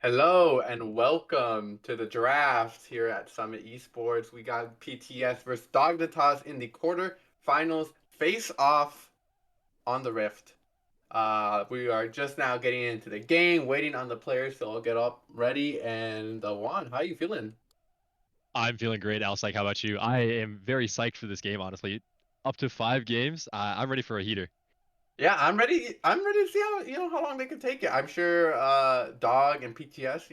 Hello and welcome to the draft here at Summit Esports. We got PTS versus Dognitas in the quarterfinals face off on the Rift. We are just now getting into the game, waiting on the players to all get up ready. And Juan, how you feeling? I'm feeling great, Alsike. How about you? I am very psyched for this game, honestly. Up to 5 games. I'm ready for a heater. Yeah, I'm ready. I'm ready to see how long they can take it. I'm sure Dog and PTS,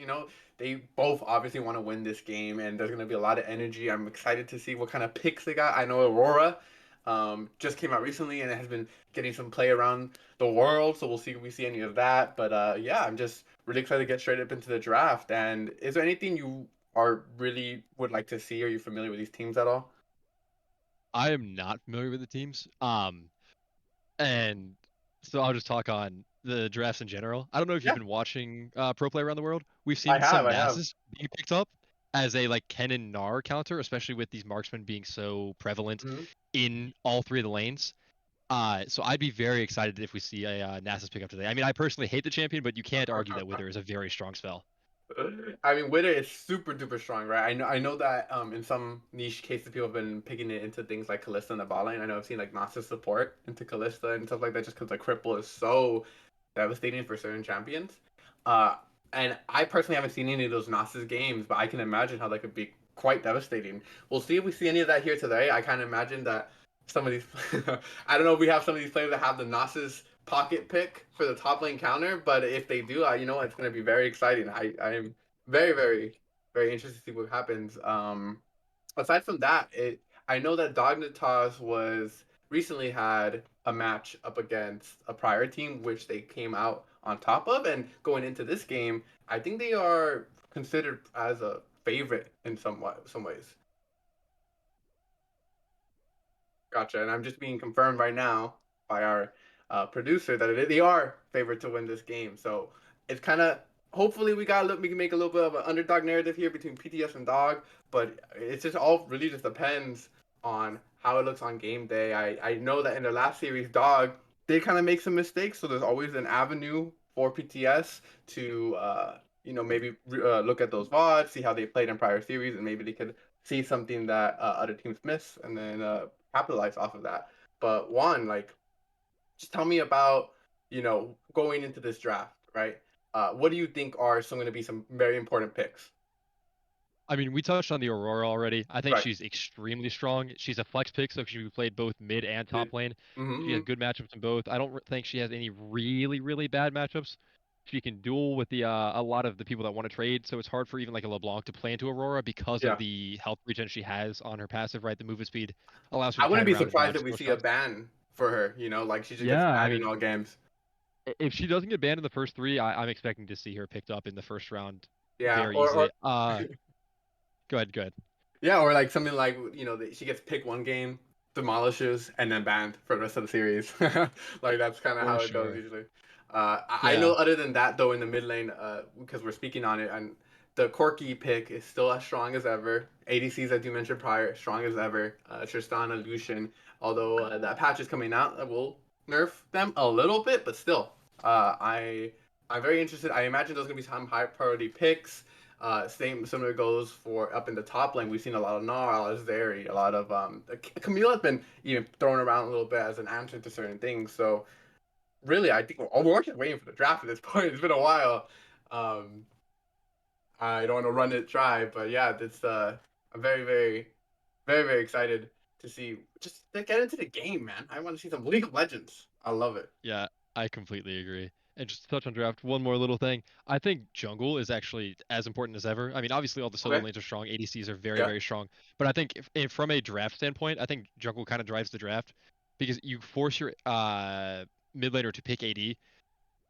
they both obviously want to win this game, and there's gonna be a lot of energy. I'm excited to see what kind of picks they got. I know Aurora just came out recently and it has been getting some play around the world, so we'll see if we see any of that. But yeah, I'm just really excited to get straight up into the draft. And is there anything you are really would like to see? Are you familiar with these teams at all? I am not familiar with the teams. And so I'll just talk on the drafts in general. I don't know if you've Yeah, been watching Pro Play around the world. We've I seen have. some I have. NASs being picked up as a like Ken and Gnar counter, especially with these marksmen being so prevalent Mhm. in all three of the lanes. So I'd be very excited if we see a Nasus pick up today. I mean, I personally hate the champion, but you can't argue that Wither is a very strong spell. I mean, Witter is super duper strong, right? I know that in some niche cases people have been picking it into things like Kalista and the bot lane. I know I've seen like Nasus support into Kalista and stuff like that just because the cripple is so devastating for certain champions. Uh, and I personally haven't seen any of those Nasus games, but I can imagine how that could be quite devastating. We'll see if we see any of that here today. I kind of imagine that some of these, I don't know if we have some of these players that have the Nasus pocket pick for the top lane counter, but if they do, you know, it's going to be very exciting. I am very, very, very interested to see what happens. Aside from that, I know that Dognitas was recently had a match up against a prior team, which they came out on top of, and going into this game, I think they are considered as a favorite in some ways. Gotcha. And I'm just being confirmed right now by our producer that they are favored to win this game. So it's kind of hopefully we can make a little bit of an underdog narrative here between PTS and Dog, but it's just all really just depends on how it looks on game day. I know that in the last series, Dog did kind of make some mistakes, so there's always an avenue for PTS to maybe look at those VODs, see how they played in prior series, and maybe they could see something that other teams miss, and then capitalize off of that. But one, like, just tell me about going into this draft, right? What do you think are some going to be some very important picks? I mean, we touched on the Aurora already. I think Right. she's extremely strong. She's a flex pick, so she can be played both mid and top Mid. lane. She has Mm-hmm. good matchups in both. I don't think she has any really, really bad matchups. She can duel with the a lot of the people that want to trade, so it's hard for even like a LeBlanc to play into Aurora because of Yeah. the health regen she has on her passive, right? The movement speed allows her I to wouldn't kite be around and surprised dodge if we skill see a shots. ban for her, like she just gets Yeah, I banned in mean, all games. if she doesn't get banned in the first three, I'm expecting to see her picked up in the first round Yeah, very or easily. Go ahead, go ahead. yeah, or like something like she gets picked one game, demolishes, and then banned for the rest of the series. Like that's kind of For how it goes sure. usually. I know Yeah. other than that though in the mid lane, because we're speaking on it, and the Corki pick is still as strong as ever. ADCs as you mentioned prior, strong as ever. Tristana, Lucian, although that patch is coming out, that will nerf them a little bit, but still, I'm very interested. I imagine there's gonna be some high priority picks. Same similar goes for up in the top lane. We've seen a lot of Gnar, a lot of Zeri, a lot of Camille has been even thrown around a little bit as an answer to certain things. So really, I think we're just waiting for the draft at this point. It's been a while. Um, I don't want to run it dry, but yeah, it's I'm very, very, very, very excited to see just to get into the game, man. I want to see some League of Legends. I love it. Yeah, I completely agree. And just to touch on draft, one more little thing. I think jungle is actually as important as ever. I mean, obviously all the solo Okay. lanes are strong, ADCs are very, Yeah. very strong. But I think if from a draft standpoint, I think jungle kind of drives the draft because you force your mid laner to pick AD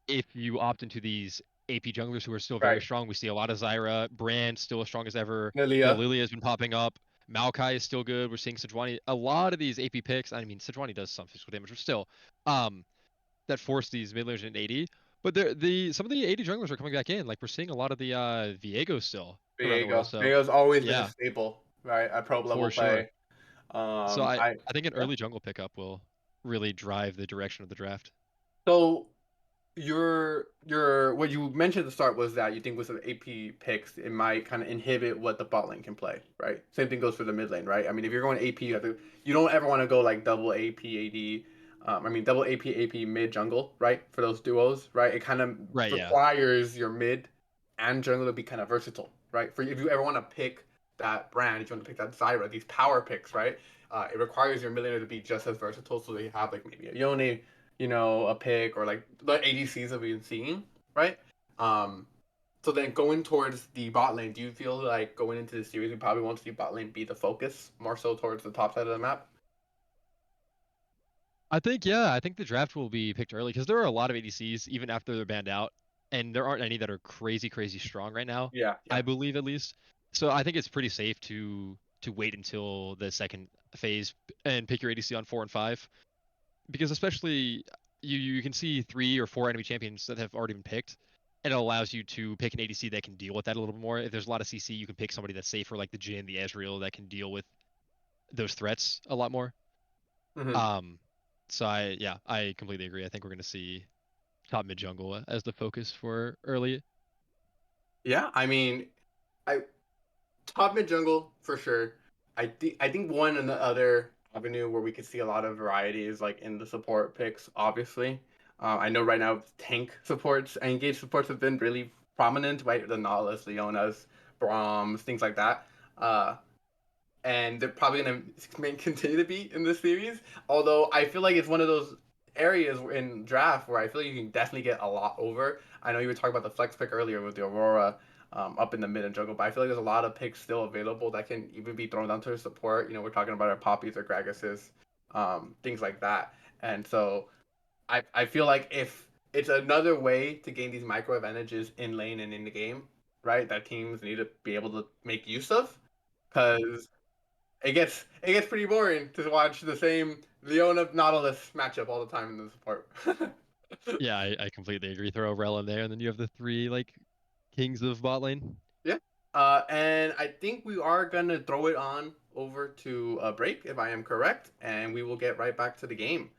if you opt into these AP junglers who are still very Right. strong. We see a lot of Zyra, Brand still as strong as ever. Lilia. Lilia has been popping up. Maokai is still good. We're seeing Sejuani. A lot of these AP picks. I mean, Sejuani does some physical damage, but still. Um, that force these mid laners in AD. But the some of the AD junglers are coming back in. Like we're seeing a lot of the Viegos still around the world. Viego. So Viego's always been a yeah, staple, right? At pro level for sure. play. So I I I think an yeah. early jungle pickup will really drive the direction of the draft. So your what you mentioned at the start was that you think with some AP picks it might kind of inhibit what the bot lane can play, right? Same thing goes for the mid lane, right? I mean, if you're going AP, you don't ever want to go like double AP AD. I mean, double AP mid jungle, right? For those duos, right? It kind of Right, yeah. requires your mid and jungle to be kind of versatile, right? For if you ever want to pick that brand, if you want to pick that Zyra, these power picks, right? It requires your mid laner to be just as versatile, so they have like maybe a Yone, a pick or like the ADCs that we've been seeing, right? Um, so then going towards the bot lane, do you feel like going into the series, we probably want to see bot lane be the focus more so towards the top side of the map? I think, yeah, I think the draft will be picked early because there are a lot of ADCs even after they're banned out, and there aren't any that are crazy, crazy strong right now. Yeah, I yeah. believe at least. So I think it's pretty safe to wait until the second phase and pick your ADC on 4 and 5 because especially you can see 3 or 4 enemy champions that have already been picked, and it allows you to pick an ADC that can deal with that a little bit more. If there's a lot of CC, you can pick somebody that's safer like the Jhin, the Ezreal that can deal with those threats a lot more. Hmm. Um, so I completely agree. I think we're gonna see top mid jungle as the focus for early. Yeah, I mean, I top mid jungle for sure. I think one and the other avenue where we could see a lot of variety is like in the support picks. Obviously, I know right now tank supports and engage supports have been really prominent, right? The Nautilus, Leonas, Brahms, things like that. Uh, and they're probably going to continue to be in this series. Although I feel like it's one of those areas in draft where I feel like you can definitely get a lot over. I know you were talking about the flex pick earlier with the Aurora up in the mid and jungle, but I feel like there's a lot of picks still available that can even be thrown down to support. We're talking about our Poppies or Gragas's, things like that. And so I feel like if it's another way to gain these micro advantages in lane and in the game, right? That teams need to be able to make use of, because it gets pretty boring to watch the same Leona Nautilus matchup all the time in the support. Yeah, I completely agree. Throw Rel in there, and then you have the three like kings of bot lane. Yeah. And I think we are gonna throw it on over to a break if I am correct, and we will get right back to the game.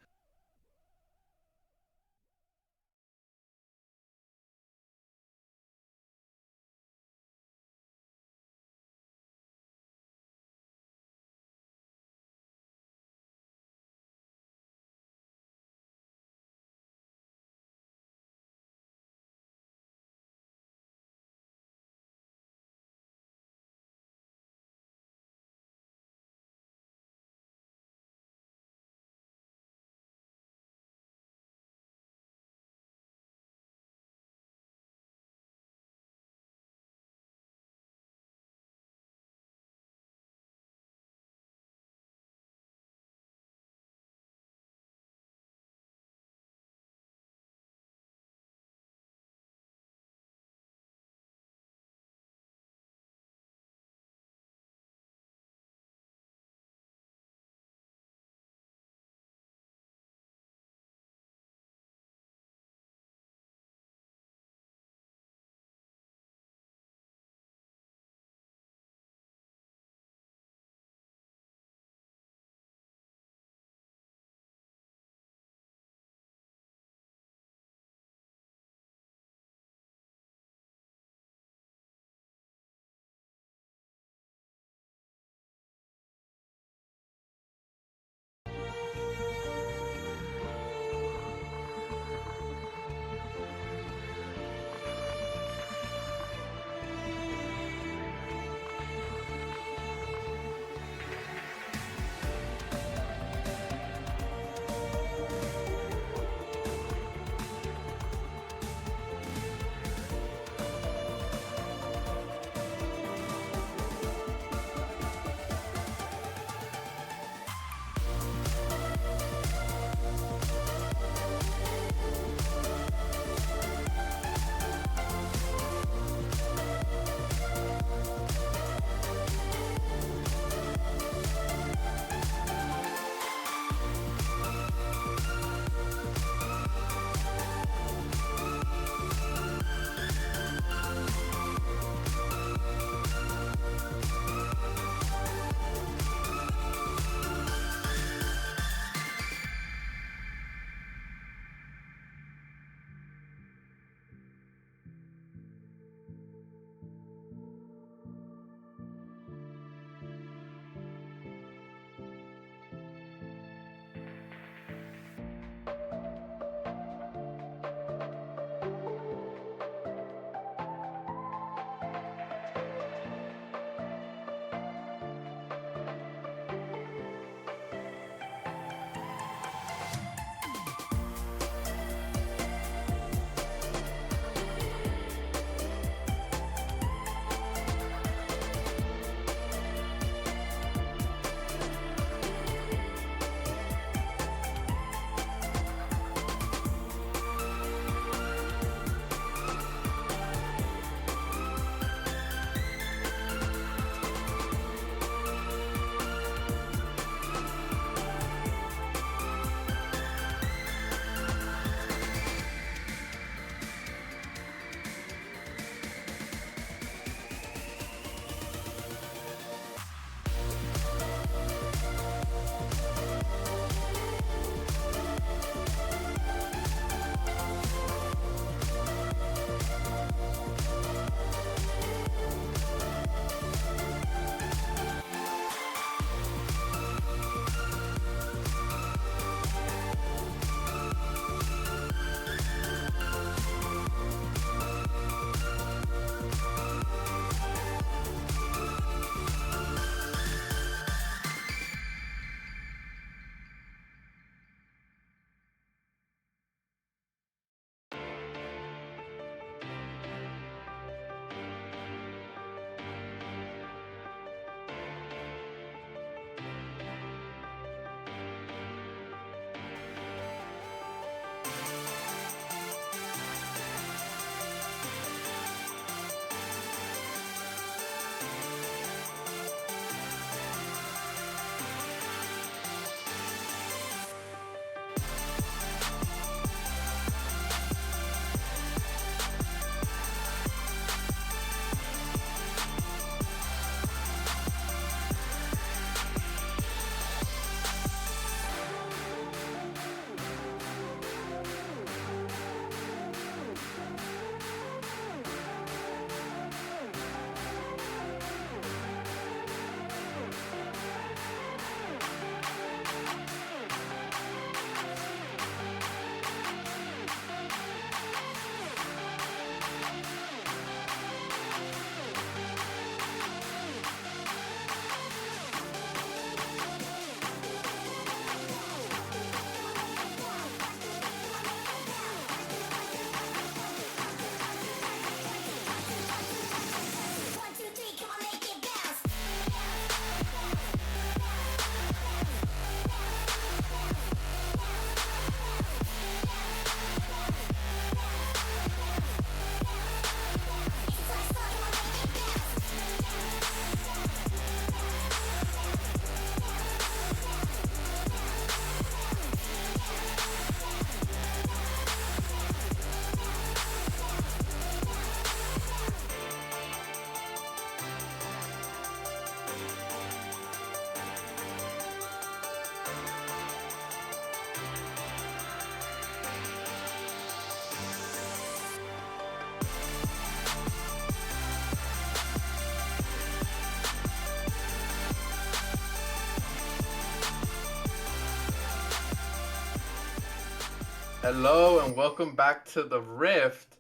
Hello and welcome back to the Rift.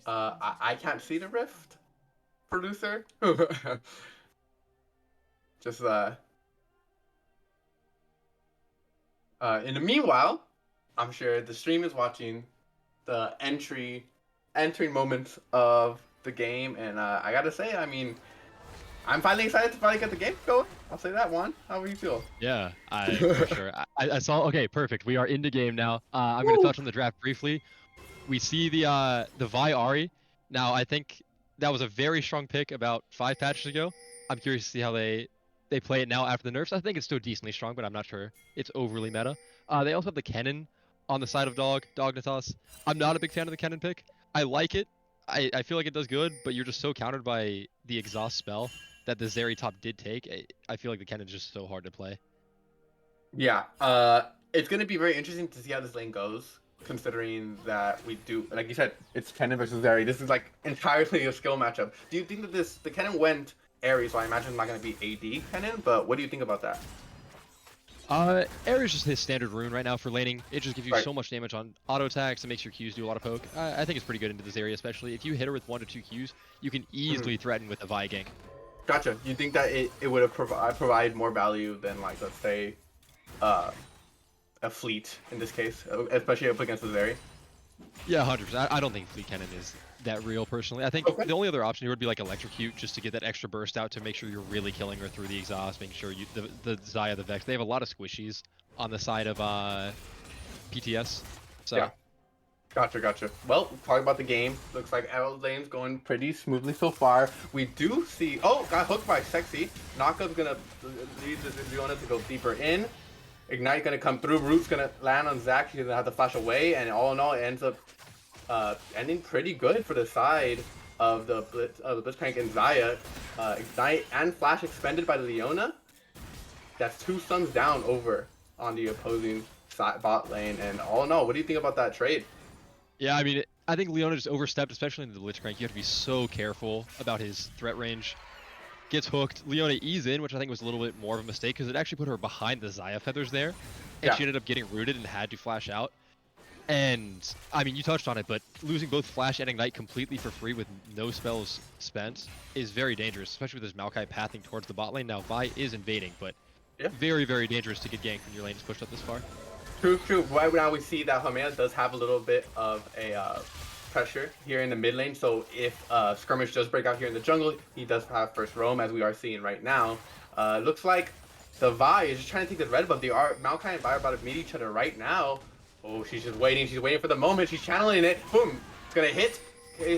I can't see the Rift, producer. Just in the meanwhile, I'm sure the stream is watching the entering moments of the game, and I gotta say, I mean, I'm finally excited to finally get the game going. I'll say that, Juan. How do you feel? Yeah, I for sure. I saw. Okay, perfect. We are in the game now. I'm going to Woo! touch on the draft briefly. We see the Vi Ari. Now, I think that was a very strong pick about 5 patches ago. I'm curious to see how they play it now after the nerfs. I think it's still decently strong, but I'm not sure it's overly meta. They also have the Kennen on the side of Dognitas. I'm not a big fan of the Kennen pick. I like it. I feel like it does good, but you're just so countered by the exhaust spell that the Zeri top did take. I feel like the Kennen is just so hard to play. Yeah, it's gonna be very interesting to see how this lane goes, considering that we do, like you said, it's Kennen versus Zeri. This is like entirely a skill matchup. Do you think that the Kennen went Ares, so I imagine it's not gonna be AD Kennen, but what do you think about that? Air is just his standard rune right now for laning. It just gives you Right. so much damage on auto attacks and makes your Qs do a lot of poke. I think it's pretty good into this area, especially if you hit her with 1 to 2 Qs, you can Mhm. easily threaten with a Vi gank. Gotcha. You think that it would have provide more value than, like, let's say, uh, a fleet in this case, especially up against the Zeri? Yeah, 100%. I don't think Fleet Cannon is that real, personally. I think Okay. the only other option here would be like Electrocute, just to get that extra burst out to make sure you're really killing her through the exhaust, making sure the Zaya, the Vex, they have a lot of squishies on the side of PTS. Yeah. So Gotcha. Well, talking about the game, looks like L lane's going pretty smoothly so far. We do see, oh, got hooked by Sexy. Naka's gonna lead Leona to go deeper in. Ignite gonna come through. Root's gonna land on Zac. He's gonna have to flash away, and all in all, it ends up ending pretty good for the side of the Blitzcrank and Zaya. Ignite and Flash expended by the Leona. That's 2 stuns down over on the opposing side, bot lane. And all in all, what do you think about that trade? yeah, I mean, I think Leona just overstepped, especially in the Lich Crank. You have to be so careful about his threat range. Gets hooked. Leona ease in, which I think was a little bit more of a mistake because it actually put her behind the Zaya feathers there, and Yeah. she ended up getting rooted and had to flash out. And I mean, you touched on it, but losing both Flash and Ignite completely for free with no spells spent is very dangerous, especially with this Maokai pathing towards the bot lane. Now, Vi is invading, but Yeah. very, very dangerous to get ganked when your lane is pushed up this far. True. Right now we see that Hamea does have a little bit of a pressure here in the mid lane. So if skirmish does break out here in the jungle, he does have first roam, as we are seeing right now. Looks like the Vi is just trying to take the red buff. They are Maokai and Vi are about to meet each other right now. Oh, she's just waiting. She's waiting for the moment. She's channeling it. Boom! It's gonna hit.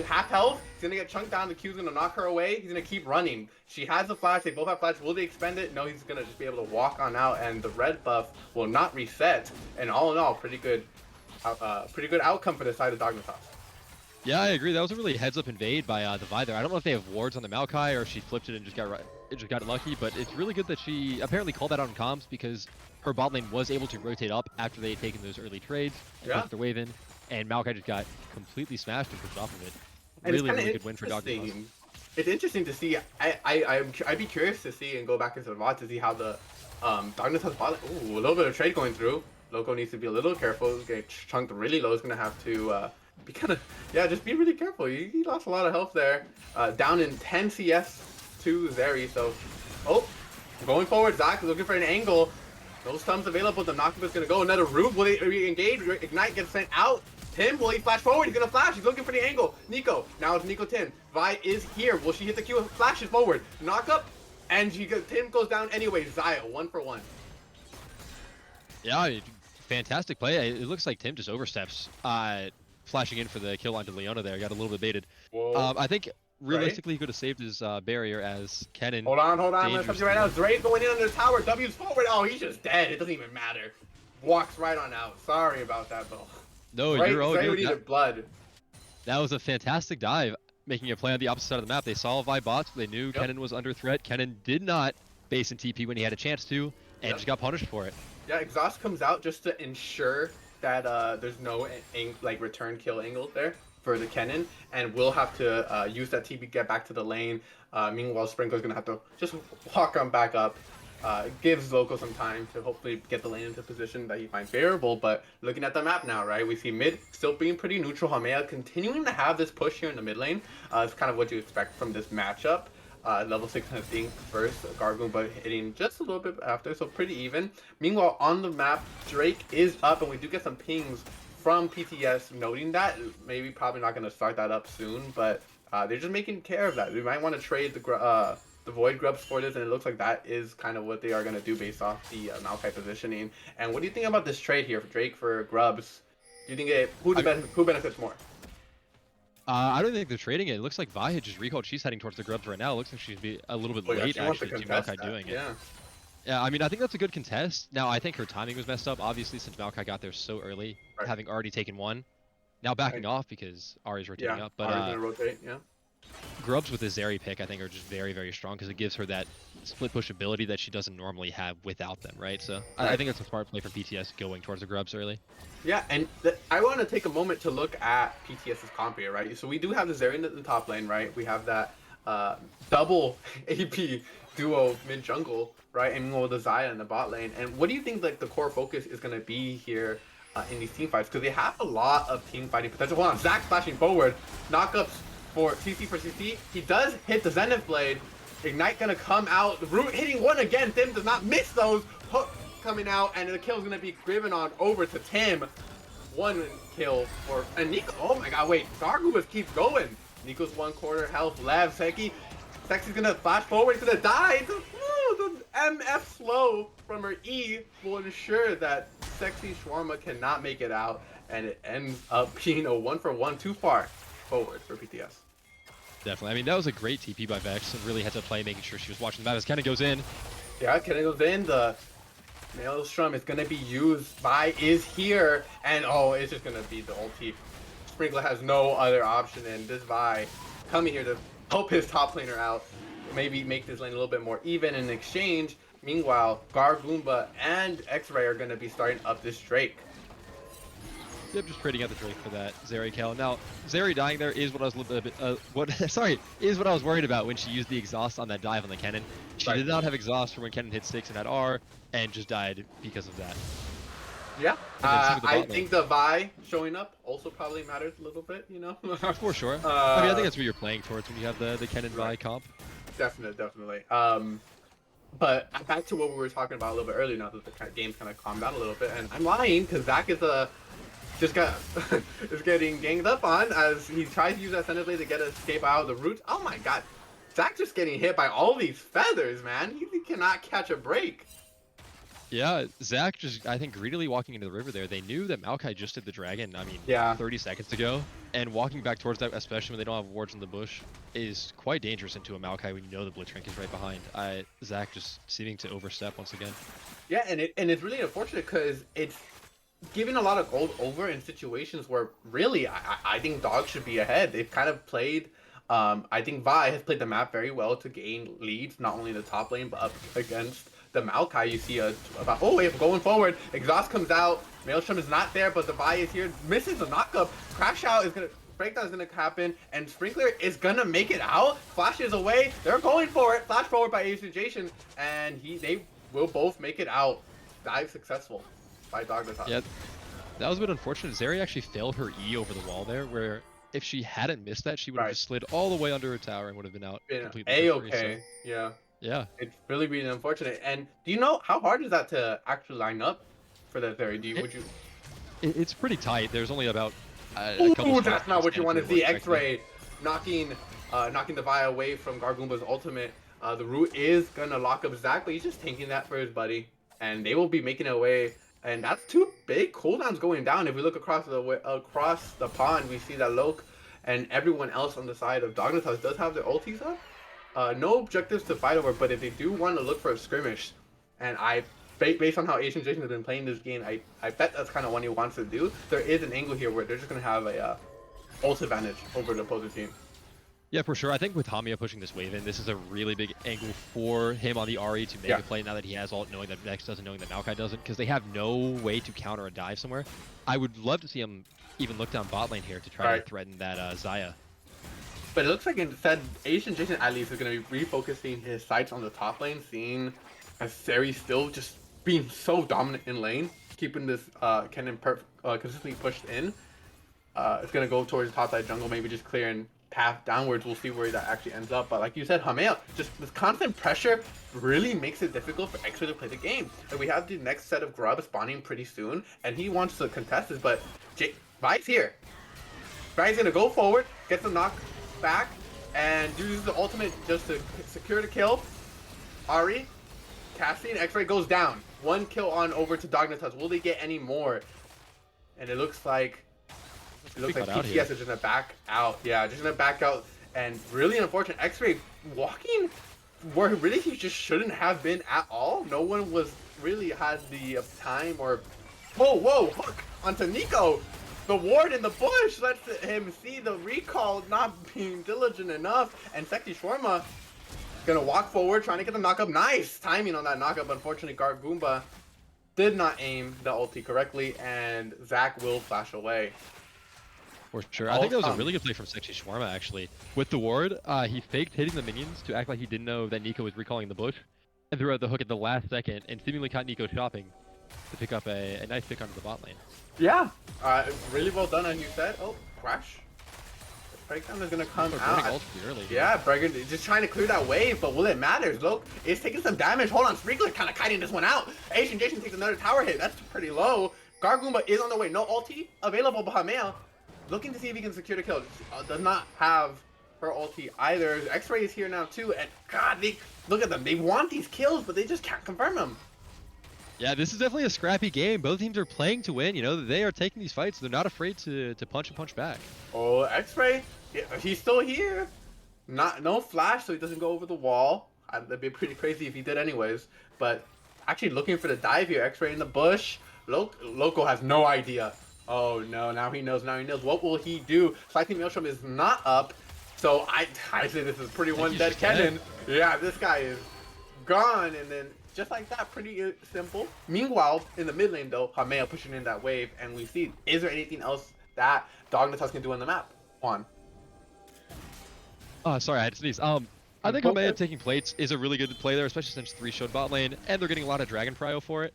Half health. He's gonna get chunked down. The Q's gonna knock her away. He's gonna keep running. She has the flash. They both have flash. Will they expend it? No, he's gonna just be able to walk on out, and the red buff will not reset. And all in all, pretty good outcome for the side of Dognitas. Yeah, I agree. That was a really heads-up invade by the Vi there. I don't know if they have wards on the Maokai or if she flipped it and just got lucky, but it's really good that she apparently called that out in comms because her bot lane was able to rotate up after they had taken those early trades and Yeah. pushed their wave in, and Maokai just got completely smashed and pushed off of it. And it's Really, kind of really good win for Dognitas. interesting. It's interesting to see. I'd be curious to see and go back into the VOD to see how the Dognitas bot. Ooh, a little bit of trade going through. Loco needs to be a little careful. He's getting chunked really low. He's gonna have to be kind of, yeah, just be really careful. He lost a lot of health there. Down in 10 CS to Zeri. So, oh, going forward, Zac is looking for an angle. No stuns available. The knockup is gonna go. Another root. Will they re-engage? Ignite gets sent out. Tim, will he flash forward? He's gonna flash. He's looking for the angle. Nico. Now it's Nico Tim. Vi is here. Will she hit the Q? Flashes forward. Knock up. And Tim goes down anyway. Zaya, 1-for-1. Yeah, fantastic play. It looks like Tim just oversteps, flashing in for the kill onto Leona there. Got a little bit baited. Whoa. I think Right. realistically he could have saved his barrier as Kennen. Hold on. I'm gonna come to you right now. Dre's going in under the tower. W's forward. Oh, he's just dead. It doesn't even matter. Walks right on out. Sorry about that, though. No, Dre, you're all Dre good. needed blood. That was a fantastic dive, making a play on the opposite side of the map. They saw Vi bots. They knew Yep. Kennen was under threat. Kennen did not base in TP when he had a chance to, and Yep. just got punished for it. Yeah, exhaust comes out just to ensure that there's no like return kill angle there for the Kennen, and we'll have to use that TP get back to the lane. Meanwhile, Sprinkler's gonna have to just walk on back up. gives Loco some time to hopefully get the lane into a position that he finds favorable. But looking at the map now, right, we see mid still being pretty neutral. Hamea continuing to have this push here in the mid lane. It's kind of what you expect from this matchup. Level 6 I think first, Gargoon, but hitting just a little bit after, so pretty even. Meanwhile, on the map, Drake is up, and we do get some pings from PTS noting that. Maybe probably not going to start that up soon, but they're just making care of that. We might want to trade the Void Grubs for this, and it looks like that is kind of what they are going to do based off the Maokai positioning. And what do you think about this trade here for Drake for Grubs? Do you think who benefits more? I don't think they're trading it. It looks like Vi had just recalled. She's heading towards the grubs right now. It looks like she'd be a little bit Oh yeah, late she wants to actually to contest Maokai that. doing it. Yeah. Yeah, I mean, I think that's a good contest. Now, I think her timing was messed up, obviously, since Maokai got there so early, Right. having already taken one. Now backing Right. off because Ari's rotating Yeah. up. But Ari's gonna rotate. Yeah. Grubs with the Zeri pick, I think, are just very, very strong because it gives her that split push ability that she doesn't normally have without them, right? So I Right. think it's a smart play from PTS going towards the Grubs early. Yeah, and I want to take a moment to look at PTS's comp here, right? So we do have the Zeri in the top lane, right? We have that double AP duo mid jungle, right? And with the Xayah in the bot lane. And what do you think like the core focus is going to be here in these team fights? Because they have a lot of team fighting potential. Hold on, Zac flashing forward, knockups for CC for CC. He does hit the Zenith Blade. Ignite gonna come out. The Root hitting one again. Tim does not miss those. Hook coming out, and the kill is gonna be driven on over to Tim. One kill for and Nico. Oh my god, wait. Gargubas keeps going. Nico's 1/4 health left. Sexy's gonna flash forward, he's gonna die. The MF slow from her E will ensure that Sexy Shawarma cannot make it out, and it ends up being a 1-for-1 too far forward for PTS. Definitely. I mean, that was a great TP by Vex. It really had to play, making sure she was watching the map as Kenna goes in. Yeah, Kenna goes in. The Maelstrom is gonna be used. Vi is here, and oh, it's just gonna be the ulti. Sprinkler has no other option, and this Vi coming here to help his top laner out, maybe make this lane a little bit more even in exchange. Meanwhile, Gargoomba and X-Ray are gonna be starting up this Drake. Yep, just trading out the Drake for that Zeri kill. Now, Zeri dying there is what I was a little bit, is what I was worried about when she used the exhaust on that dive on the cannon. She Right. did not have exhaust for when cannon hit sticks and had R, and just died because of that. Yeah, And then I think the Vi showing up also probably matters a little bit, you know? For sure. I mean, I think that's what you're playing towards when you have the cannon Vi comp. Definitely. But back to what we were talking about a little bit earlier, now that the game's kind of calmed down a little bit, and I'm lying because Zac is just got is getting ganged up on as he tries to use that Senate Blade to get an escape out of the roots. Oh my god, Zac just getting hit by all these feathers, man. He cannot catch a break. Yeah, Zac just, I think, greedily walking into the river there. They knew that Maokai just did the dragon, I mean, Yeah. 30 seconds ago. And walking back towards that, especially when they don't have wards in the bush, is quite dangerous into a Maokai when you know the Blitzcrank is right behind. Zac just seeming to overstep once again. Yeah, and it's really unfortunate because it's giving a lot of gold over in situations where really I think Dogs should be ahead. They've kind of played. I think Vi has played the map very well to gain leads, not only in the top lane but up against the Maokai. You see wave going forward. Exhaust comes out. Maelstrom is not there, but the Vi is here. Misses the knockup. Crash out is gonna. Breakdown is gonna happen, and Sprinkler is gonna make it out. Flashes away. They're going for it. Flash forward by Asian Jason, and they will both make it out. Dive successful by Dognitas. Yeah, that was a bit unfortunate. Zeri actually failed her E over the wall there, where if she hadn't missed that, she would have just slid all the way under her tower and would have been out completely. A-okay. So, Yeah. yeah. It's really being unfortunate. And do you know how hard is that to actually line up for that theory? Would you? It's pretty tight. There's only about a couple. Ooh, that's not what you want to see. X-ray. X-ray knocking the Vi away from Gargoomba's ultimate. The Root is gonna lock up Zac, but he's just tanking that for his buddy, and they will be making it away. And that's two big cooldowns going down. If we look across the pond, we see that Loke and everyone else on the side of Dognitas does have their ultis up. No objectives to fight over, but if they do want to look for a skirmish, and based on how Asian Jason has been playing this game, I bet that's kind of what he wants to do. There is an angle here where they're just going to have a ult advantage over the opposing team. Yeah, for sure. I think with Hamia pushing this wave in, this is a really big angle for him on the RE to make a play now that he has ult, knowing that Vex doesn't, knowing that Maokai doesn't, because they have no way to counter a dive somewhere. I would love to see him even look down bot lane here to try to threaten that Xayah. But it looks like instead, Asian Jason at least is going to be refocusing his sights on the top lane, seeing as Seri still just being so dominant in lane, keeping this Kennen consistently pushed in. It's gonna go towards top side jungle, maybe just clearing path downwards. We'll see where that actually ends up. But like you said, Hamea, just this constant pressure really makes it difficult for X-Ray to play the game. And we have the next set of grub spawning pretty soon, and he wants to contest this, but Vi's here. Vi's gonna go forward, get the knock back, and use the ultimate just to secure the kill. Ari, casting, X-Ray goes down. One kill on over to Dognitas. Will they get any more? And it looks like PTS is just gonna back out. Yeah, just gonna back out, and really unfortunate. X-Ray walking where really he just shouldn't have been at all. No one was really had the time or whoa hook onto Nico. The ward in the bush lets him see the recall not being diligent enough, and Sekti Shawarma gonna walk forward, trying to get the knockup. Nice timing on that knockup. Unfortunately, Gargoomba did not aim the ulti correctly, and Zach will flash away. For sure. I think that was a really good play from Sekti Shawarma, actually. With the ward, he faked hitting the minions to act like he didn't know that Nico was recalling the bush, and threw out the hook at the last second, and seemingly caught Nico shopping to pick up a nice pick onto the bot lane. Yeah, really well done, as you said. Oh, crash. Breakdown is gonna come out. Early, yeah, Bregan just trying to clear that wave, but will it matter? Look, it's taking some damage. Hold on, Sprinkler kind of kiting this one out. Asian Jason takes another tower hit. That's pretty low. Gargoomba is on the way. No ulti available, but Hamea looking to see if he can secure the kill. Does not have her ulti either. X-Ray is here now too, and God, look at them. They want these kills, but they just can't confirm them. Yeah, this is definitely a scrappy game. Both teams are playing to win. You know, they are taking these fights. They're not afraid to punch and punch back. Oh, X-Ray, yeah, he's still here. No flash, so he doesn't go over the wall. That'd be pretty crazy if he did anyways. But actually looking for the dive here. X-Ray in the bush. Loco has no idea. Oh no, now he knows. What will he do? Slicing Maelstrom is not up. So I say this is pretty one dead Kennen. Yeah, this guy is gone, and then just like that, pretty simple. Meanwhile, in the mid lane though, Hamea pushing in that wave, and we see, is there anything else that Dognitas can do on the map? Juan. Oh, sorry, I had to sneeze. I think Hamea taking plates is a really good play there, especially since 3 showed bot lane, and they're getting a lot of Dragon Prio for it.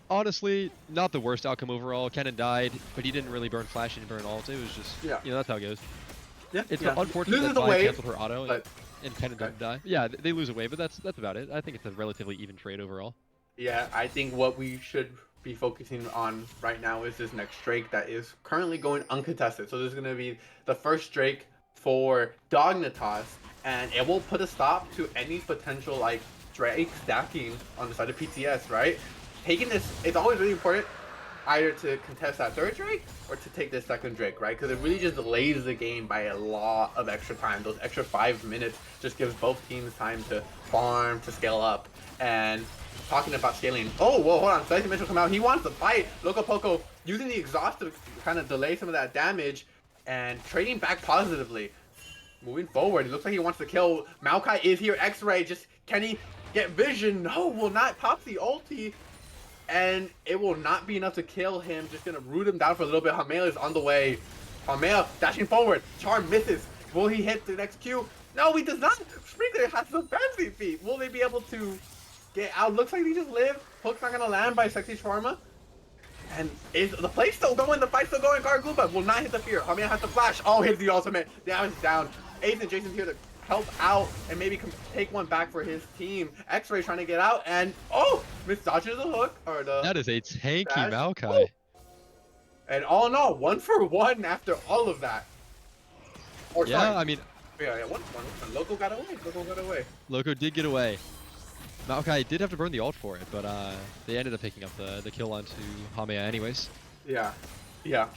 Honestly, not the worst outcome overall. Kennen died, but he didn't really burn flash, he didn't burn ult. It was just, you know, that's how it goes. Yeah, it's unfortunate that Vi canceled her auto, but and Kennen didn't die. Yeah, they lose a wave, but that's about it. I think it's a relatively even trade overall. Yeah, I think what we should be focusing on right now is this next Drake that is currently going uncontested. So there's going to be the first Drake for Dognitas, and it will put a stop to any potential like Drake stacking on the side of PTS, right? Taking this, it's always really important either to contest that third Drake or to take this second Drake, right? Because it really just delays the game by a lot of extra time. Those extra 5 minutes just gives both teams time to farm, to scale up. And talking about scaling, oh, whoa, hold on, Slicing Mitchell come out. He wants to fight. Loco Poco using the exhaust to kind of delay some of that damage and trading back positively. Moving forward, it looks like he wants to kill. Maokai is here. X-Ray, just can he get vision? No, will not pop the ulti. And it will not be enough to kill him. Just gonna root him down for a little bit. Hamea is on the way. Hamea dashing forward. Charm misses. Will he hit the next Q? No, he does not. Sprinkler has some fancy feet. Will they be able to get out? Looks like they just live. Hook's not gonna land by Sekti Shawarma. And is the play still going? The fight's still going. Gargoomba will not hit the fear. Hamea has to flash. Oh, hits the ultimate. Damage down. Ace and Jason's here to help out and maybe take one back for his team. X-Ray trying to get out, and oh, misdodges the hook or the. That is a tanky Maokai. Oh. And all in all, 1 for 1 after all of that. Or yeah, sorry. I mean, yeah, 1 for 1. Loco got away. Loco did get away. Maokai did have to burn the ult for it, but they ended up picking up the kill onto Hamea anyways. Yeah.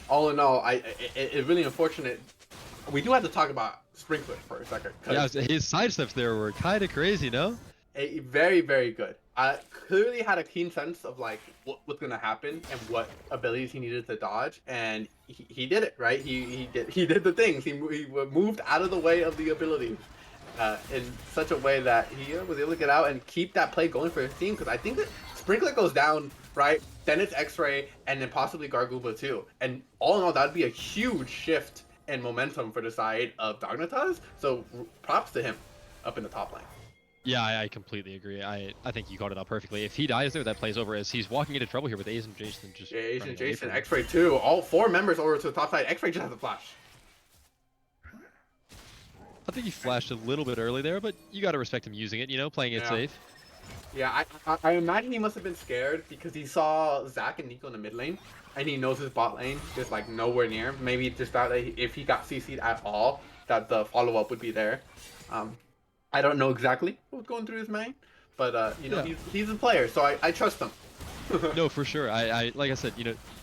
All in all, it's really unfortunate. We do have to talk about Sprinkler for a second. Yeah, his side steps there were kind of crazy, no? Very, very good. I clearly had a keen sense of like what's gonna happen and what abilities he needed to dodge, and he did it right. He did the things. He moved out of the way of the abilities in such a way that he was able to get out and keep that play going for his team. Because I think that Sprinkler goes down, right? Then it's X-Ray, and then possibly Gargoomba too. And all in all, that'd be a huge shift and momentum for the side of Dognitas, so props to him up in the top lane. Yeah, I completely agree. I think you called it out perfectly. If he dies there, that plays over as he's walking into trouble here with Ace and Jason just Yeah, Asian running away Jason, from him. X-Ray 2, all 4 members over to the top side. X-Ray just has a flash. I think he flashed a little bit early there, but you got to respect him using it, playing it Yeah. safe. Yeah, I imagine he must have been scared because he saw Zach and Nico in the mid lane, and he knows his bot lane just like nowhere near. Maybe he just thought that if he got CC'd at all, that the follow up would be there. Um, I don't know exactly what was going through his mind, but Yeah. he's a player, so I trust him. No, for sure. I like I said,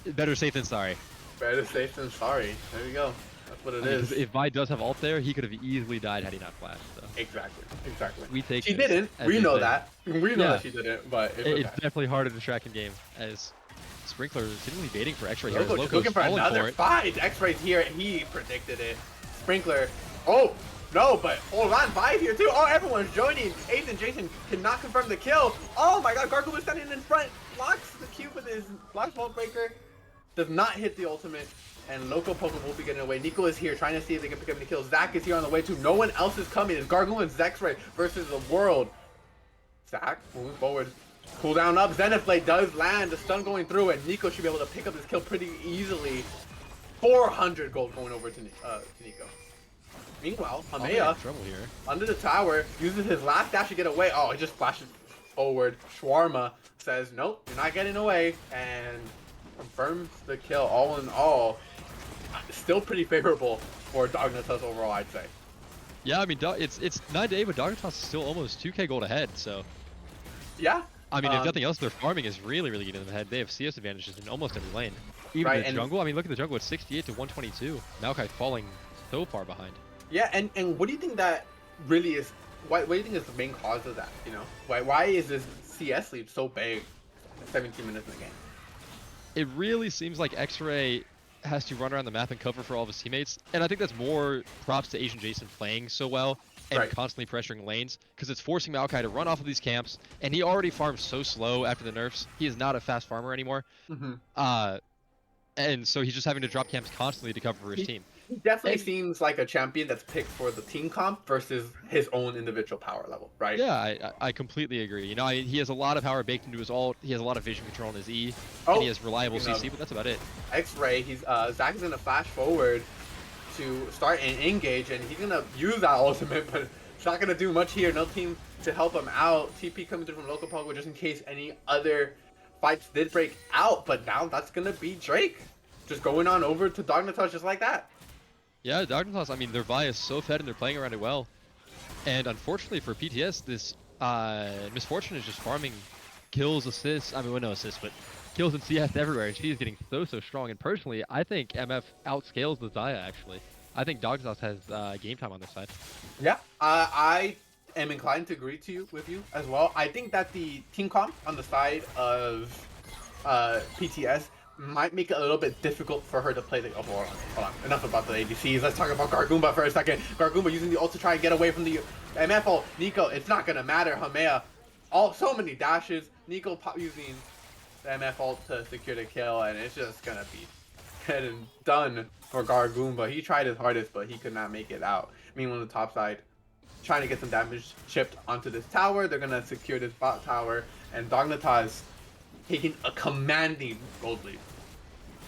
better safe than sorry. Better safe than sorry. There you go. That's what it I mean, is. 'cause if Vi does have ult there, he could have easily died had he not flashed. So Exactly. we take She this, didn't. as We they know say. that. We know Yeah. that she didn't, but it's It's okay. definitely harder to track in game as Sprinkler is seemingly baiting for X-ray here. As Loco just Loco's looking for falling another for it. fight. X-Ray's here. He predicted it. Sprinkler. Oh, no, but hold on. 5 here, too. Oh, everyone's joining. Ace and Jason cannot confirm the kill. Oh, my God. Gargoyle is standing in front. Blocks the cube with his Black Smoke Breaker. Does not hit the ultimate. And Loco Poco will be getting away. Nico is here trying to see if they can pick up any kills. Zach is here on the way, too. No one else is coming. It's Gargoyle and X-Ray versus the world. Zach moving forward. Cooldown up. Zenith Blade does land. The stun going through, and Nico should be able to pick up this kill pretty easily. 400 gold going over to Nico. Meanwhile, Hamea, Trouble here. under the tower, uses his last dash to get away. Oh, he just flashes forward. Shawarma says, nope, you're not getting away, and confirms the kill. All in all, still pretty favorable for Dognitas overall, I'd say. Yeah, I mean, it's 9-8, but Dognitas is still almost 2k gold ahead, so. Yeah. I mean, if nothing else, their farming is really, really getting them ahead. They have CS advantages in almost every lane. Even Right, the jungle, I mean, look at the jungle, it's 68 to 122. Maokai falling so far behind. Yeah, and what do you think that really is? What do you think is the main cause of that? Why is this CS lead so big? 17 minutes in the game. It really seems like X-Ray has to run around the map and cover for all of his teammates, and I think that's more props to Asian Jason playing so well and Right. constantly pressuring lanes, because it's forcing Maokai to run off of these camps, and he already farms so slow after the nerfs. He is not a fast farmer anymore. Mm-hmm. And so he's just having to drop camps constantly to cover for his team. He definitely And- seems like a champion that's picked for the team comp versus his own individual power level, right? Yeah, I completely agree. He has a lot of power baked into his ult. He has a lot of vision control in his E, Oh, and he has reliable CC, but that's about it. X-Ray, Zach is gonna flash forward to start and engage, and he's gonna use that ultimate, but it's not gonna do much here. No team to help him out. TP coming through from local Pogo just in case any other fights did break out, but now that's gonna be Drake just going on over to Dognitas just like that. Yeah, Dognitas, I mean, their Vi is so fed and they're playing around it well. And unfortunately for PTS, this Misfortune is just farming kills, assists, I mean, well, no assists, but kills and CS everywhere, and she's getting so strong. And personally, I think MF outscales the Xayah, actually. I think Dognitas has game time on their side. Yeah, I am inclined to agree with you as well. I think that the team comp on the side of PTS might make it a little bit difficult for her to play the. Oh, hold on. Enough about the ADCs. Let's talk about Gargoomba for a second. Gargoomba using the ult to try and get away from the MF ult. Nico, it's not gonna matter. Hamea, so many dashes. Nico using the MF ult to secure the kill, and it's just gonna be dead and done for Gargoomba. He tried his hardest, but he could not make it out. Meanwhile, on the top side, trying to get some damage chipped onto this tower. They're gonna secure this bot tower, and Dognitas taking a commanding gold lead.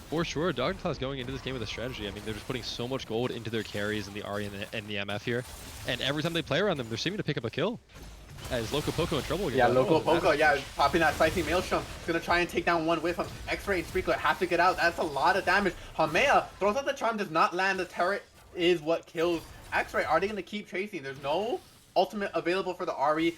For sure, Dognitas going into this game with a strategy. I mean, they're just putting so much gold into their carries and the Ahri and the MF here. And every time they play around them, they're seeming to pick up a kill. As Loco Poco in trouble again. Yeah, Loco Poco, popping that spicy Maelstrom. He's gonna try and take down one with him. X-Ray and Sprinkler have to get out. That's a lot of damage. Hamea throws out the charm, does not land. The turret is what kills X-Ray. Are they gonna keep chasing? There's no ultimate available for the Ahri.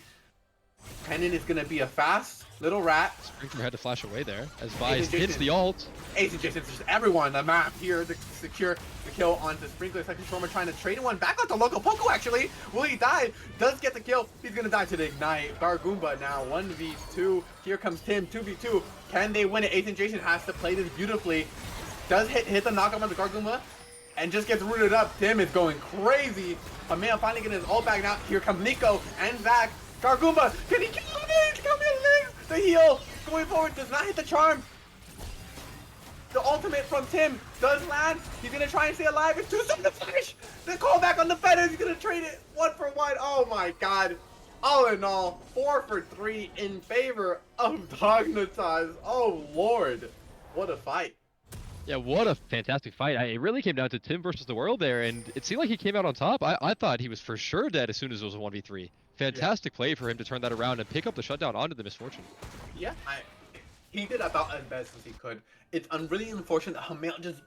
Kennen is gonna be a fast little rat. Sprinkler had to flash away there as Vice hits the ult. Ace and Jason, just everyone on the map here to secure the kill onto Sprinkler. Second Stormer trying to trade one back onto Loco Poco actually. Will he die? Does get the kill. He's gonna die to the Ignite. Gargoomba now 1v2. Here comes Tim, 2v2. Can they win it? Ace and Jason has to play this beautifully. Does hit the knockout on the Gargoomba and just gets rooted up. Tim is going crazy. Hamea finally getting his ult back now. Here comes Nico and Zach. Gargoomba, can he kill him? The heal going forward does not hit the charm. The ultimate from Tim does land. He's gonna try and stay alive. It's too soon to finish. The callback on the feathers. He's gonna trade it 1 for 1. Oh my god. All in all, 4 for 3 in favor of Dognitas. Oh lord, what a fight! Yeah, what a fantastic fight. It really came down to Tim versus the world there, and it seemed like he came out on top. I thought he was for sure dead as soon as it was a 1v3. Yeah, Fantastic play for him to turn that around and pick up the shutdown onto the Misfortune. yeah. He did about as best as he could. It's really unfortunate that Hamea just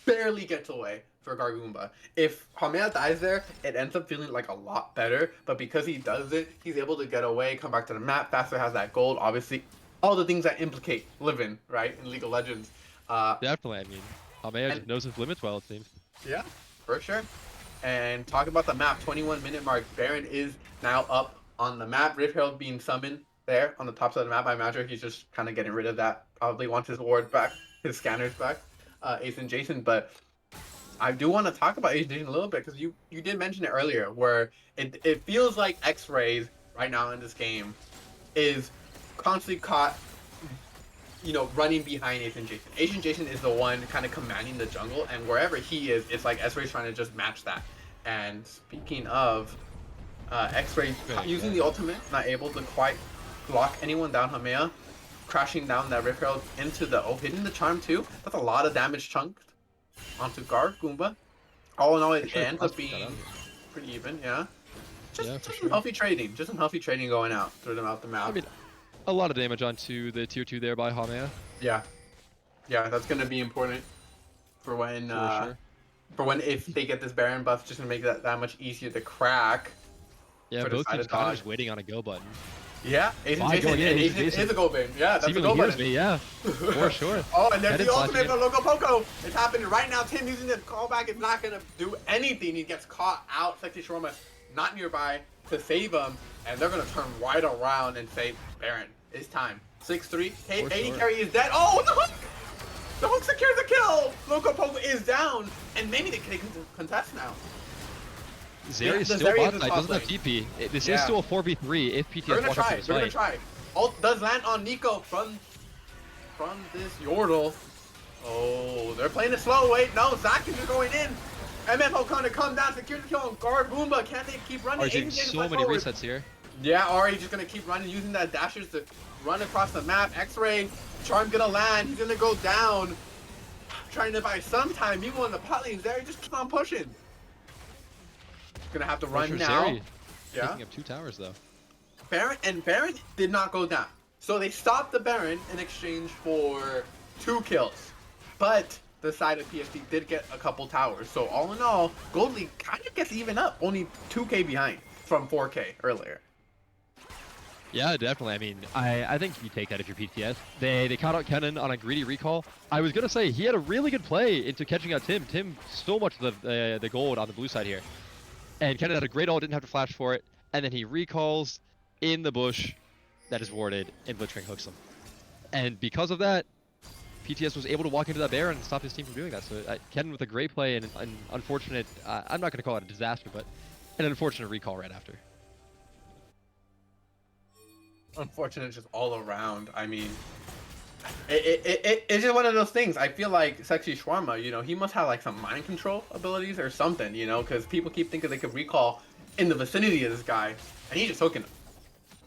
barely gets away for Gargumba. If Hamea dies there, it ends up feeling like a lot better. But because he does it, he's able to get away, come back to the map faster, has that gold. Obviously, all the things that implicate living, right, in League of Legends. Definitely, I mean, Hamea just knows his limits well, it seems. Yeah, for sure. And talking about the map, 21-minute mark, Baron is now up on the map. Rift Herald being summoned there on the top side of the map. I imagine he's just kind of getting rid of that. Probably wants his ward back, his scanners back, Ace and Jason. But I do want to talk about Ace and Jason a little bit because you did mention it earlier, where it feels like X-Rays right now in this game is constantly caught, running behind Ace and Jason. Ace and Jason is the one kind of commanding the jungle, and wherever he is, it's like X-Ray's trying to just match that. And speaking of X-Ray using the ultimate, not able to quite lock anyone down. Hamea crashing down that Rift Herald into the hitting the charm too. That's a lot of damage chunked onto Goomba. All in all, it ends up being pretty even. Yeah, just some healthy trading, going out through them out the map. I mean, a lot of damage onto the tier 2 there by Hamea. Yeah, that's gonna be important for when if they get this Baron buff, just gonna make that much easier to crack. Yeah, both teams kind of just waiting on a go button. Yeah, Ace and Jason is a go bin. Yeah, that's a go button. Me, yeah, for sure. Oh, and there's the ultimate for Loco Poco. It's happening right now. Tim using the callback is not going to do anything. He gets caught out. Sexy Shawarma not nearby to save him. And they're going to turn right around and say, Baron, it's time. 6-3. Hey, AD carry is dead. Oh, the hook! The hook secures the kill. Loco Poco is down. And maybe they can contest now. Zeri is still bot side, doesn't have TP. This is still a 4v3 if PTS walks up to this fight. We're gonna try. Ult does land on Nico from this Yordle. Oh, they're playing it slow. Wait, no, Zach is going in. MFO kind of come down, secure the kill on guard. Boomba, can't they keep running? Getting so many resets here. Yeah, Ari just gonna keep running, using that dashers to run across the map. X-Ray, Charm gonna land. He's gonna go down. Trying to buy some time. Meanwhile, in the pot lane, Zeri just keep on pushing. Gonna have to run now. Zeri taking up 2 towers though. Baron did not go down, so they stopped the Baron in exchange for 2 kills. But the side of PSD did get a couple towers. So all in all, Gold League kind of gets even up, only 2k behind from 4k earlier. Yeah, definitely. I mean, I think you take that if you're PTS. They caught out Kennen on a greedy recall. I was gonna say he had a really good play into catching out Tim. Tim stole much of the gold on the blue side here. And Kennen had a great ult, didn't have to flash for it, and then he recalls in the bush that is warded, and Blitzcrank hooks him. And because of that, PTS was able to walk into that Baron and stop his team from doing that. So Kennen with a great play and an unfortunate, I'm not going to call it a disaster, but an unfortunate recall right after. Unfortunate just all around. I mean, it's just one of those things. I feel like Sexy Shawarma, he must have like some mind control abilities or something, because people keep thinking they could recall in the vicinity of this guy, and he's just hooking him.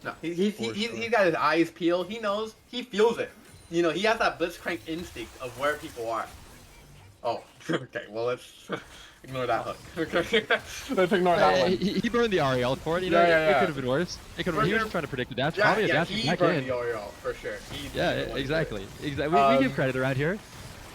No, he's got his eyes peeled. He knows, he feels it. He has that Blitzcrank instinct of where people are. Oh, okay. Well, let's ignore that hook. Okay, let's ignore that one. He burned the Ariel for it. It could have been worse. He was just trying to predict the dash. He burned the Ariel for sure. Exactly. We give credit around here.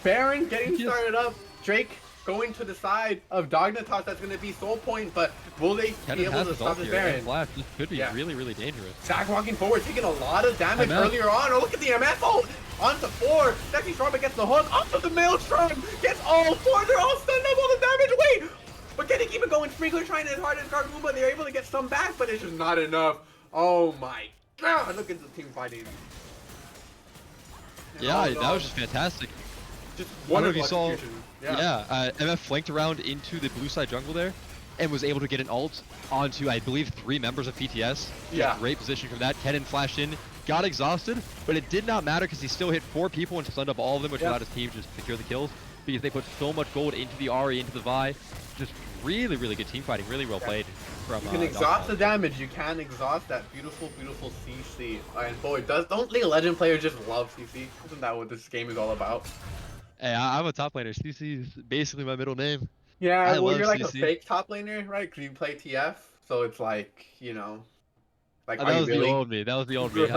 Baron getting started up. Drake going to the side of Dognitas. That's going to be Soul Point, but will they be able to stop the Baron? This could be really, really dangerous. Zach walking forward, taking a lot of damage earlier on. Oh, look at the MF ult! Onto 4. Sexy Shawarma gets the hook. Off of the Maelstrom. Gets all 4. They're all stunned up. All the damage. Wait! But can they keep it going? Sprinkler trying as hard as Gargumba. They're able to get some back, but it's just not enough. Oh my god! Look at the team fighting. Yeah, that was just fantastic. Just wonderful execution. MF flanked around into the blue side jungle there and was able to get an ult onto, I believe, 3 members of PTS. Great position from that. Kennen flashed in, got exhausted, but it did not matter because he still hit 4 people and stunned up all of them, which allowed his team to just secure the kills. because they put so much gold into the Ari, into the Vi. Just really, really good team fighting. Really well played from You can exhaust the Dognitas. damage. You can exhaust that beautiful, beautiful CC. And boy, don't League of Legends players just love CC? Isn't that what this game is all about? Hey, I'm a top laner. CC is basically my middle name. Yeah, I well, love you're like a CC. fake top laner, right? Because you play TF, so it's like, like, are That you was the really? old me. That was the old me.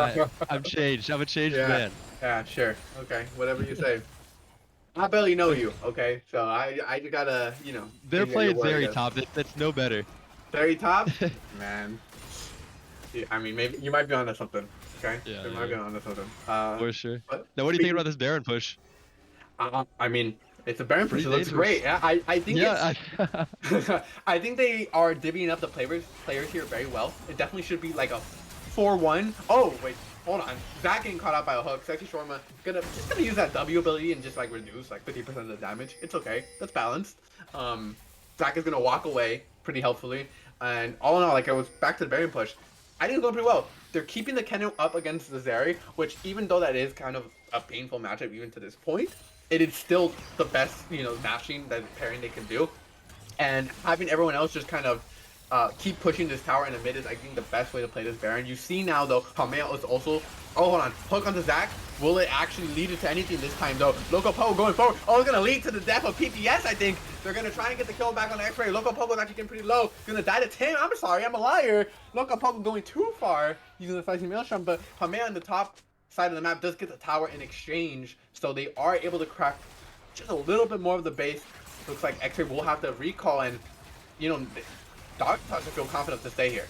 I'm changed. I'm a changed Yeah, man. yeah, sure. Okay, whatever you say. I barely know you, okay? So I just gotta, They're take you at your playing word, I Zeri guess. top. That's no better. Very top? Man. Yeah, I mean, maybe you might be onto something, okay? Yeah, You might be yeah, onto something. for sure. But Now, what do you think speaking about this Baron push? I mean, it's a Baron push. Pretty It looks great. dangerous. Yeah, I think it's. Yeah, I think they are divvying up the players here very well. It definitely should be like a 4-1. Oh wait, hold on. Zach getting caught out by a hook. Sexy Shorma just gonna use that W ability and just like reduce like 50% of the damage. It's okay. That's balanced. Zach is gonna walk away pretty helpfully. And all in all, like I was back to the Baron push. I think it's going pretty well. They're keeping the Kenu up against the Zeri, which even though that is kind of a painful matchup even to this point, it is still the best, matching that pairing they can do. And having everyone else just kind of keep pushing this tower in the mid is, I think, the best way to play this Baron. You see now, though, Hamea is also... Oh, hold on. Hook onto Zac. Will it actually lead it to anything this time, though? Loco Poe going forward. Oh, it's going to lead to the death of PTS, I think. They're going to try and get the kill back on the X-Ray. Loco Poe is actually getting pretty low. Going to die to Tim. I'm sorry, I'm a liar. Loco Poe going too far using the Spicy Maelstrom, but Hamea on the top side of the map does get the tower in exchange, so they are able to crack just a little bit more of the base. Looks like X-Ray will have to recall, and, Dog starts to feel confident to stay here.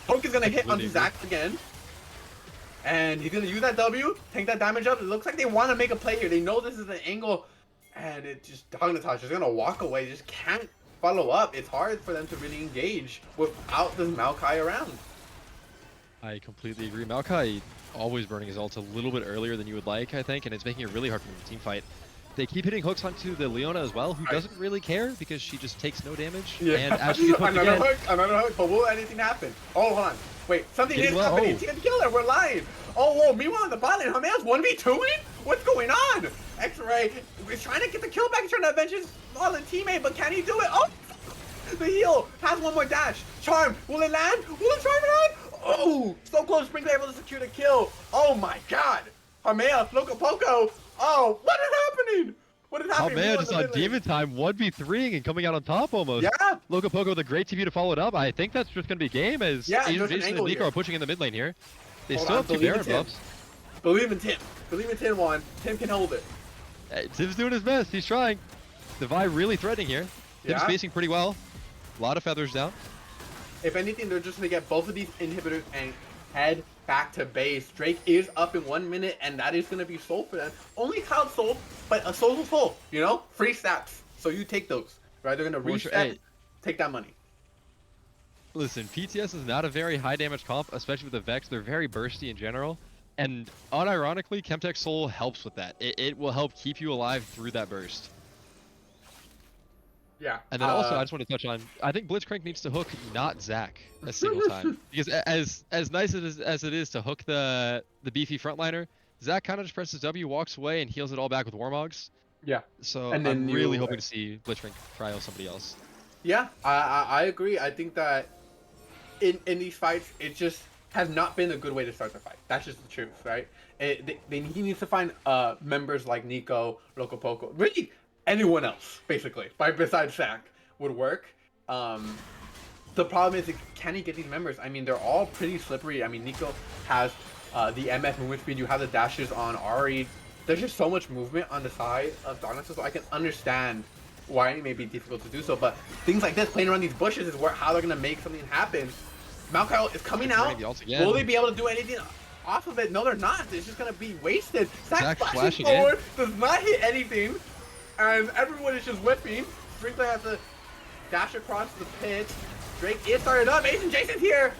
Poke is going to hit onto Zac again. And he's going to use that W, tank that damage up. It looks like they want to make a play here. They know this is an angle. And it just, Dognitas is going to walk away. Just can't follow up. It's hard for them to really engage without this Maokai around. I completely agree. Maokai always burning his ult a little bit earlier than you would like, I think, and it's making it really hard for them to team fight. They keep hitting hooks onto the Leona as well, who doesn't really care because she just takes no damage. Yeah. And as she gets hooked another hook, but will anything happen? Oh, hold on. Wait, something is happening. Oh. Team Killer, we're lying. Oh, whoa, meanwhile on the bot lane, Hamea's 1v2ing? What's going on? X-Ray is trying to get the kill back. He's trying to avenge his fallen teammate, but can he do it? Oh, the heal has one more dash. Charm, will it land? Will the charm land? Oh, so close. Sprinkler able to secure the kill. Oh my god. Hamea, Loco Poco. Oh, what is happening? What is happening? Hamea just on Demon Time 1v3ing and coming out on top almost. Yeah. Loco Poco with a great TP to follow it up. I think that's just going to be game as Asian Jason and Nico are pushing in the mid lane here. They still have 2 Baron buffs. Believe in Tim. Believe in Tim, Juan. Tim can hold it. Hey, Tim's doing his best. He's trying. The Vi really threatening here. Tim's spacing pretty well. A lot of feathers down. If anything, they're just going to get both of these inhibitors and head back to base. Drake is up in 1 minute, and that is going to be soul for them. Only Cloud soul, but a soul's a soul, Free stats. So you take those, right? They're going to reset, take that money. Listen, PTS is not a very high damage comp, especially with the Vex. They're very bursty in general. And unironically, Chemtech Soul helps with that. It will help keep you alive through that burst. Yeah. And then also, I just want to touch on, I think Blitzcrank needs to hook not Zac a single time. Because as nice as it is to hook the beefy frontliner, Zac kind of just presses W, walks away, and heals it all back with Warmogs. Yeah. So I'm really hoping to see Blitzcrank trial somebody else. Yeah, I agree. I think that in these fights, it just has not been a good way to start the fight. That's just the truth, right? He needs to find members like Nico, Loco Poco, really anyone else, basically, besides Zac, would work. The problem is, can he get these members? I mean, they're all pretty slippery. I mean, Nico has the MF movement speed. You have the dashes on Ari. There's just so much movement on the side of Dognitas, so I can understand why it may be difficult to do so. But things like this, playing around these bushes, is how they're going to make something happen. Maokai is coming out. Will they be able to do anything off of it? No, they're not. It's just going to be wasted. Zac flashing forward, does not hit anything, and everyone is just whipping. Sprinkler has to dash across the pit. Drake is started up. Asian Jason's here.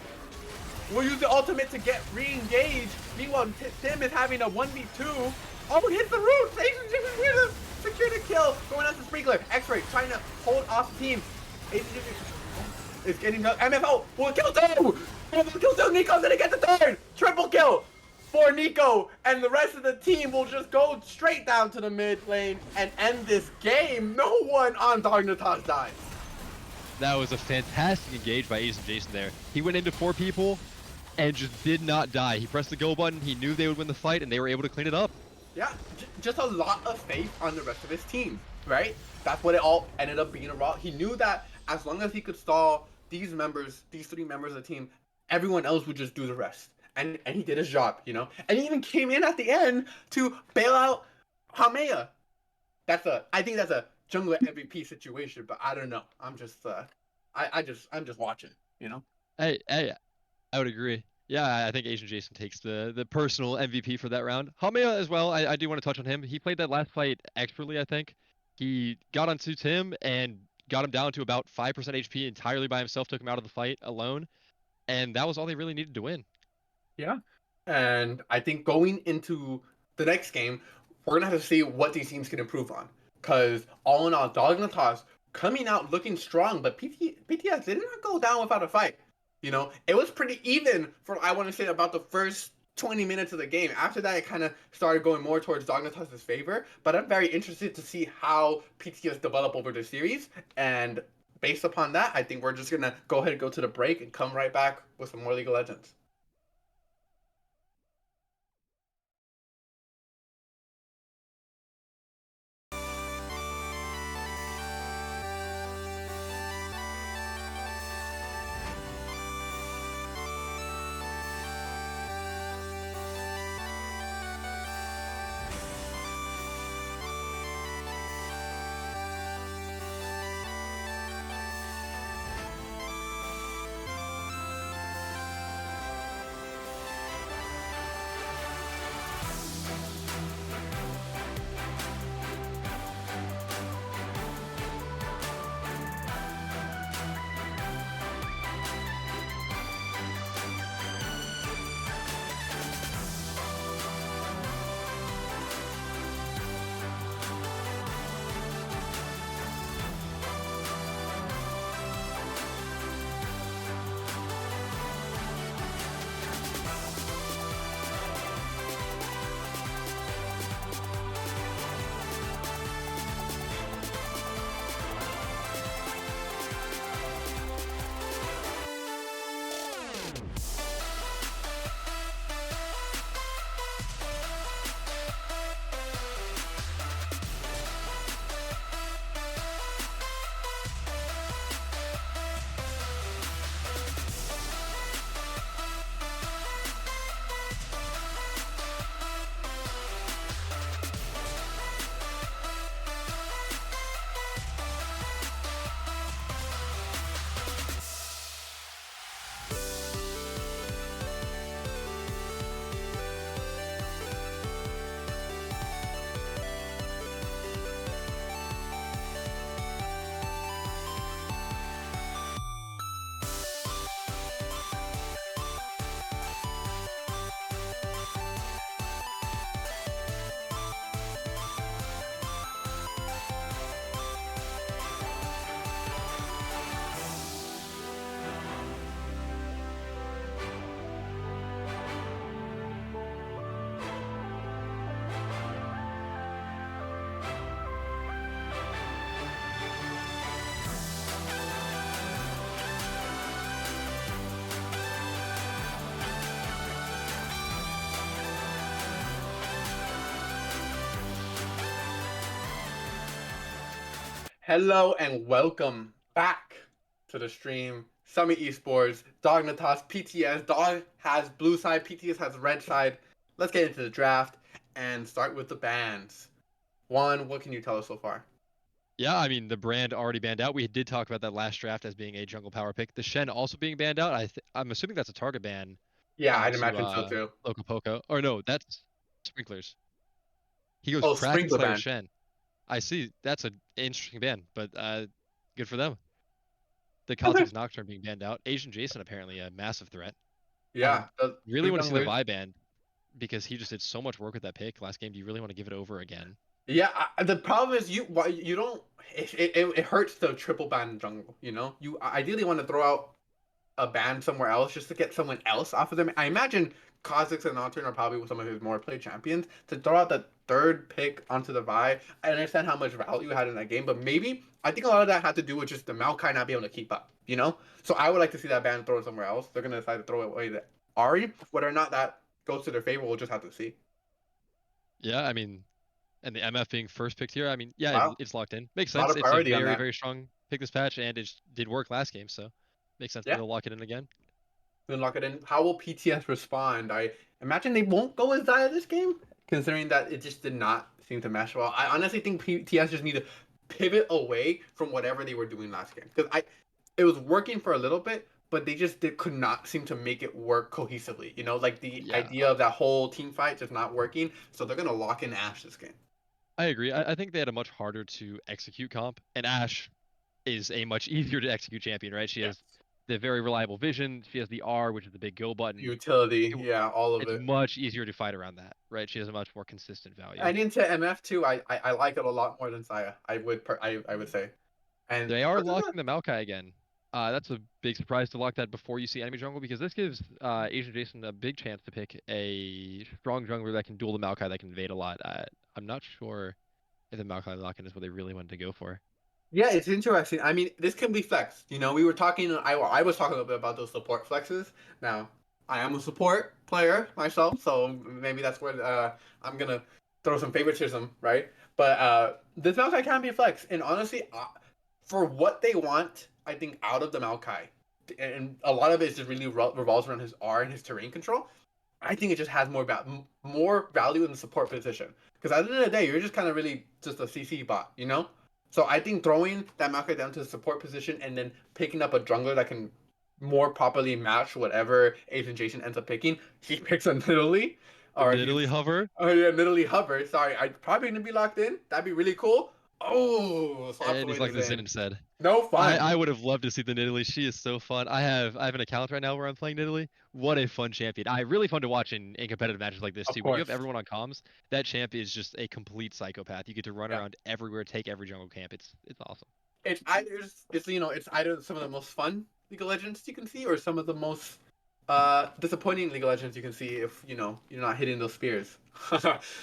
We'll use the ultimate to get re-engaged. Meanwhile, Tim is having a 1v2. Oh, it hits the roof. Asian Jason's here to secure the kill. Going out to Sprinkler. X-Ray trying to hold off the team. Asian Jason is getting the MFO. Will kill 2. Will kill 2. Nico's gonna get the 3rd. Triple kill. for Nico, and the rest of the team will just go straight down to the mid lane and end this game. No one on Dognitas dies. That was a fantastic engage by Ace and Jason there. He went into 4 people and just did not die. He pressed the go button. He knew they would win the fight, and they were able to clean it up. Yeah, just a lot of faith on the rest of his team, right? That's what it all ended up being about. He knew that as long as he could stall these members, these 3 members of the team, everyone else would just do the rest. And he did his job, you know? And he even came in at the end to bail out Hamea. I think that's a jungle MVP situation, but I don't know. I'm just watching, you know? Hey, I would agree. Yeah, I think Asian Jason takes the personal MVP for that round. Hamea as well. I do want to touch on him. He played that last fight expertly, I think. He got onto Tim and got him down to about 5% HP entirely by himself, took him out of the fight alone, and that was all they really needed to win. Yeah. And I think going into the next game, we're gonna have to see what these teams can improve on. Because all in all, Dognitas coming out looking strong, but PTS did not go down without a fight. You know, it was pretty even for I want to say about the first 20 minutes of the game. After that, it kind of started going more towards Dognitas' favor. But I'm very interested to see how PTS develop over the series. And based upon that, I think we're just gonna go ahead and go to the break and come right back with some more League of Legends. Hello and welcome back to the stream. Summit Esports, Dognitas, PTS. Dog has blue side, PTS has red side. Let's get into the draft and start with the bans. One, what can you tell us so far? Yeah, I mean the brand already banned out. We did talk about that last draft as being a jungle power pick. The Shen also being banned out. I'm assuming that's a target ban Yeah, I'd to imagine so too. Loco Poco. Or no, that's Sprinklers. He goes Oh, Kraken Sprinkler Slayer ban. Shen. I see. That's an interesting ban, but good for them. The Kha'Zix Nocturne being banned out. Asian Jason apparently a massive threat. Yeah, the Really two want to see the junglers. Vi banned because he just did so much work with that pick last game. Do you really want to give it over again? Yeah, the problem is you don't. It hurts the triple ban jungle. You know, you ideally want to throw out a ban somewhere else just to get someone else off of them. I imagine Kha'Zix and Nocturne are probably some of his more played champions. To throw out the third pick onto the Vi, I understand how much value you had in that game, but maybe I think a lot of that had to do with just the Maokai not being able to keep up, you know? So I would like to see that ban thrown somewhere else. They're gonna decide to throw it away to Ari. Whether or not that goes to their favor, we'll just have to see. Yeah, I mean, and the MF being first picked here, I mean, yeah, Wow. it's locked in. Makes A lot sense. of It's a priority on very, that. very strong pick this patch, and it did work last game, so makes sense that Yeah. they'll lock it in again. Then lock it in. How will PTS respond? I imagine they won't go with Zaya this game, considering that it just did not seem to mesh well. I honestly think PTS just need to pivot away from whatever they were doing last game because it was working for a little bit, but could not seem to make it work cohesively. You know, like the Yeah, idea of that whole team fight just not working. So they're gonna lock in Ash this game. I agree. I think they had a much harder to execute comp, and Ash is a much easier to execute champion, right? She Yeah. has the very reliable vision. She has the R, which is the big go button. Utility, It, yeah, all of it's it. much easier to fight around that, right? She has a much more consistent value. And into MF too, I like it a lot more than Saya. I would say. And They are locking the Maokai again. That's a big surprise to lock that before you see enemy jungle because this gives Asian Jason a big chance to pick a strong jungler that can duel the Maokai that can invade a lot. I'm not sure if the Maokai lock-in is what they really wanted to go for. Yeah, it's interesting. I mean, this can be flexed. You know, we were talking. I was talking a little bit about those support flexes. Now, I am a support player myself, so maybe that's where I'm gonna throw some favoritism, right? But this Maokai can be flexed, and honestly, for what they want, I think out of the Maokai, and a lot of it just really revolves around his R and his terrain control. I think it just has more value in the support position. Because at the end of the day, you're just kind of really just a CC bot, you know? So I think throwing that Maokai down to the support position and then picking up a jungler that can more properly match whatever Asian Jason ends up picking. He picks a Nidalee, The or Nidalee he's hover, oh yeah, Nidalee hover. Sorry, I'd probably gonna be locked in. That'd be really cool. Oh, swaps and away he's the like the Zen Zen. instead. No I, fun. I would have loved to see the Nidalee. She is so fun. I have an account right now where I'm playing Nidalee. What a fun champion. Really fun to watch in competitive matches like this Of too. When you have course. everyone on comms, that champ is just a complete psychopath. You get to run Yeah. around everywhere, take every jungle camp. It's awesome. It's either some of the most fun League of Legends you can see or some of the most disappointing League of Legends you can see if you're not hitting those spears.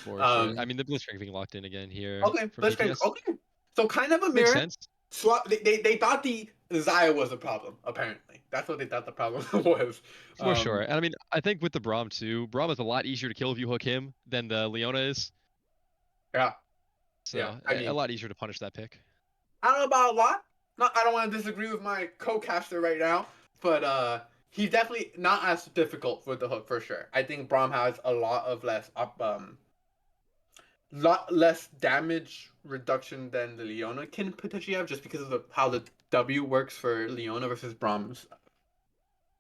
For sure. I um mean, the Blitzcrank being locked in again here okay, from let's go. PTS Okay. So kind of a makes mirror. sense Swap they thought the Zaya was a problem, apparently. That's what they thought the problem was. for sure. Um And I mean, I think with the Braum too, Braum is a lot easier to kill if you hook him than the Leona is. yeah, yeah. So I a mean, lot easier to punish that pick. I don't know about a lot. Not I don't want to disagree with my co-caster right now, but he's definitely not as difficult with the hook for sure. I think Braum has a lot less damage reduction than the Leona can potentially have just because of how the W works for Leona versus Braum's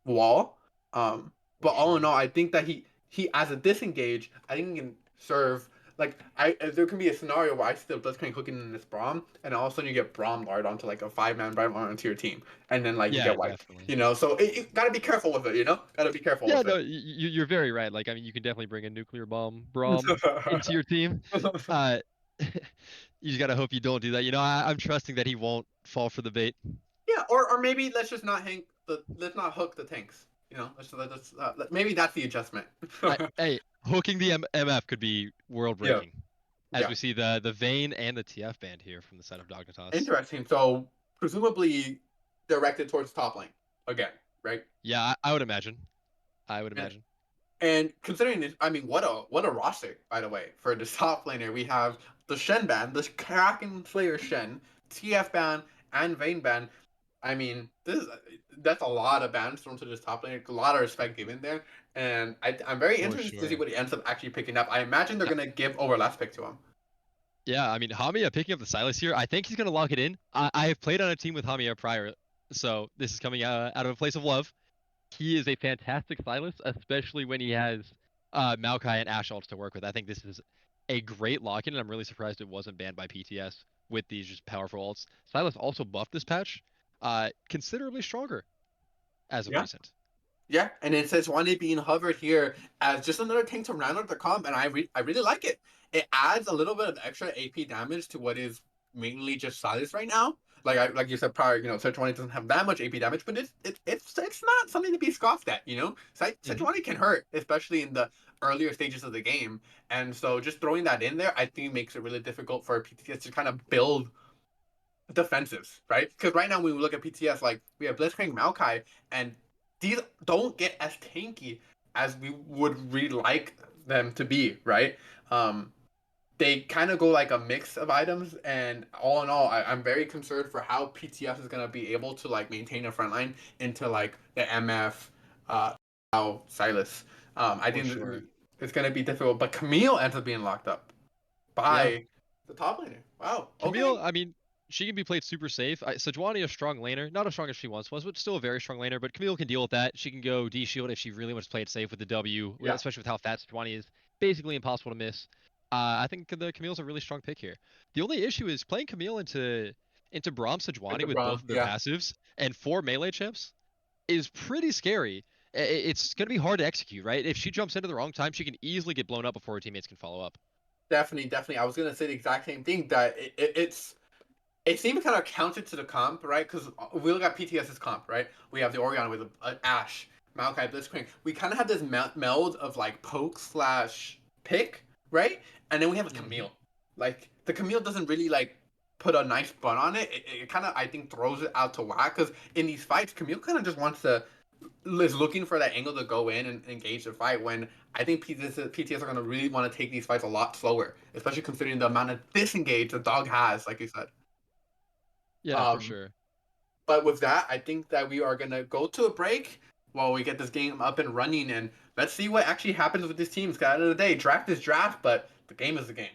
wall. But For all in sure. all, I think that he as a disengage, I think he can serve like there can be a scenario where I still Blitzcrank hooking in this Braum, and all of a sudden you get Braum lard onto like a 5-man Braum onto your team, and then like you Yeah, get wiped. definitely. You know, so you gotta be careful with it. You know, gotta be careful Yeah, with no, it. you're very right. Like, I mean, you can definitely bring a nuclear bomb Braum into your team. Uh, you just gotta hope you don't do that. I'm trusting that he won't fall for the bait. Yeah, or maybe let's not hook the tanks. You know, maybe that's the adjustment. Hey, hooking the MF could be world Yeah, breaking, as yeah, we see the Vayne and the TF band here from the side of Dognitas. interesting. So presumably directed towards top lane again, right? Yeah, I would imagine. I would And, imagine. and considering this, I mean, what a roster, by the way, for the top laner. We have the Shen ban, the Kraken Slayer Shen, TF ban, and Vayne ban. I mean, that's a lot of bans thrown to this top lane. A lot of respect given there, and I'm very For interested to see sure. what he ends up actually picking up. I imagine they're Yeah, gonna give Overlast pick to him. yeah. I mean, Hamia picking up the Silas here. I think he's gonna lock it in. I have played on a team with Hamia prior, so this is coming out of a place of love. He is a fantastic stylist, especially when he has Maokai and Ash ults to work with. I think this is a great lock-in, and I'm really surprised it wasn't banned by PTS with these just powerful ults. Stylist also buffed this patch, considerably stronger as of Yeah, recent. yeah, and it says one being hovered here as just another tank to round out the comp, and I really like it. It adds a little bit of extra AP damage to what is mainly just Silas right now. like you said prior, Sejuani doesn't have that much AP damage, but it's not something to be scoffed at. Hmm. Sejuani can hurt, especially in the earlier stages of the game, and so just throwing that in there, I think makes it really difficult for PTS to kind of build defensives, right? Because right now when we look at PTS, like we have Blitzcrank, Maokai, and these don't get as tanky as we would really like them to be, right? Um, they kind of go like a mix of items, and all in all, I'm very concerned for how PTS is gonna be able to like maintain a front line into like the MF, how Silas. I For think sure. it's gonna be difficult, but Camille ends up being locked up Yeah. by the top laner. Wow. Camille, Okay. I mean, she can be played super safe. Sejuani, a strong laner, not as strong as she once was, but still a very strong laner. But Camille can deal with that. She can go D shield if she really wants to play it safe with the W, Yeah. especially with how fast Sejuani is. Basically impossible to miss. I think the Camille's a really strong pick here. The only issue is playing Camille into Braum With Sejuani the with Braum. both of their Yeah. passives and 4 melee chips is pretty scary. It's going to be hard to execute, right? If she jumps into the wrong time, she can easily get blown up before her teammates can follow up. Definitely, definitely. I was gonna say the exact same thing that it seems kind of counter to the comp, right? Because we look at PTS's comp, right? We have the Orion with Ash, Maokai, Blitzcrank. We kind of have this meld of like poke slash pick, right? And then we have a Hmm. Camille. Like the Camille doesn't really like put a nice bun on it. It kind of I think throws it out to whack because in these fights, Camille kind of just wants to is looking for that angle to go in and engage the fight when I think PTS are going to really want to take these fights a lot slower, especially considering the amount of disengage the dog has, like you said. Yeah, for Um, sure. but with that, I think that we are going to go to a break while we get this game up and running, and let's see what actually happens with these teams. Because at the end of the day, draft is draft, but the game is the game.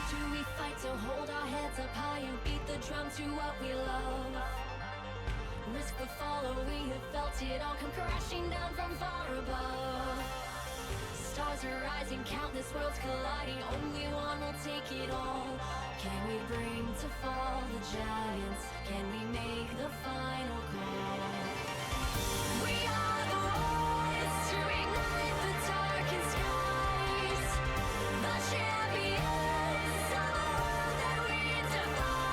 Do we fight to hold our heads up high and beat the drum to what we love? Risk the fall, or we have felt it all come crashing down from far above. Stars are rising, countless worlds colliding, only one will take it all. Can we bring to fall the giants? Can we make the final call? We are the ones to ignite the darkened skies. The champions of the world that we defy.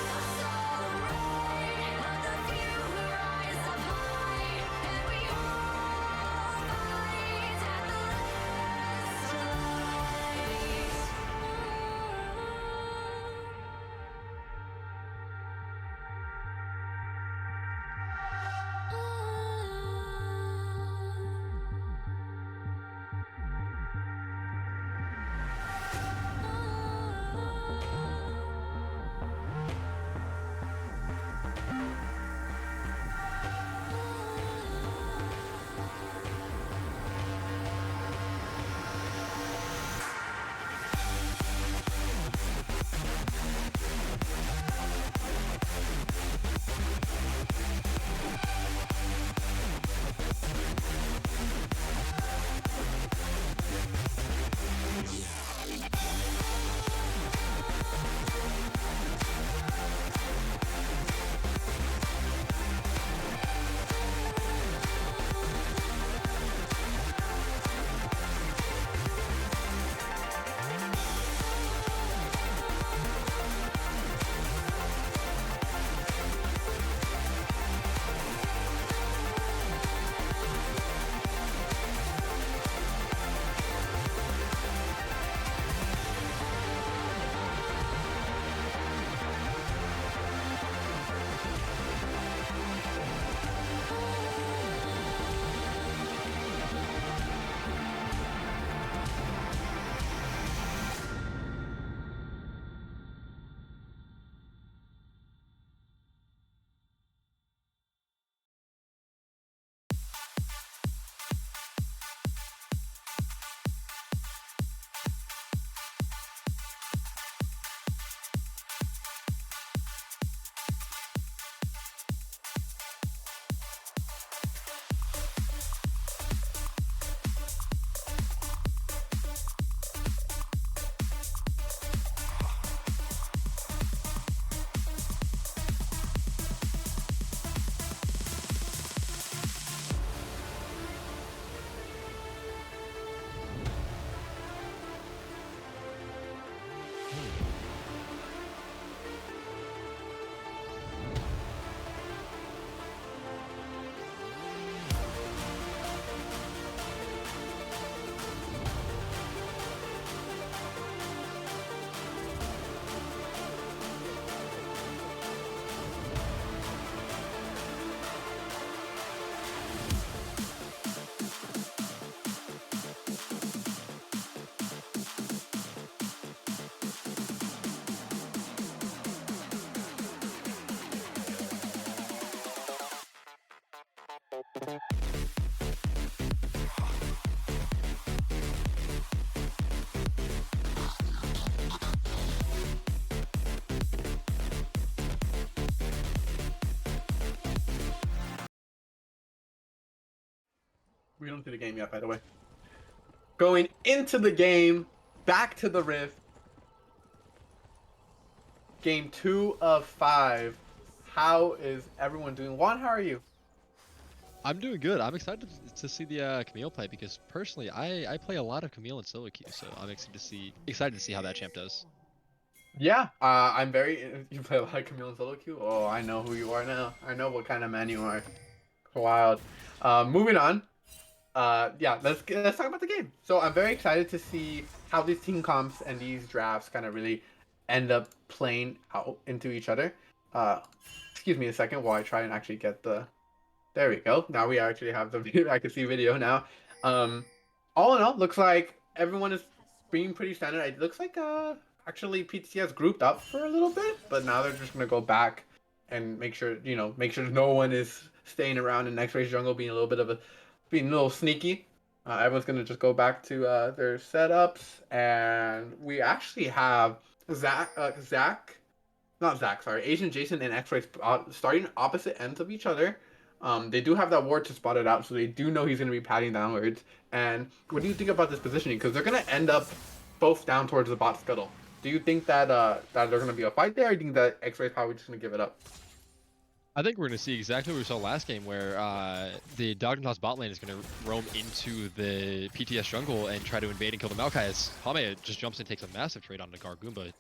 The sole right of the few who rise up high, and we all fight at the last light. We don't see the game yet, by the way. Going into the game, back to the Rift. Game 2 of 5. How is everyone doing? Juan, how are you? I'm doing good. I'm excited to see the Camille play because personally, I play a lot of Camille and solo queue, so I'm excited to see how that champ does. Yeah, I'm very. You play a lot of Camille and solo queue? Oh, I know who you are now. I know what kind of man you are. Wild. Moving on. Yeah, let's talk about the game. So I'm very excited to see how these team comps and these drafts kind of really end up playing out into each other. Uh, excuse me a second while I try and actually get the. There we go. Now we actually have the video. I can see video now. Um, all in all, looks like everyone is being pretty standard. It looks like actually PTS grouped up for a little bit, but now they're just gonna go back and make sure no one is staying around in X-Ray's jungle, being a little sneaky. Everyone's gonna just go back to their setups, and we actually have Asian Jason and X-Ray starting opposite ends of each other. They do have that ward to spot it out, so they do know he's going to be padding downwards. And what do you think about this positioning? Because they're going to end up both down towards the bot scuttle. Do you think that that there's going to be a fight there, or do you think that X-Ray's probably just going to give it up? I think we're going to see exactly what we saw last game, where the Dognitas bot lane is going to roam into the PTS jungle and try to invade and kill the Maokai as Hame just jumps and takes a massive trade onto Gargoomba.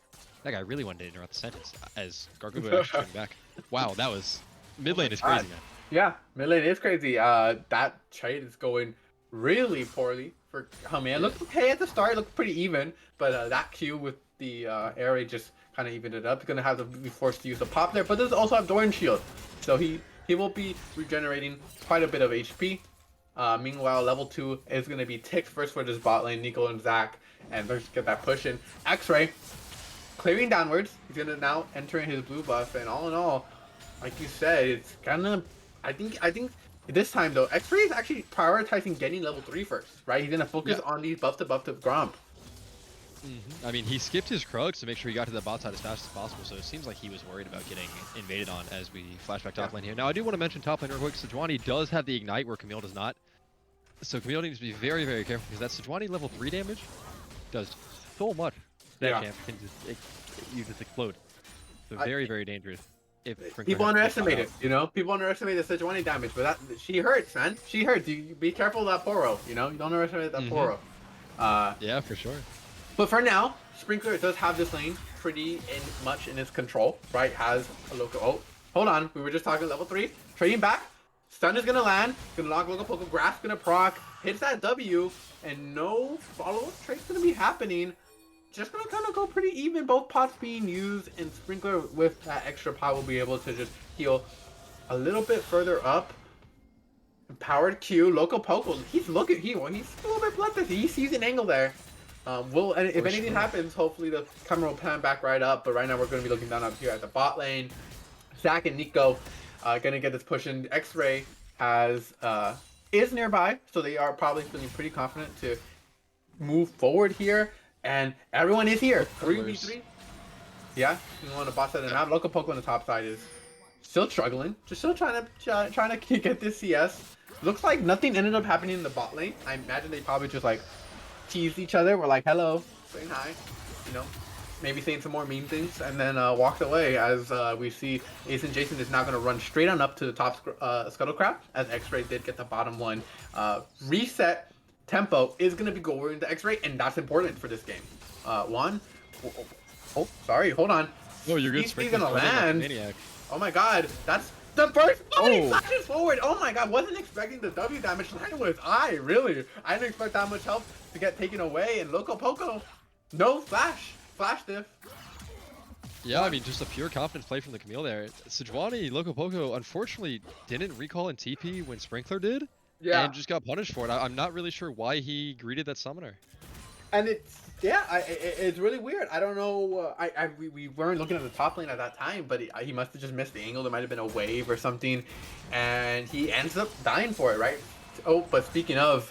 That guy really wanted to interrupt the sentence as Gargoomba actually turned back. Wow, that was... Mid lane is crazy, man. Yeah, mid lane is crazy. That trade is going really poorly for Hame. It looked okay at the start, it looked pretty even, but that Q with the area just kind of evened it up. He's going to have to be forced to use the pop there, but does also have Doran Shield. So he will be regenerating quite a bit of HP. Meanwhile, level 2 is going to be Tix first for this bot lane, Nico and Zach, and they're just get that push in. X-Ray clearing downwards. He's going to now enter in his blue buff, and all in all, like you said, it's kind of... I think this time, though, X-Ray is actually prioritizing getting level 3 first, right? He's going to focus on these buff to Gromp. I mean, he skipped his Krugs to make sure he got to the bot side as fast as possible, so it seems like he was worried about getting invaded on as we flashback top lane here. Now, I do want to mention top lane real quick. Sejuani does have the Ignite where Camille does not. So Camille needs to be very, very careful because that Sejuani level 3 damage does so much. That champ can you just explode. So very, very dangerous. People underestimate it, you know? People underestimate the Sejuani damage, but she hurts, man. She hurts. You be careful of that Poro, you know? You don't underestimate that Poro. Yeah, for sure. But for now, Sprinkler does have this lane pretty much in his control, right? Has a local... Oh, hold on. We were just talking level 3. Trading back. Stun is going to land. Going to lock local Poke. Grasp going to proc. Hits that W. And no follow-up trade's going to be happening. Just going to kind of go pretty even. Both pots being used. And Sprinkler with that extra pot will be able to just heal a little bit further up. Empowered Q. Local Poke. He's a little bit bloodthirsty. He sees an angle there. If anything happens, hopefully the camera will pan back right up. But right now we're going to be looking down up here at the bot lane. Zach and Nico going to get this push in. X-Ray is nearby, so they are probably feeling pretty confident to move forward here. And everyone is here. 3v3. Yeah, you want to boss that out. Local Poke on the top side is still struggling. Just still trying to get this CS. Looks like nothing ended up happening in the bot lane. I imagine they probably just like teased each other. We're like, hello, saying hi, you know, maybe saying some more mean things, and then walked away as we see Asian Jason is now going to run straight on up to the top Scuttlecraft, as X-Ray did get the bottom one. Reset tempo is going to be going to X-Ray, and that's important for this game. Sorry, hold on. Oh, you're good. He's going to land. Oh my god, that's the first he flashes forward. Oh my god, wasn't expecting the W damage. Neither was I, really. I didn't expect that much help to get taken away. And Loco Poco, no flash diff. Yeah, I mean, just a pure confidence play from the Camille there. Sejuani, Loco Poco, unfortunately didn't recall in TP when Sprinkler did. Yeah. And just got punished for it. I'm not really sure why he greeted that summoner. And it's Yeah, it's really weird. I don't know. We weren't looking at the top lane at that time, but he must have just missed the angle. There might have been a wave or something, and he ends up dying for it, right? Oh, but speaking of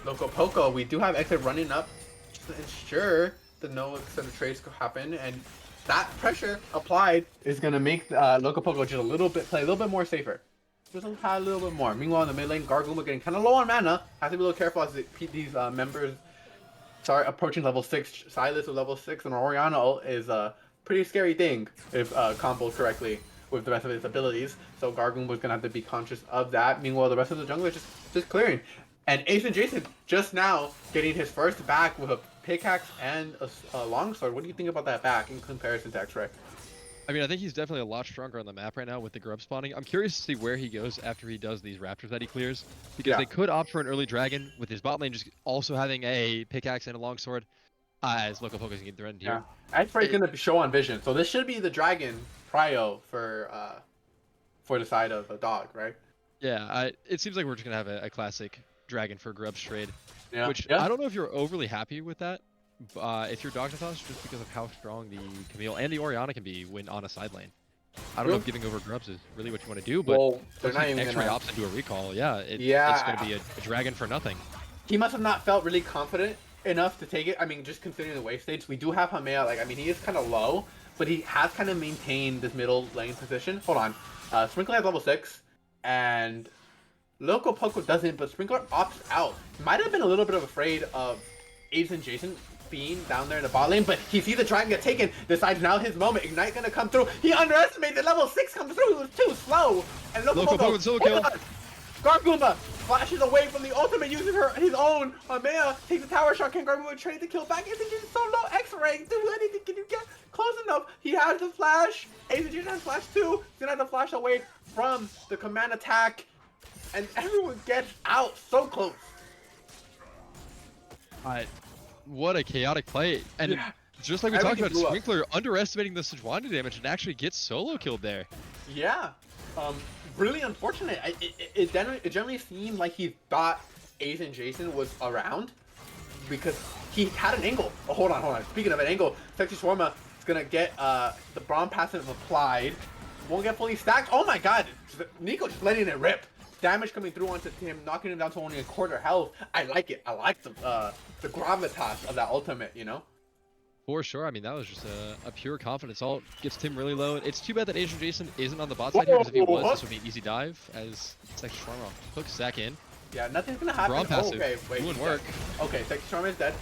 Loco Poco, we do have exit running up to ensure that no extended trades could happen, and that pressure applied is gonna make Loco Poco just a little bit play a little bit more safer. Just a little bit more. Meanwhile, in the mid lane, Garguma getting kind of low on mana. Has to be a little careful as these members start approaching level 6. Silas with level 6 and Oriana is a pretty scary thing if comboed correctly with the rest of his abilities. So Gargoon was gonna have to be conscious of that. Meanwhile, the rest of the jungle is just clearing. And Ace and Jason just now getting his first back with a pickaxe and a longsword. What do you think about that back in comparison to X-Ray? I mean, I think he's definitely a lot stronger on the map right now with the grub spawning. I'm curious to see where he goes after he does these raptors that he clears, because they could opt for an early dragon with his bot lane just also having a pickaxe and a longsword, as Loco Poco's getting threatened here. X-Ray's gonna show on vision, so this should be the dragon prio for the side of a dog, right? Yeah, it seems like we're just gonna have a classic dragon for grubs trade, which Yeah. I don't know if you're overly happy with that. If you're Dognitas, just because of how strong the Camille and the Oriana can be when on a side lane. I don't know if giving over grubs is really what you want to do, but Well, they're not even X-Ray gonna. opts to do a recall. Yeah, it's going to be a dragon for nothing. He must have not felt really confident enough to take it. I mean, just considering the wave stage, we do have Hamea. Like, I mean, he is kind of low, but he has kind of maintained this middle lane position. Hold on. Sprinkler has level 6, and Loco Poco doesn't, but Sprinkler opts out. Might have been a little bit of afraid of Ace and Jason being down there in the bot lane, but he sees the dragon get taken, decides now his moment. Ignite gonna come through. He underestimated level 6 come through. He was too slow. And Loco Poco solo kill. Garguma flashes away from the ultimate, using his own. Amaya takes a tower shot. Can Garguma trade the kill back? Ace and Jason so low. X-Ray, do anything. Can you get close enough? He has the flash. Ace and Jason has flash too. He's gonna have to flash away from the command attack. And everyone gets out so close. What a chaotic play. And just like we talked about, Sprinkler underestimating the Sejuani damage and actually gets solo killed there. Yeah. Really unfortunate. It generally seemed like he thought Ace and Jason was around because he had an angle. Oh, hold on. Speaking of an angle, Sexy Shawarma is going to get the Braum passive applied. Won't get fully stacked. Oh my god. Nico just letting it rip. Damage coming through onto him, knocking him down to only a quarter health. I like it. I like the gravitas of that ultimate, you know? For sure. I mean, that was just a pure confidence ult. Gets Tim really low. It's too bad that Asian Jason isn't on the bot side here, because if he was, this would be an easy dive as Sexy Shawarma hooks Zach in. Yeah, nothing's gonna happen. Braum passive. Okay, wait. Doing work. Okay, Sexy Shawarma is dead.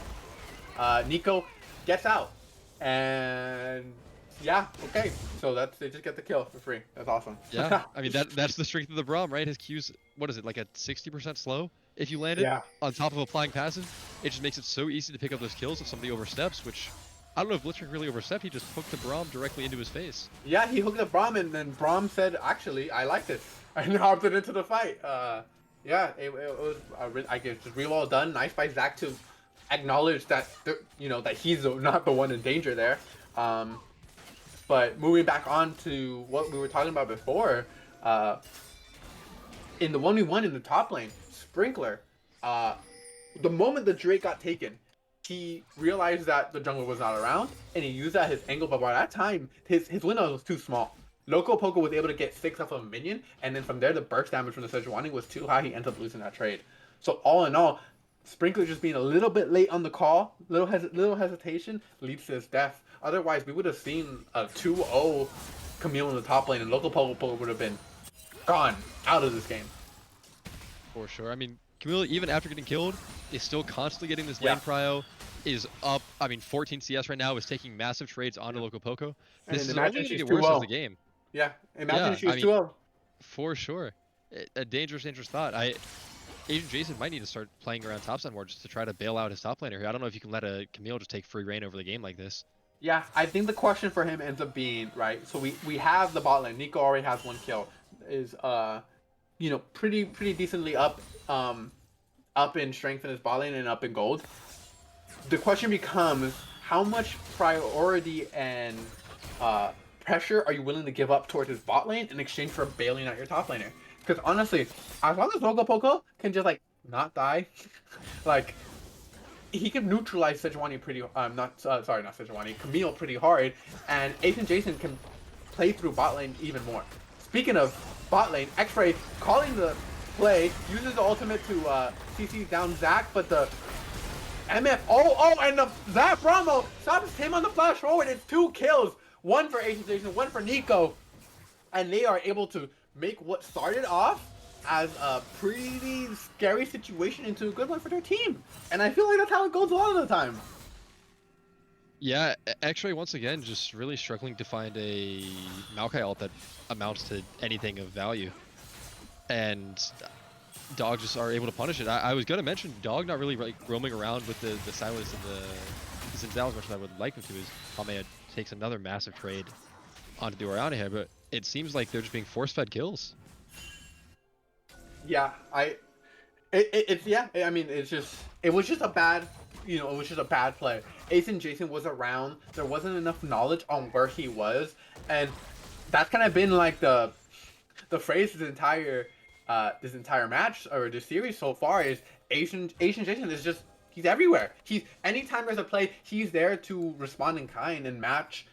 Nico gets out. And yeah, okay. So they just get the kill for free. That's awesome. Yeah, I mean that's the strength of the Braum, right? His Q's, what is it, like a 60% slow if you land it on top of applying passive? It just makes it so easy to pick up those kills if somebody oversteps, which I don't know if Blitzkrieg really overstepped. He just hooked the Braum directly into his face. Yeah, he hooked the Braum, and then Braum said, "Actually, I liked it," and opted into the fight. Yeah, it was I guess just real well done. Nice by Zach to acknowledge that that he's not the one in danger there. But moving back on to what we were talking about before, in the 1v1 in the top lane, Sprinkler, the moment the Drake got taken, he realized that the jungler was not around, and he used that as his angle, but by that time, his window was too small. Loco Poco was able to get 6 off of a minion, and then from there, the burst damage from the Sejuani was too high, he ends up losing that trade. So all in all, Sprinkler just being a little bit late on the call, little hesitation, leads to his death. Otherwise, we would have seen a 2-0 Camille in the top lane, and Loco Poco would have been gone out of this game. For sure. I mean, Camille, even after getting killed, is still constantly getting this lane prio, is up, 14 CS right now, is taking massive trades onto Loco Poco. This is only going to get worse as the game. Yeah, imagine if she was 2-0. For sure. A dangerous thought. Asian Jason might need to start playing around topside more just to try to bail out his top laner here. I don't know if you can let a Camille just take free reign over the game like this. Yeah, I think the question for him ends up being, right, so we have the bot lane. Nico already has 1 kill. Is pretty decently up in strength in his bot lane and up in gold. The question becomes, how much priority and pressure are you willing to give up towards his bot lane in exchange for bailing out your top laner? Because honestly, as long as Loco Poco can just not die, he can neutralize Sejuani pretty not Sejuani, Camille pretty hard, and Ace and Jason can play through bot lane even more. Speaking of bot lane, X-Ray calling the play, uses the ultimate to CC down Zac, but the MF and the Zap Bramo stops him on the flash forward. It's 2 kills, 1 for Ace and Jason, 1 for Nico, and they are able to make what started off as a pretty scary situation into a good one for their team. And I feel like that's how it goes a lot of the time. Yeah, X-Ray once again just really struggling to find a Maokai ult that amounts to anything of value. And Dog just are able to punish it. I was gonna mention Dog not really like roaming around with the silence and the Zinzao as much as I would like him to, as Hamea takes another massive trade onto the Oriana here, but it seems like they're just being force-fed kills. Yeah, it was just a bad, it was just a bad play. Ace and Jason was around. There wasn't enough knowledge on where he was, and that's kind of been like the phrase this entire match or this series so far is Asian Jason is just, he's everywhere. He's, anytime there's a play, he's there to respond in kind and match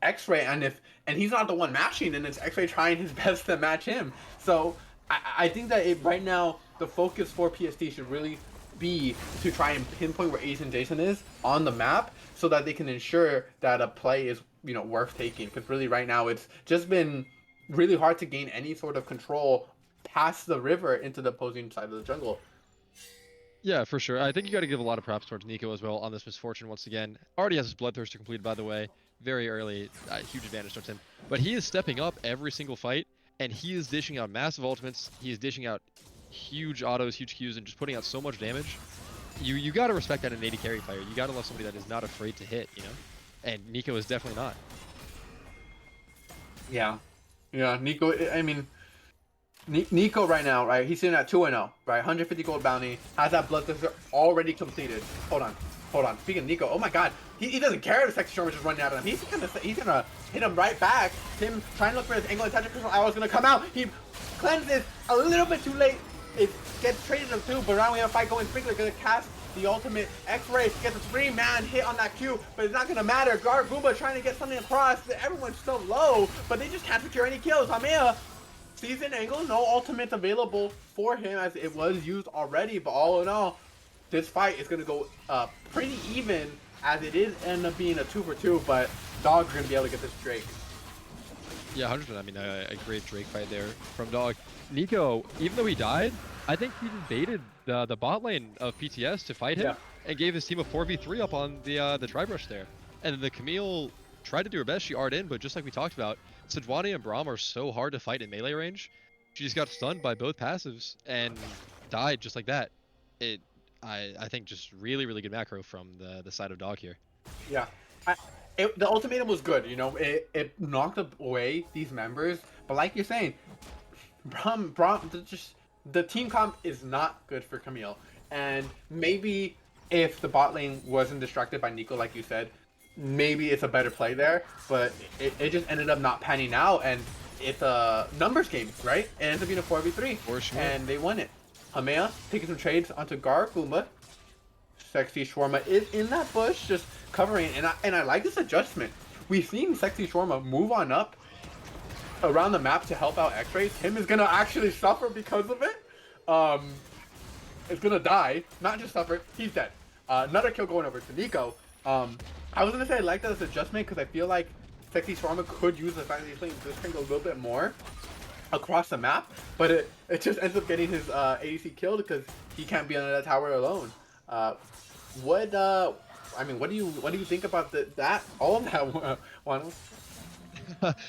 X-Ray, and he's not the one matching, and it's X-Ray trying his best to match him. So I think that right now the focus for PST should really be to try and pinpoint where Ace and Jason is on the map, so that they can ensure that a play is worth taking. Because really right now it's just been really hard to gain any sort of control past the river into the opposing side of the jungle. Yeah, for sure. I think you got to give a lot of props towards Nico as well on this Misfortune once again. Already has his Bloodthirster completed, by the way. Very early, huge advantage towards him. But he is stepping up every single fight, and he is dishing out massive ultimates. He is dishing out huge autos, huge Qs, and just putting out so much damage. You got to respect that in an AD carry player. You got to love somebody that is not afraid to hit, And Nico is definitely not. Yeah, Nico. I mean, Nico right now, right? He's sitting at 2-0, right? 150 gold bounty, has that Bloodthirster already completed. Hold on. Speaking of Nico, oh my God, he doesn't care if Sexy Storm is just running out of him. He's gonna hit him right back. Him trying to look for his angle and tactical arrow is gonna come out. He cleanses a little bit too late. It gets traded him too, but now we have a fight going. Sprinkler gonna cast the ultimate. X-Ray gets a 3-man hit on that Q, but it's not gonna matter. Gargumba trying to get something across. Everyone's still low, but they just can't secure any kills. Hamea sees an angle, no ultimate available for him as it was used already, but all in all, this fight is going to go pretty even, as it is end up being a 2-for-2, but Dog's going to be able to get this Drake. Yeah, 100%. I mean, a great Drake fight there from Dog. Nico, even though he died, I think he invaded the bot lane of PTS to fight him, and gave his team a 4v3 up on the Tri-Brush there. And the Camille tried to do her best. She R'd in, but just like we talked about, Sejuani and Braum are so hard to fight in melee range. She just got stunned by both passives and died just like that. I think just really, really good macro from the side of Dog here. Yeah. The ultimatum was good, It knocked away these members, but like you're saying, Braum, the team comp is not good for Camille. And maybe if the bot lane wasn't distracted by Nico, like you said, maybe it's a better play there, but it just ended up not panning out, and it's a numbers game, right? It ends up being a 4v3, For sure. and they won it. Hamea taking some trades onto Gargumba. Sexy Shawarma is in that bush, just covering, and I like this adjustment. We've seen Sexy Shawarma move on up around the map to help out X-Ray. Tim is gonna actually suffer because of it. It's gonna die, not just suffer. He's dead. Another kill going over to Nico. I was gonna say I like that as an adjustment because I feel like Sexy Shawarma could use the fact that he's playing this thing a little bit more across the map, but it just ends up getting his ADC killed because he can't be under that tower alone. What do you think about all of that, Juan?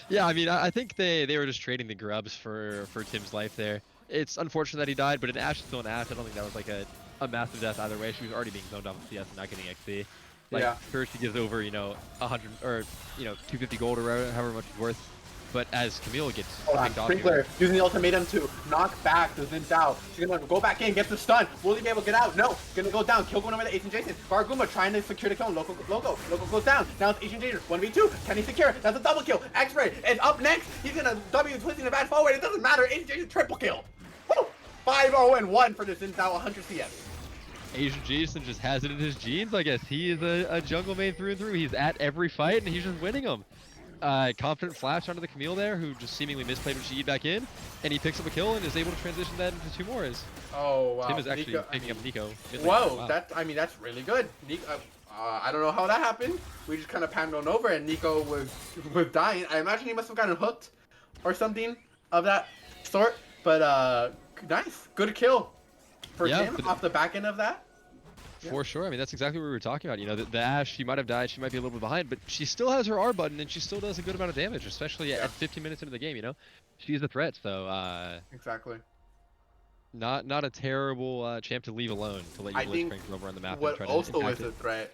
Yeah, I mean, I think they were just trading the grubs for Tim's life there. It's unfortunate that he died, but an Ashe is still an Ashe. I don't think that was like a massive death either way. She was already being zoned off with CS and not getting XP. Like, sure, she gives over, 100 or 250 gold or however much it's worth. But as Camille gets picked off Sprinkler using the ultimatum to knock back the Zinzao. She's gonna go back in, get the stun. Will he be able to get out? No. Gonna go down. Kill going over the Ace and Jason. Gargumba trying to secure the kill. Loco goes down. Now it's Ace and Jason. 1v2. Can he secure? That's a double kill. X-Ray is up next. He's gonna W twisting the bat forward. It doesn't matter. Ace and Jason triple kill. Woo! 5-0-1 for the Zinzao 100 CS. Asian Jason just has it in his genes, I guess. He is a jungle main through and through. He's at every fight, and he's just winning them. Confident flash onto the Camille there, who just seemingly misplayed when she back in, and he picks up a kill and is able to transition that into 2 more. Oh wow. Tim is actually Nico, picking up Nico. whoa, Wow. that's really good. Nico, I don't know how that happened. We just kind of panned on over, and Nico was dying. I imagine he must have gotten hooked, or something of that sort. But nice, good kill for him off the back end of that. For sure. I mean, that's exactly what we were talking about. You know, the Ashe, she might have died. She might be a little bit behind, but she still has her R button, and she still does a good amount of damage, especially at 15 minutes into the game, you know? She's a threat, so... exactly. Not a terrible champ to leave alone, to let your Blitzcrank over on the map and try to also impact is it. a threat...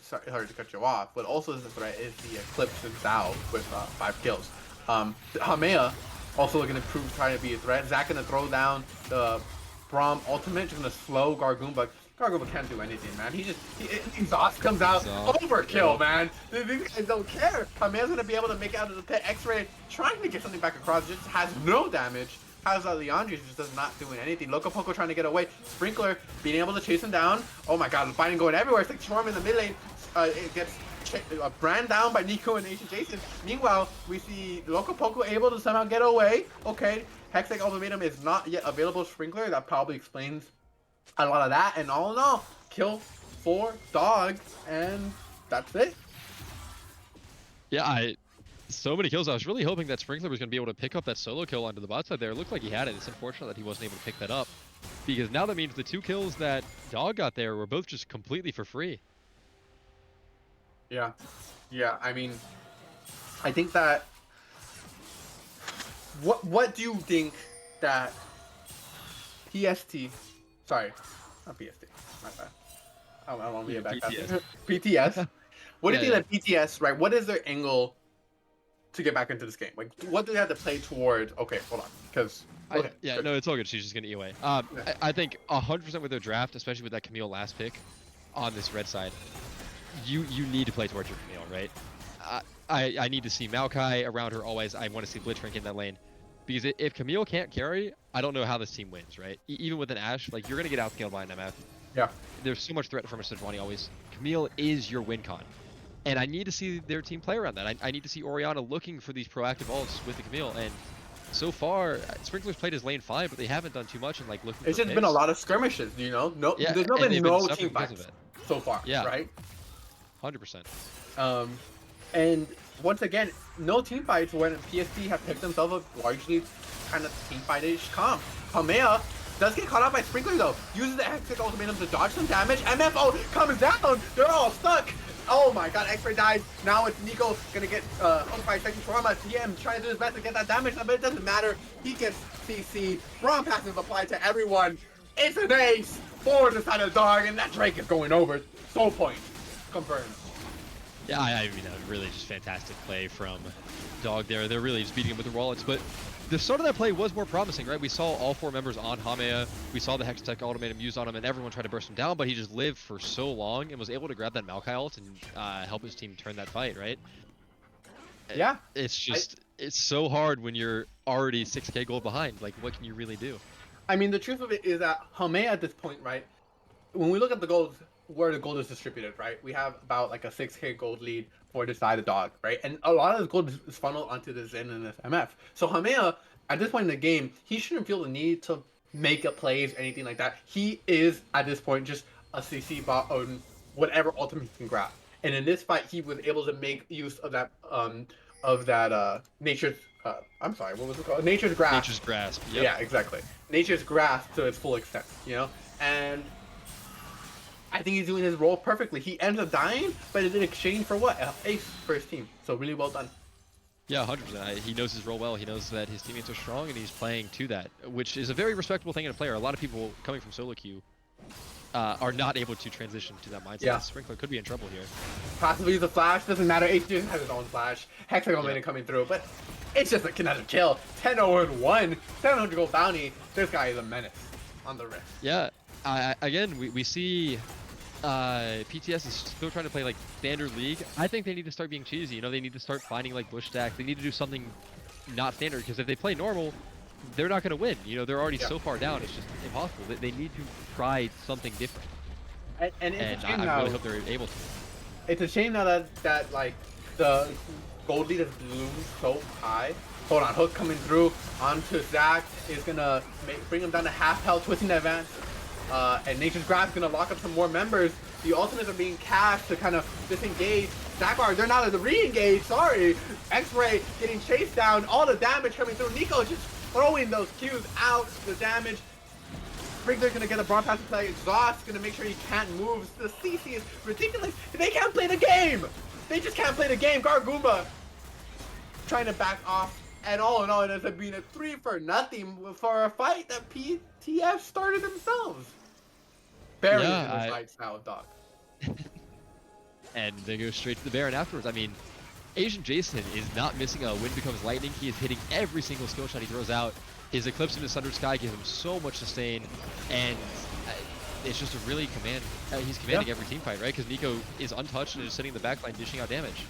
Sorry to cut you off. What also is a threat is the Eclipse and Zao with 5 kills. Hamea also looking to prove trying to be a threat. Zach gonna throw down the Braum ultimate, just gonna slow Gargoon, but Gargoon can't do anything, man. Exhaust comes out, overkill, man. These guys don't care. Hamea's gonna be able to make it out of the pit. X-Ray trying to get something back across, just has no damage. Has Leandri just does not doing anything. Loco Poco trying to get away. Sprinkler being able to chase him down. Oh my god, Biden going everywhere. It's like Storm in the mid lane. It gets brand down by Nico and Asian Jason. Meanwhile, we see Loco Poco able to somehow get away. Okay, Hextech Ultimatum is not yet available. Sprinkler, that probably explains a lot of that. And all in all, kill 4 Dog, and that's it. Yeah, so many kills. I was really hoping that Sprinkler was going to be able to pick up that solo kill onto the bot side there. It looked like he had it. It's unfortunate that he wasn't able to pick that up, because now that means the 2 kills that Dog got there were both just completely for free. Yeah, I mean, I think that... What do you think that PST... Sorry, not PST, my bad. I don't want to be a bad PTS. PTS. What do you think that PTS, right, what is their angle to get back into this game? Like, what do they have to play towards? Okay, hold on, because... Okay, no, it's all good. She's just going to EOA. I think 100% with their draft, especially with that Camille last pick on this red side, you need to play towards your Camille, right? I need to see Maokai around her always. I want to see Blitzcrank in that lane. Because if Camille can't carry, I don't know how this team wins, right? Even with an Ashe, like, you're going to get outscaled by an MF. Yeah. There's so much threat from a Sejuani always. Camille is your win con. And I need to see their team play around that. I need to see Orianna looking for these proactive ults with the Camille. And so far, Sprinkler's played his lane fine, but they haven't done too much in, like, looking for It's just been a lot of skirmishes, you know? No, yeah, there's been no team fights so far, right? 100%. And once again, no team fights when PST have picked themselves up largely kind of team fight-ish comp. Hamea does get caught out by Sprinkler though. Uses the Hextech Ultimatum to dodge some damage. MFO comes down. They're all stuck. Oh my god, X-Ray dies. Now it's Nico gonna get hooked by second trauma. TM trying to do his best to get that damage, but it doesn't matter. He gets CC. Braum passive applied to everyone. It's an ace for the side of Dog, and that Drake is going over. Soul point confirmed. Yeah, I mean, really just fantastic play from Dog there. They're really just beating him with their wallets, but the start of that play was more promising, right? We saw all 4 members on Hamea. We saw the Hextech Ultimatum used on him, and everyone tried to burst him down, but he just lived for so long and was able to grab that Maokai ult and help his team turn that fight, right? Yeah. It's just, it's so hard when you're already 6k gold behind. Like, what can you really do? I mean, the truth of it is that Hamea at this point, right? When we look at the gold, where the gold is distributed, right? We have about like a 6k gold lead for the side of Dog, right? And a lot of this gold is funneled onto the Zen and this MF. So Hamea, at this point in the game, he shouldn't feel the need to make up plays, anything like that. He is, at this point, just a CC bot on whatever ultimate he can grab. And in this fight, he was able to make use of that, nature's, I'm sorry, what was it called? Nature's Grasp. Nature's Grasp, yep. Yeah, exactly. Nature's Grasp to its full extent, you know? And I think he's doing his role perfectly. He ends up dying, but it's in exchange for what? An ace for his team. So really well done. Yeah, 100%. He knows his role well. He knows that his teammates are strong, and he's playing to that, which is a very respectable thing in a player. A lot of people coming from solo queue are not able to transition to that mindset. Yeah. Sprinkler could be in trouble here. Possibly use a flash. Doesn't matter. H has his own flash. Hexagon Minion coming through, but it's just a kinetic kill. 10-0-1, 700 gold bounty. This guy is a menace on the wrist. Yeah. Again, we see PTS is still trying to play like standard league. I think they need to start being cheesy. You know, they need to start finding like bush stacks. They need to do something not standard, because if they play normal, they're not going to win. They're already Yeah. so far down. It's just impossible. They need to try something different, And it's and a shame I now. really hope they're able to. It's a shame now that like the gold lead has loomed so high. Hold on, hook coming through onto Zach is gonna bring him down to half health, twisting the advance. And Nature's Grasp gonna lock up some more members. The ultimates are being cast to kind of disengage. Zakbar, they're not the re-engage, sorry. X-Ray getting chased down, all the damage coming through. Nico just throwing those Qs out, the damage. Sprinkler's gonna get a broad pass to play. Exhaust gonna make sure he can't move. The CC is ridiculous. They can't play the game. They just can't play the game. Gargoomba trying to back off. And all in all, it ends up being a 3-0 for a fight that PTS started themselves. Barry is in the fight now, dog. And they go straight to the Baron afterwards. I mean, Asian Jason is not missing a Wind Becomes Lightning. He is hitting every single skill shot he throws out. His Eclipse into Sunder Sky give him so much sustain, and it's just a really he's commanding every team fight, right? Because Nico is untouched and is sitting in the backline dishing out damage.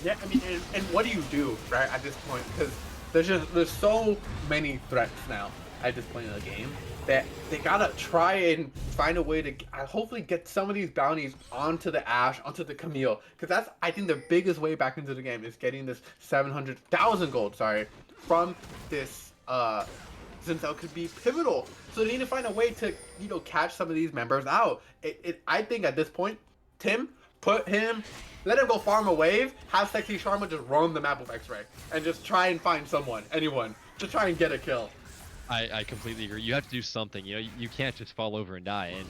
Yeah, I mean, and what do you do, right, at this point? Because there's so many threats now at this point in the game that they gotta try and find a way to hopefully get some of these bounties onto the Ashe, onto the Camille, because that's, I think, the biggest way back into the game is getting this 700,000 gold, from this since that could be pivotal. So they need to find a way to, catch some of these members out. I think at this point, Tim, let him go farm a wave, have Sexy Sharma just roam the map with X-Ray, and just try and find anyone, to try and get a kill. I completely agree. You have to do something. You can't just fall over and die. And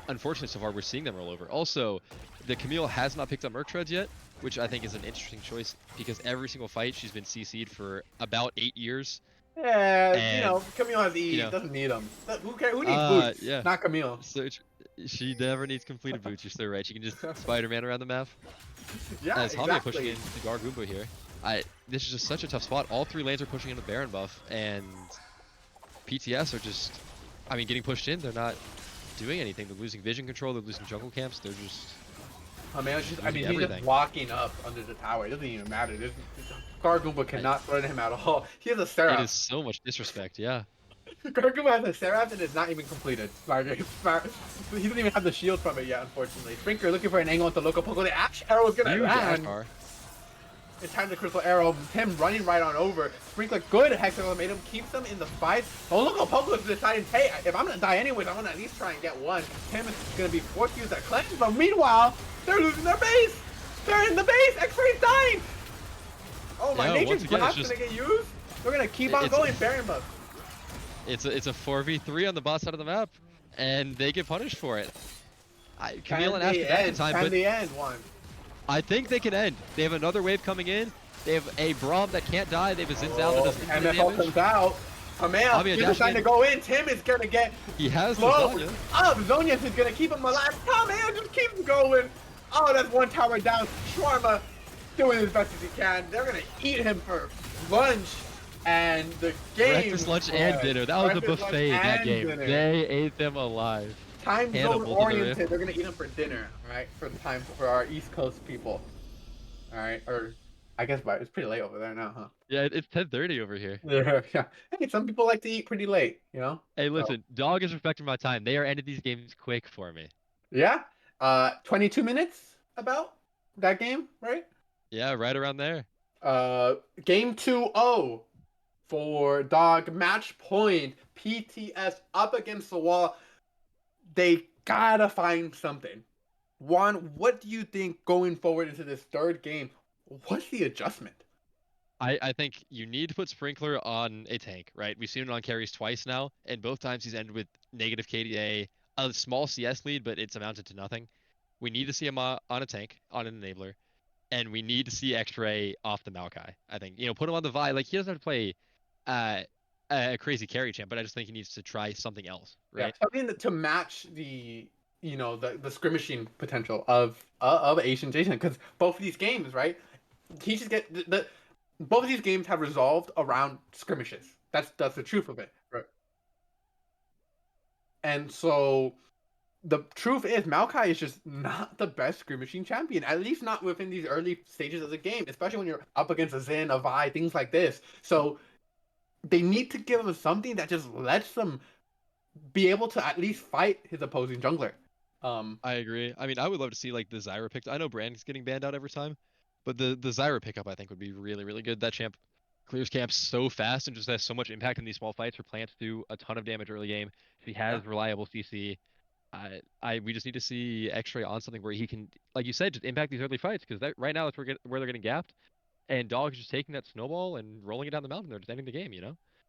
unfortunately, so far, we're seeing them roll over. Also, the Camille has not picked up Merc Treads yet, which I think is an interesting choice because every single fight she's been CC'd for about 8 years. Yeah, And, Camille has E, doesn't need them. Who cares? Who needs boots? Yeah. Not Camille. So she never needs completed boots. You're so right. She can just Spider-Man around the map. Yeah, As Tommy exactly. pushing into Gargoomba here. This is just such a tough spot. All 3 lanes are pushing into Baron buff, and PTS are just, getting pushed in. They're not doing anything. They're losing vision control. They're losing jungle camps. They're just. He's just walking up under the tower. It doesn't even matter. Gargoomba cannot threaten him at all. He has a Seraph. It is so much disrespect, yeah. Gargoomba has a Seraph and it's not even completed. He doesn't even have the shield from it yet, unfortunately. Sprinkler looking for an angle into local Pogo. The Ash Arrow is gonna land. It's time to Crystal Arrow. Tim running right on over. Sprinkler, good Hex Elementum, keeps them in the fight. Oh, look, Pogo is deciding, hey, if I'm gonna die anyways, I'm gonna at least try and get one. Tim is gonna be forced to use that cleanse, but meanwhile, they're losing their base. They're in the base. X-Ray's dying. Oh my, Nature's Grasp gonna get used. They're gonna keep on going. Baron buff. It's a 4v3 on the bot side of the map, and they get punished for it. Camille and Ash get back in time, but they end one? I think they can end. They have another wave coming in. They have a Braum that can't die. They have a Zinzal that does infinite damage. comes out. Camille, he's deciding to go in. Tim is gonna get He has Zonya. Zonya is gonna keep him alive. Camille just keeps going. Oh, that's one tower down. Shawarma doing as best as he can. They're gonna eat him for lunch. And the game. Breakfast, lunch, and dinner. That was a buffet that game. Dinner. They ate them alive. Time zone oriented. They're gonna eat them for dinner, right? For our East Coast people. All right, or I guess it's pretty late over there now, huh? Yeah, it's 10:30 over here. Yeah. Hey, some people like to eat pretty late, Hey, listen, Dog is respecting my time. They are ending these games quick for me. Yeah. 22 minutes about that game, right? Yeah, right around there. Game 2-0 for Dog. Match point. PTS up against the wall. They gotta find something. Juan, what do you think going forward into this third game? What's the adjustment? I think you need to put Sprinkler on a tank, right? We've seen it on carries twice now, and both times he's ended with negative KDA, a small CS lead, but it's amounted to nothing. We need to see him on a tank, on an enabler, and we need to see X-Ray off the Maokai. I think, put him on the Vi. Like, he doesn't have to play a crazy carry champ, but I just think he needs to try something else, right? Yeah, something to match the the skirmishing potential of Asian Jason, because both of these games, right? He just both of these games have resolved around skirmishes. That's the truth of it, right? And so the truth is Maokai is just not the best skirmishing champion, at least not within these early stages of the game, especially when you're up against a Zen, a Vi, things like this. So they need to give him something that just lets them be able to at least fight his opposing jungler. Um, I agree. I mean, I would love to see like the Zyra picked. I know Brand's getting banned out every time, but the Zyra pickup I think would be really really good. That champ clears camps so fast and just has so much impact in these small fights. Her plants do a ton of damage early game. She yeah, has reliable CC. We just need to see X-Ray on something where he can, like you said, just impact these early fights because right now that's where they're getting gapped, and Dog's just taking that snowball and rolling it down the mountain. They're just ending the game.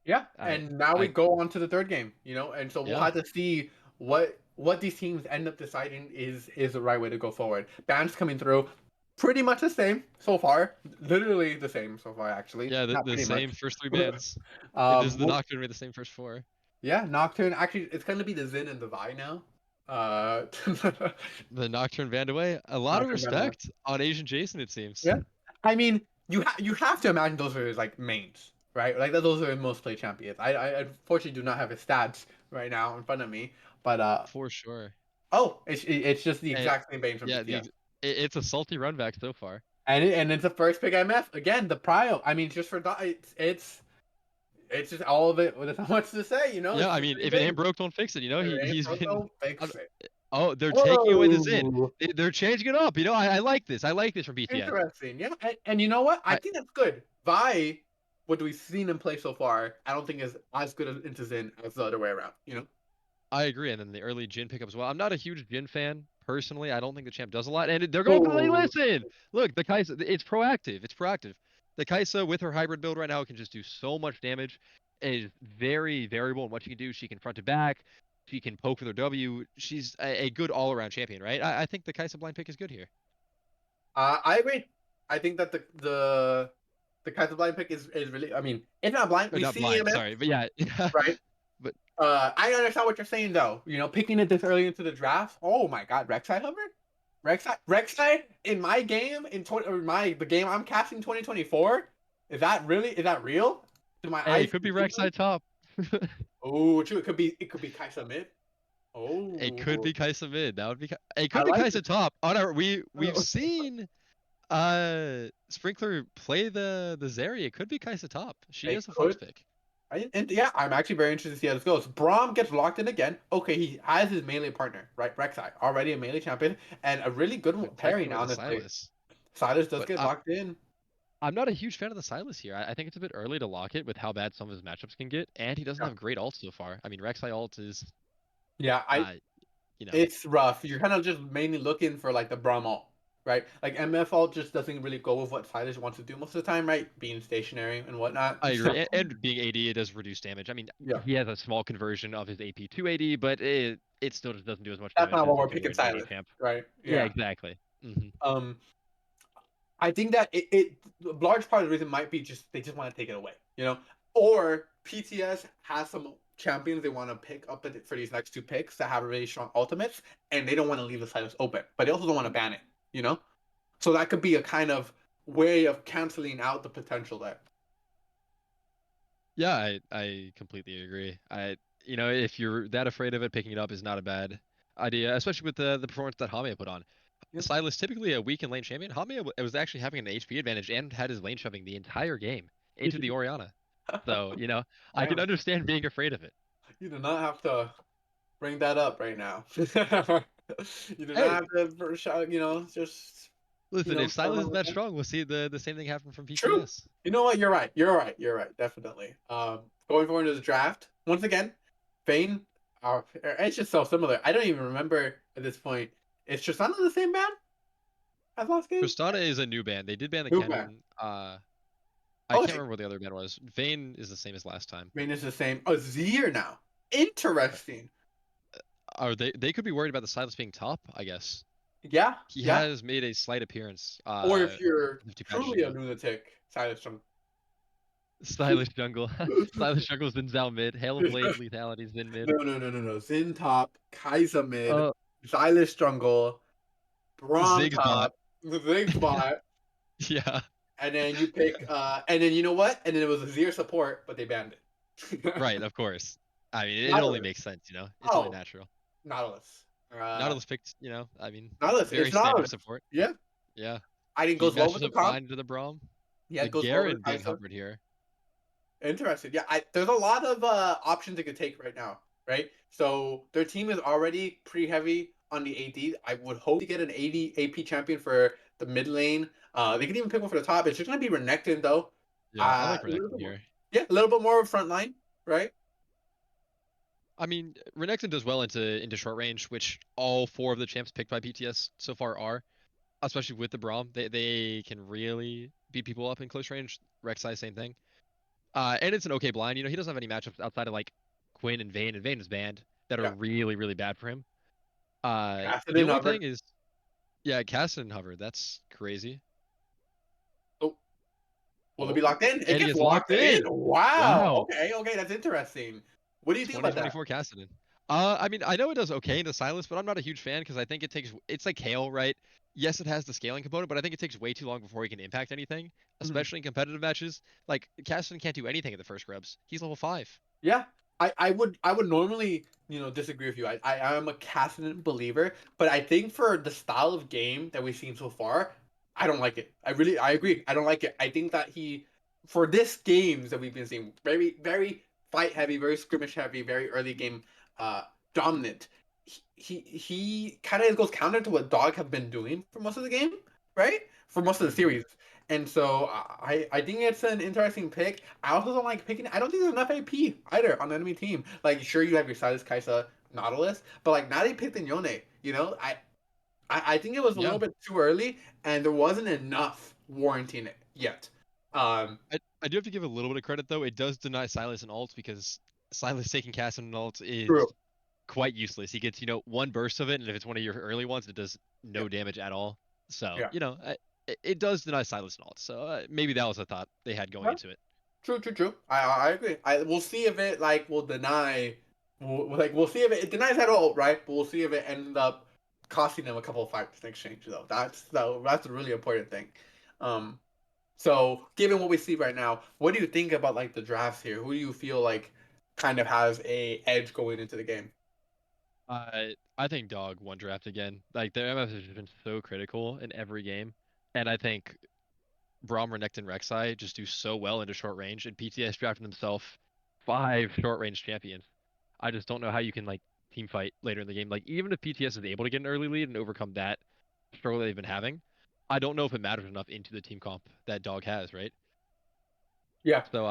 yeah. I And now we I go on to the third game, and so we'll yeah, have to see what these teams end up deciding is the right way to go forward. Bans coming through, pretty much the same so far, literally the same so far. Actually, yeah, not the pretty much. same first three bans. This is the We'll, Nocturne made the same first four. yeah, Nocturne. Actually, it's gonna be the Zin and the Vi now. Uh, The Nocturne banned away. A lot of Nocturne ran away. respect on Asian Jason, it seems. Yeah, I mean, you have to imagine those are his like mains, right? Like those are his most played champions. I unfortunately do not have his stats right now in front of me, but For sure. oh, it's just the And exact same bane from yeah, PTS, it's a salty run back so far. and it's the first pick MF again. The prio. I mean, just for it's just all of it. There's not much to say, Yeah, It's I just mean, three if it ain't banes. broke, don't fix it. It ain't He's broke, been. don't fix it. Oh, they're taking away the Zin. Whoa. They're changing it up. I like this. I like this from BTS. Interesting. Yeah. And you know what? I I think that's good. Vi, what we've seen him play so far, I don't think is as good into Zin as the other way around. I agree. And then the early Jin pickup as well. I'm not a huge Jin fan personally. I don't think the champ does a lot. And they're going for the lane. Oh. Listen, look, the Kai'Sa. It's proactive. It's proactive. The Kai'Sa with her hybrid build right now can just do so much damage. It is very variable in what she can do. She can front to back. She can poke with her W. She's a good all around champion, right? I think the Kai'Sa blind pick is good here. I agree. I think that the Kaiser blind pick is really. I mean, it's not blind. Or We not see blind, EMF, sorry, but yeah, right? but I understand what you're saying though. Picking it this early into the draft. Oh my God, Rek'Sai hover. Rek'Sai in my game the game I'm casting 2024. Is that real? Do my hey, eyes it could be deceive me? Rek'Sai top. Oh, true. It could be Kaiser mid. It could Oh, be Kai'Sa mid. That would be. It I could be like Kai'Sa it. top. On our we've seen Sprinkler play the Zeri. It could be Kai'Sa top. She It is a flex could. pick. And yeah, I'm actually very interested to see how this goes. Braum gets locked in again. Okay, he has his melee partner, right? Rek'Sai, already a melee champion, and a really good But taking pairing away now, the honestly. Silas. Silas does But get locked in. I'm not a huge fan of the Silas here. I think it's a bit early to lock it with how bad some of his matchups can get, and he doesn't Yeah, have great ults so far. I mean, Rek'Sai ult is, yeah. uh, you know, It's rough. You're kind of just mainly looking for like the Braum ult, right? Like MF ult just doesn't really go with what Silas wants to do most of the time, right? Being stationary and whatnot. I So agree. And being AD, it does reduce damage. I mean, yeah, he has a small conversion of his AP to AD, but it still just doesn't do as much that's damage not as what we're it do picking in AD Silas, champ. right? Yeah, Yeah. exactly. Um, I think that it a large part of the reason might be just they just want to take it away, or PTS has some champions they want to pick up for these next two picks that have really strong ultimates, and they don't want to leave the silos open, but they also don't want to ban it. So that could be a kind of way of canceling out the potential there. Yeah, I completely agree. If you're that afraid of it, picking it up is not a bad idea, especially with the performance that Hamea put on. Yep. Silas, typically a weak in lane champion, Hamea was actually having an HP advantage and had his lane shoving the entire game into the Orianna. So, I can Damn, understand being afraid of it. you do not have to bring that up right now. You do Hey, not have to just listen, if start Silas is running that with strong, we'll see the same thing happen from True. PTS. You know what? You're right. You're right. You're right. Definitely. Going forward into the draft once again, Vayne. It's just so similar. I don't even remember at this point. Is Tristana the same band as last game? Tristana is a new ban. They did ban the New band. Kennen. I Oh, can't remember what the other ban was. Vayne is the same as last time. Vayne is the same. Oh, Zir now. Interesting. Or they could be worried about the Silas being top, I guess. Yeah. He Yeah. has made a slight appearance. Or if you're 50 patches truly a ago. lunatic, Silas from. Stylish jungle. Stylish jungle's been Zhao mid. Hail of Blade lethality's been mid. No. Zin top, Kaiser mid, Uh, Xylus jungle, Braum Ziggs bot. top, Ziggs bot. Yeah. And then you pick, and then you know what? And then it was a Zir support, but they banned it. Right, of course. I mean, it only Nautilus. makes sense, It's only Oh, natural. Nautilus. Nautilus picked, Nautilus. very It's standard Nautilus. support. Yeah. Yeah. I think He goes well with matches the up comp. fine to the Braum. Yeah, The it goes well with Garen the being Kaiser. hovered here. Interesting. Yeah, there's a lot of options they could take right now, right? So their team is already pretty heavy on the AD. I would hope to get an AD AP champion for the mid lane. They could even pick one for the top. It's just gonna be Renekton though. Yeah, I like A little Renekton bit more, here. yeah, a little bit more of front line, right? I mean, Renekton does well into short range, which all four of the champs picked by PTS so far are, especially with the Braum. They can really beat people up in close range. Rek'Sai, same thing. And it's an okay blind. He doesn't have any matchups outside of like Quinn and Vayne is banned that are Yeah. really, really bad for him. The Cassidy only Hubbard. thing is, yeah, Caston and Hover. That's crazy. Oh, will it be Oh, locked in? It and he gets gets locked locked in. in. Wow. Wow. Okay. Okay. That's interesting. What do you think about that? 2024 Cassidy. I mean, I know it does okay into Silas, but I'm not a huge fan because I think it's like Kale, right? Yes, it has the scaling component, but I think it takes way too long before he can impact anything, Mhm. especially in competitive matches. Like, Cassidy can't do anything at the first grubs. He's level 5. Yeah, I would normally disagree with you. I am a Cassidy believer, but I think for the style of game that we've seen so far, I don't like it. I agree. I don't like it. I think that he for this games that we've been seeing very fight heavy, very skirmish heavy, very early game uh dominant. He kind of goes counter to what Dog have been doing for most of the game, right? For most of the Mm. series. And so I think it's an interesting pick. I also don't like picking. I don't think there's enough AP either on the enemy team. Like, sure, you have your Silas, Kaisa, Nautilus, but like now they picked in Yone. I think it was a Yeah. little bit too early, and there wasn't enough warranting it yet. Um, I do have to give a little bit of credit though. It does deny Silas and ults because Silas taking Cassidy and ults is true. quite useless. He gets, one burst of it, and if it's one of your early ones, it does Yeah, no damage at all. So, yeah. it does deny Silas and ults. So maybe that was a thought they had going Huh? into it. True. I agree. We'll see if it like will deny. We'll see if it denies at all, right? But we'll see if it ends up costing them a couple of fights in exchange, though. That's a really important thing. Um, So, given what we see right now, what do you think about like the drafts here? Who do you feel like kind of has a edge going into the game? I think Dog won draft again. Like their MF has been so critical in every game, and I think Braum, Renekton, and Rek'Sai just do so well into short range, and PTS drafted themselves 5 short range champions. I just don't know how you can like team fight later in the game. Like even if PTS is able to get an early lead and overcome that struggle they've been having, I don't know if it matters enough into the team comp that Dog has, right? Yeah, So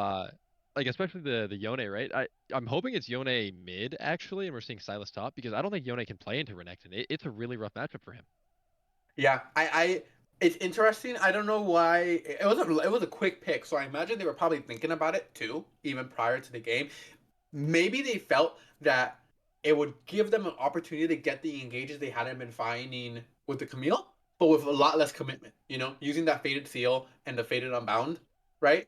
like especially the Yone, right? I'm hoping it's Yone mid actually, and we're seeing Silas top because I don't think Yone can play into Renekton. It's a really rough matchup for him. yeah. It's interesting. I don't know why it was a quick pick, so I imagine they were probably thinking about it too, even prior to the game. Maybe they felt that it would give them an opportunity to get the engages they hadn't been finding with the Camille, but with a lot less commitment. Using that Fated Seal and the Fated Unbound, right?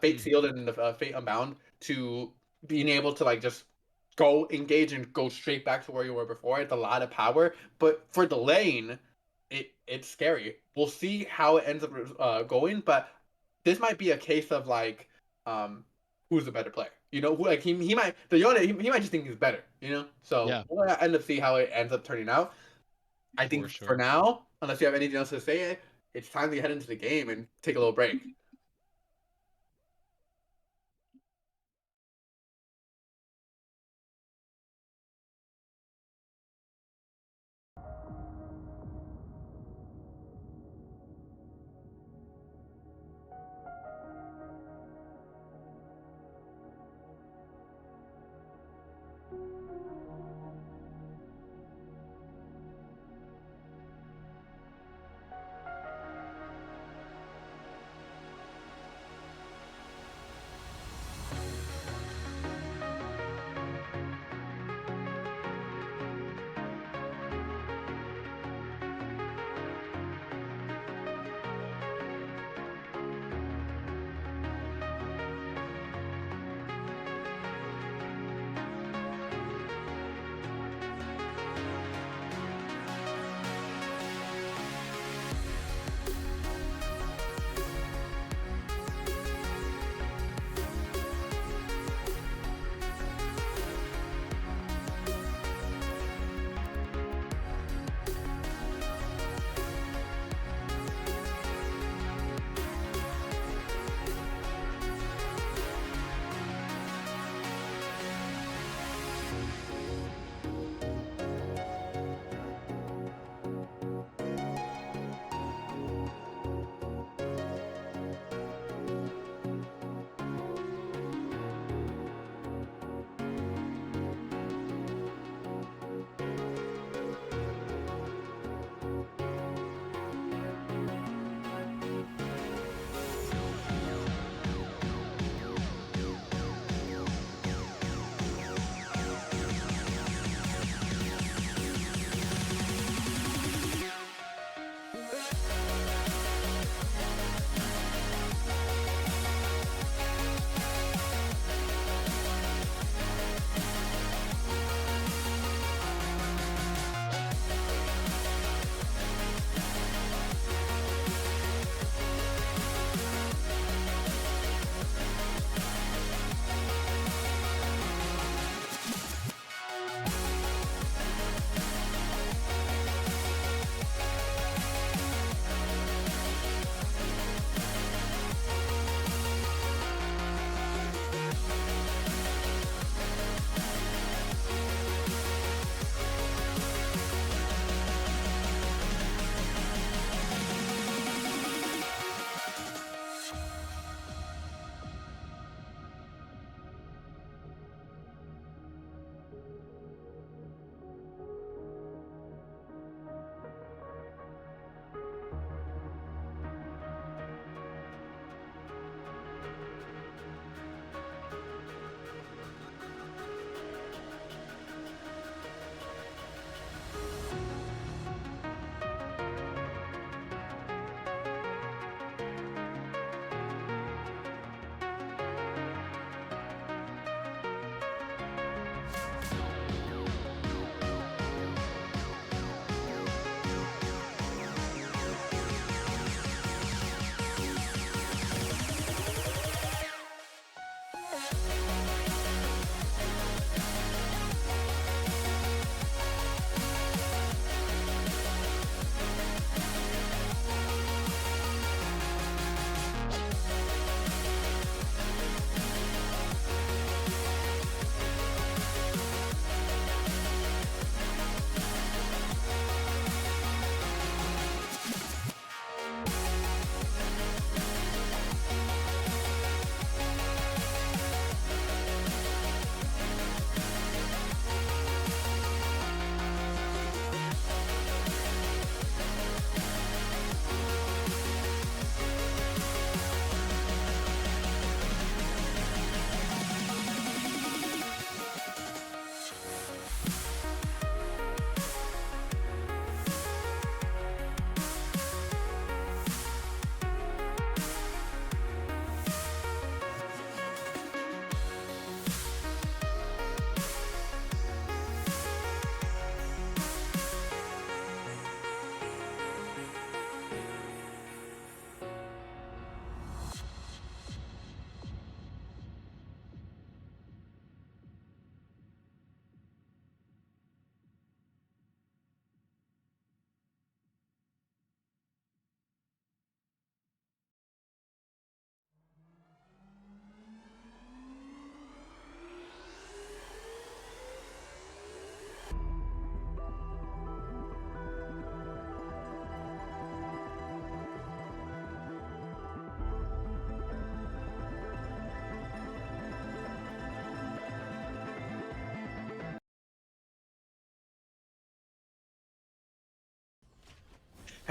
Fate Mm, Sealed and the Fate Unbound to being able to like just go engage and go straight back to where you were before. It's a lot of power, but for the lane, it's scary. We'll see how it ends up going, but this might be a case of like um who's the better player. Who like he might the Yone he might just think he's better. So yeah, we'll end up see how it ends up turning out. I for think for sure. now, unless you have anything else to say, it's time to head into the game and take a little break.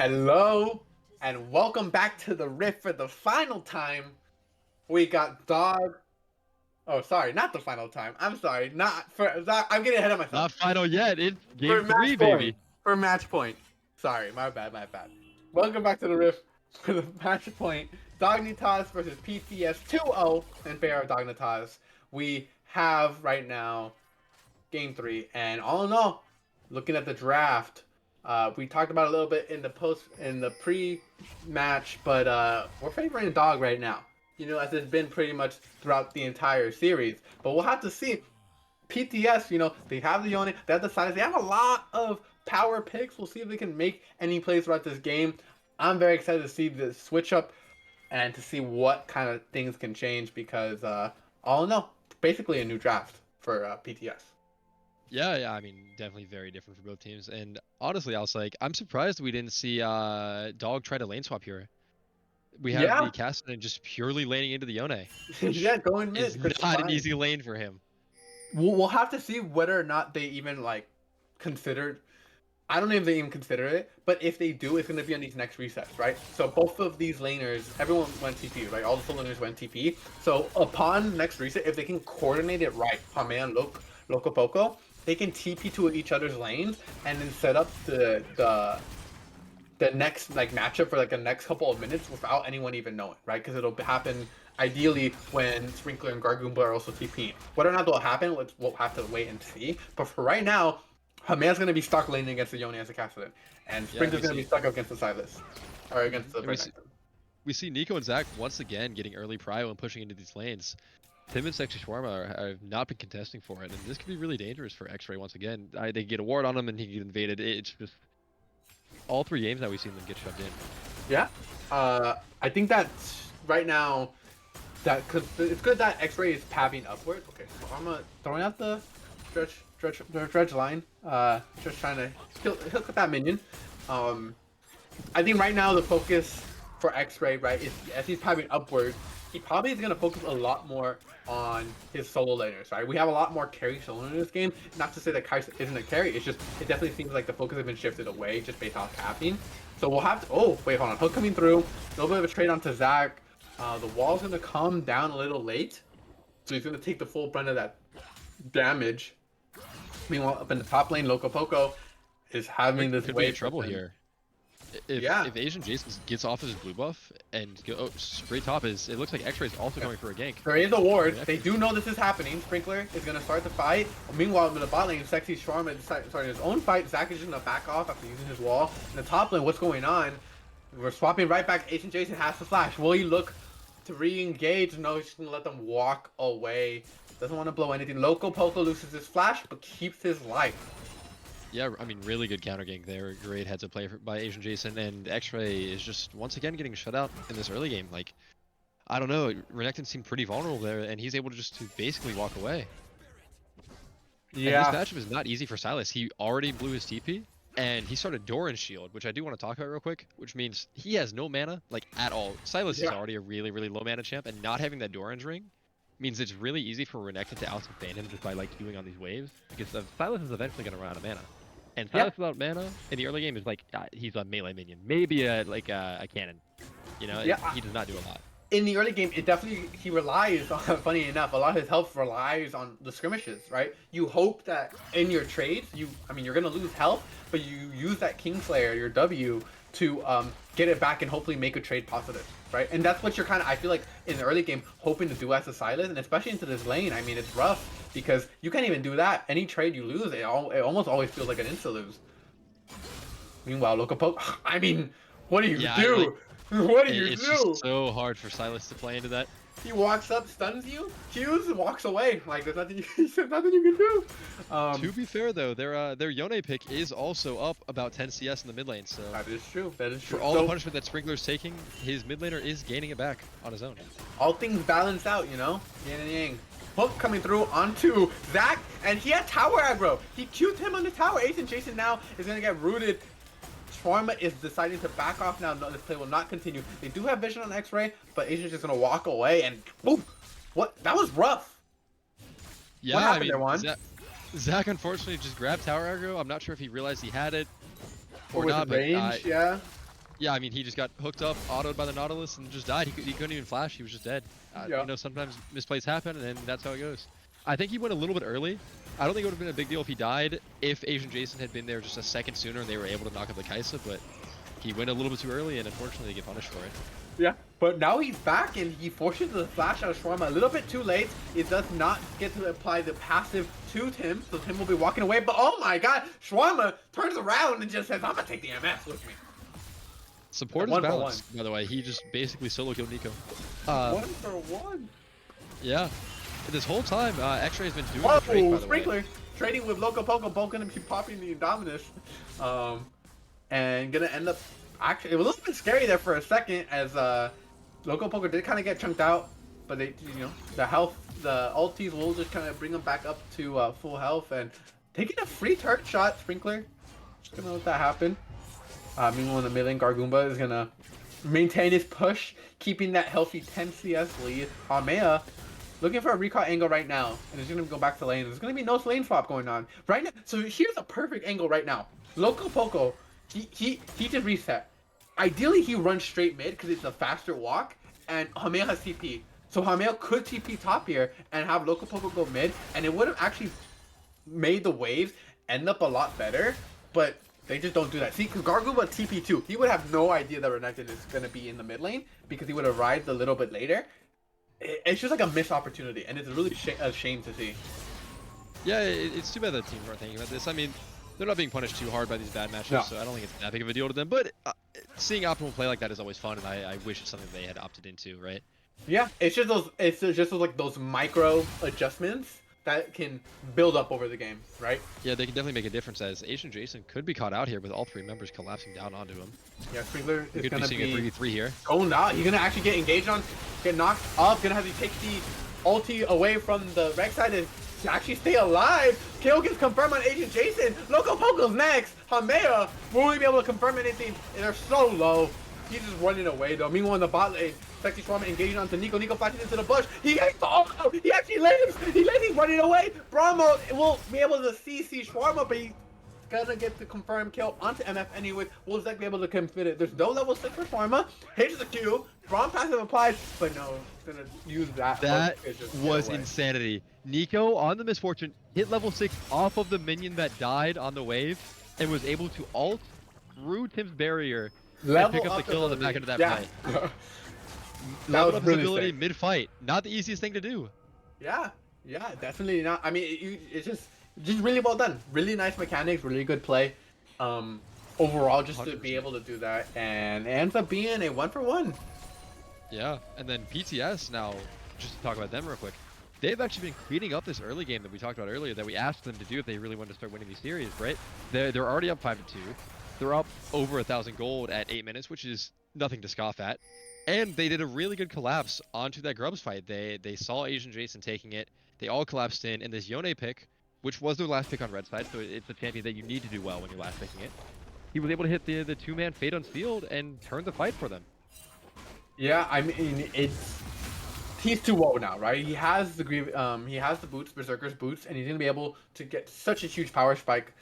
Hello, and welcome back to the Rift for the final time. We got Dog. Oh, sorry, not the final time. I'm sorry, not for. I'm getting ahead of myself. Not final yet. It's For game match 3, point. baby. For match point. Sorry, my bad, my bad. Welcome back to the Rift for the match point. Dognitas versus PTS 2-0 in favor of Dognitas. We have right now game 3, and all in all, looking at the draft, we talked about it a little bit in the pre-match, but we're favoring Dog right now. You know, as it's been pretty much throughout the entire series. But we'll have to see. PTS, you know, they have the Yone, they have the size, they have a lot of power picks. We'll see if they can make any plays throughout this game. I'm very excited to see the switch up and to see what kind of things can change because all in all, basically a new draft for PTS. Yeah, I mean, definitely very different for both teams. And honestly, I was like, I'm surprised we didn't see Dog try to lane swap here. We have Yeah, the Cassidy just purely laning into the Yone, yeah, which going is mid. not an easy lane for him. We'll have to see whether or not they even like considered. I don't know if they even consider it, but if they do, it's going to be on these next resets, right? So both of these laners, everyone went TP, right? All the full laners went TP. So upon next reset, if they can coordinate it right, Hame Loco Poco, they can TP to each other's lanes and then set up the next like matchup for like the next couple of minutes without anyone even knowing, right? Because it'll happen ideally when Sprinkler and Gargoomba are also TPing. Whether or not that'll happen, we'll have to wait and see. But for right now, Haman's gonna be stuck laning against the Yone as a Cassidy, and Sprinkler's gonna be stuck against the Silas, or against the we see Nico and Zach once again getting early prio and pushing into these lanes. Tim and Sexy Shawarma have not been contesting for it, and this could be really dangerous for X-Ray once again. They get a ward on him and he get invaded. It's just all 3 games that we've seen them get shoved in. Yeah, I think that right now, that cause it's good that X-Ray is pabbing upward. Okay, so I'm throwing out the dredge line. Just trying to hook up that minion. I think right now the focus for X-Ray, right, is as he's pabbing upward, he probably is gonna focus a lot more on his solo laners, right? We have a lot more carry solo in this game. Not to say that Kai'Sa isn't a carry, it's just it definitely seems like the focus has been shifted away just based off capping. So we'll have to. Oh wait, hold on. Hook coming through. A little bit of a trade onto Zach. The wall's gonna come down a little late, so he's gonna take the full brunt of that damage. Meanwhile, up in the top lane, Loco Poco is having this could wave be in trouble here. If Asian Jason gets off his blue buff and go straight top, it looks like X-Ray is also going for a gank. There is a ward. They do know this is happening. Sprinkler is going to start the fight. Meanwhile, in the bot lane, Sexy Shawarma is starting his own fight. Zach is just going to back off after using his wall. In the top lane, what's going on? We're swapping right back. Asian Jason has to flash. Will he look to re-engage? No, he's just going to let them walk away. Doesn't want to blow anything. Loco Poco loses his flash, but keeps his life. Yeah, I mean, really good counter gank there. Great heads up play by Asian Jason, and X-Ray is just once again getting shut out in this early game. Like, I don't know, Renekton seemed pretty vulnerable there, and he's able to basically walk away. Yeah. And this matchup is not easy for Silas. He already blew his TP, and he started Doran Shield, which I do want to talk about real quick, which means he has no mana, like, at all. Silas is already a really, really low mana champ, and not having that Doran's ring means it's really easy for Renekton to out-ban him just by, like, queuing on these waves, because Silas is eventually going to run out of mana. And Silas without mana in the early game is like, he's a melee minion. Maybe a cannon. You know, he does not do a lot. In the early game, it definitely, he relies on, funny enough, a lot of his health relies on the skirmishes, right? You hope that in your trades, you're going to lose health, but you use that Kingslayer, your W, to get it back and hopefully make a trade positive, right? And that's what you're kind of, I feel like, in the early game, hoping to do as a Silas, and especially into this lane. I mean, it's rough, because you can't even do that. Any trade you lose, it almost always feels like an insta-lose. Meanwhile, Loco Poco, I mean, what do you do? What do you do? It's just so hard for Silas to play into that. He walks up, stuns you, Qs, and walks away. Like, there's nothing nothing you can do. To be fair, though, their Yone pick is also up about 10 CS in the mid lane, so... That is true, that is true. For all the punishment that Sprinkler's taking, his mid laner is gaining it back on his own. All things balance out, you know? Yin and yang. Hook coming through onto Zach, and he had tower aggro. He Q'd him on the tower. Ace and Jason now is going to get rooted. Shawarma is deciding to back off now. No, this play will not continue. They do have vision on X-Ray, but Asia's just going to walk away and boom. What? That was rough. Yeah, what happened there, Juan? Zach unfortunately just grabbed tower aggro. I'm not sure if he realized he had it or not, but range, yeah. Yeah, I mean, he just got hooked up, autoed by the Nautilus, and just died. He couldn't even flash. He was just dead. Yeah. You know, sometimes misplays happen, and that's how it goes. I think he went a little bit early. I don't think it would have been a big deal if he died if Asian Jason had been there just a second sooner and they were able to knock up the Kaisa, but he went a little bit too early, and unfortunately, they get punished for it. Yeah, but now he's back and he forces the flash out of Shawarma a little bit too late. It does not get to apply the passive to Tim, so Tim will be walking away. But oh my god, Shawarma turns around and just says, I'm gonna take the MS with me. Support is balanced, by the way. He just basically solo killed Nico. 1-for-1. Yeah. This whole time, X-Ray has been doing the Drake, by the Sprinkler way. trading with Loco Poco, both gonna be popping the Indominus. And gonna end up actually, it was a little bit scary there for a second as Loco Poco did kind of get chunked out, but they, you know, the health, the ultis will just kind of bring them back up to full health and taking a free turret shot. Sprinkler just gonna let that happen. Meanwhile, in the mid lane, Gargoomba is gonna maintain his push, keeping that healthy 10 CS lead. Hamea looking for a recall angle right now, and he's gonna go back to lane. There's gonna be no lane swap going on right now. So here's a perfect angle right now. Loco Poco, he just reset. Ideally, he runs straight mid because it's a faster walk, and Hamea has TP. So Hamea could TP top here and have Loco Poco go mid, and it would have actually made the waves end up a lot better, but they just don't do that. See, because Gargoomba TP too, he would have no idea that Renekton is going to be in the mid lane because he would have arrived a little bit later. It's just like a missed opportunity, and it's really a shame to see. Yeah, it's too bad that teams aren't thinking about this. I mean, they're not being punished too hard by these bad matches, No. so I don't think it's that big of a deal to them. But seeing optimal play like that is always fun, and I wish it's something they had opted into, right? Yeah, it's just those like those micro adjustments that can build up over the game, right? Yeah, they can definitely make a difference as Asian Jason could be caught out here with all three members collapsing down onto him. Yeah, Sprinkler is We could gonna be seeing a 3v3 here. going out. He's gonna actually get engaged on, get knocked up. Gonna have to take the ulti away from the Rex side to actually stay alive. Kill gets confirmed on Agent Jason. Loco Poco's next. Hamea won't be able to confirm anything. And they're so low. He's just running away though. Meanwhile, in the bot lane, Sexy Shawarma engaging onto Nico. Nico flashes into the bush. He actually lives. He lives. He's running away. Brahmo will be able to CC Shawarma, but he's gonna get the confirmed kill onto MF anyway. Will Zek be able to confit it? There's no level 6 for Shawarma. Hits the Q. Braum passive applied, but no, he's gonna use that. That was insanity. Nico on the misfortune hit level 6 off of the minion that died on the wave and was able to ult through Tim's barrier and pick up the kill on the back end of that fight. That was really ability sick. Mid-fight. Not the easiest thing to do. Yeah, definitely not. I mean, it's just really well done. Really nice mechanics, really good play. Overall, just to be 100%. able to do that, and it ends up being a 1-for-1. Yeah, and then PTS now, just to talk about them real quick, they've actually been cleaning up this early game that we talked about earlier that we asked them to do if they really wanted to start winning these series, right? They're already up 5-2. They're up over 1,000 gold at 8 minutes, which is nothing to scoff at. And they did a really good collapse onto that Grubs fight. They saw Asian Jason taking it. They all collapsed in, and this Yone pick, which was their last pick on red side, so it's a champion that you need to do well when you're last picking it. He was able to hit the two-man Fate Unsealed and turn the fight for them. Yeah, I mean, he's too low now, right? He has the boots, Berserker's boots, and he's gonna be able to get such a huge power spike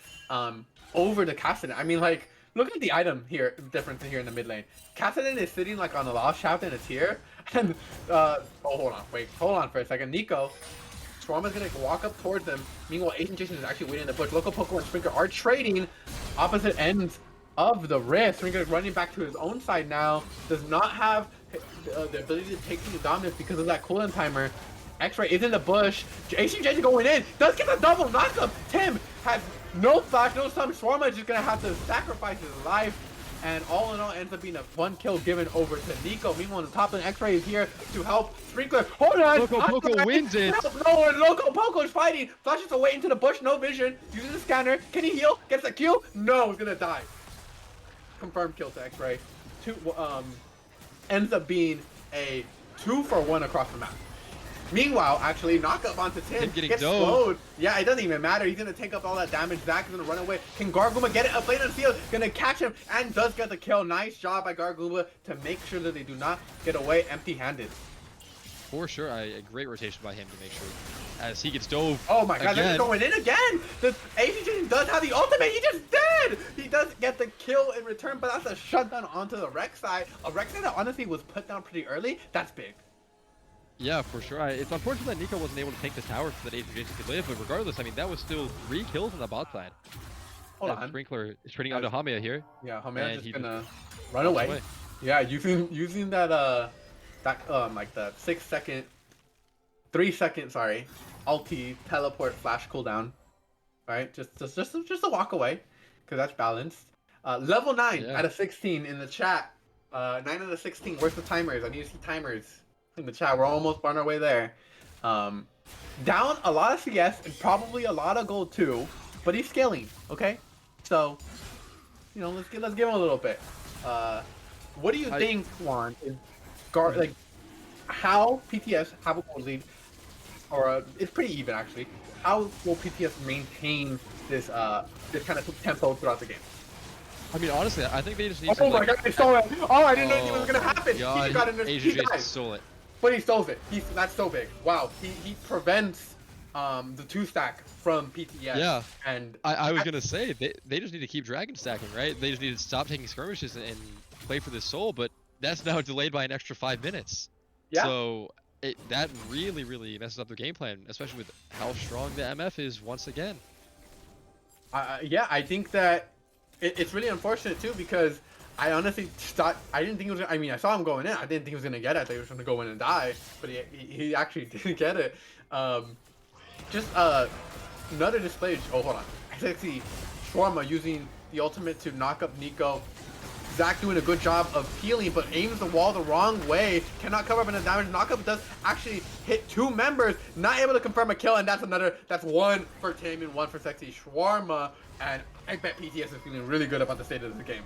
over the Kassadin. I mean, like, look at the item here, difference here in the mid lane. Kassadin is sitting like on the lost shaft and it's here. And hold on for a second. Nico, Shawarma's gonna walk up towards them. Meanwhile, Asian Jason is actually waiting in the bush. Loco Poco and Sprinkler are trading opposite ends of the rift. Sprinkler running back to his own side now. Does not have the ability to take the dominance because of that cooldown timer. X-Ray is in the bush. Asian Jason going in. Does get the double knockup. Tim has no flash, no stun. Shawarma is just gonna have to sacrifice his life. And all in all, ends up being a one kill given over to Nico. Meanwhile, on the top lane, X-Ray is here to help Sprinkler. Hold on! Loco Poco wins it! No, and Loco Poco is fighting. Flashes away into the bush, no vision. Uses the scanner. Can he heal? Gets the Q? No, he's gonna die. Confirmed kill to X-Ray. Ends up being a 2-for-1 across the map. Meanwhile, actually, knock up onto Tim. Gets slowed. Yeah, it doesn't even matter. He's gonna take up all that damage. Zach is gonna run away. Can Gargoomba get it? A plane on field. Gonna catch him and does get the kill. Nice job by Gargoomba to make sure that they do not get away empty-handed. for sure. A great rotation by him to make sure as he gets dove. Oh my god, they're again. going in again! The ACJ does have the ultimate, he just did! He does get the kill in return, but that's a shutdown onto the Rex side. A Rex side that honestly was put down pretty early. That's big. Yeah, for sure. It's unfortunate that Nico wasn't able to take the tower so that ACJ could live, but regardless, I mean, that was still 3 kills on the bot side. Hold on. Sprinkler is trading onto Hamea here. Yeah, Hamea's and just gonna run away. Yeah, using that like the 3 second, sorry, ulti teleport flash cooldown. Right, just to walk away, cause that's balanced. Level 9 out of 16 in the chat. 9 out of 16. Where's the timers? I need to see timers in the chat. We're almost on our way there. Down a lot of CS and probably a lot of gold too, but he's scaling. Okay, so you know, let's give him a little bit. What do you think, Juan? Is like how PTS have a gold lead, or it's pretty even actually? How will PTS maintain this this kind of tempo throughout the game? I mean, honestly, I think they just need to. Oh my god, they stole it! Oh, I didn't know it was gonna happen. God, He got in he died. stole it. But he stole it. That's so big. Wow. He prevents the 2-stack from PTS. Yeah. And I was gonna say they just need to keep dragon stacking, right? They just need to stop taking skirmishes and play for the soul, but that's now delayed by an extra 5 minutes. Yeah. So that really messes up their game plan, especially with how strong the MF is once again. Yeah, I think that it's really unfortunate too, because I honestly thought, I didn't think he was gonna, I mean, I saw him going in. I didn't think he was gonna get it. I thought he was gonna go in and die, but he actually did get it. Just another display. Oh, hold on. I see Shawarma using the ultimate to knock up Nico. Zach doing a good job of healing, but aims the wall the wrong way. Cannot cover up enough damage. Knockup does actually hit 2 members. Not able to confirm a kill, and that's 1 for Tame and 1 for Sexy Shawarma. And I bet PTS is feeling really good about the state of the game.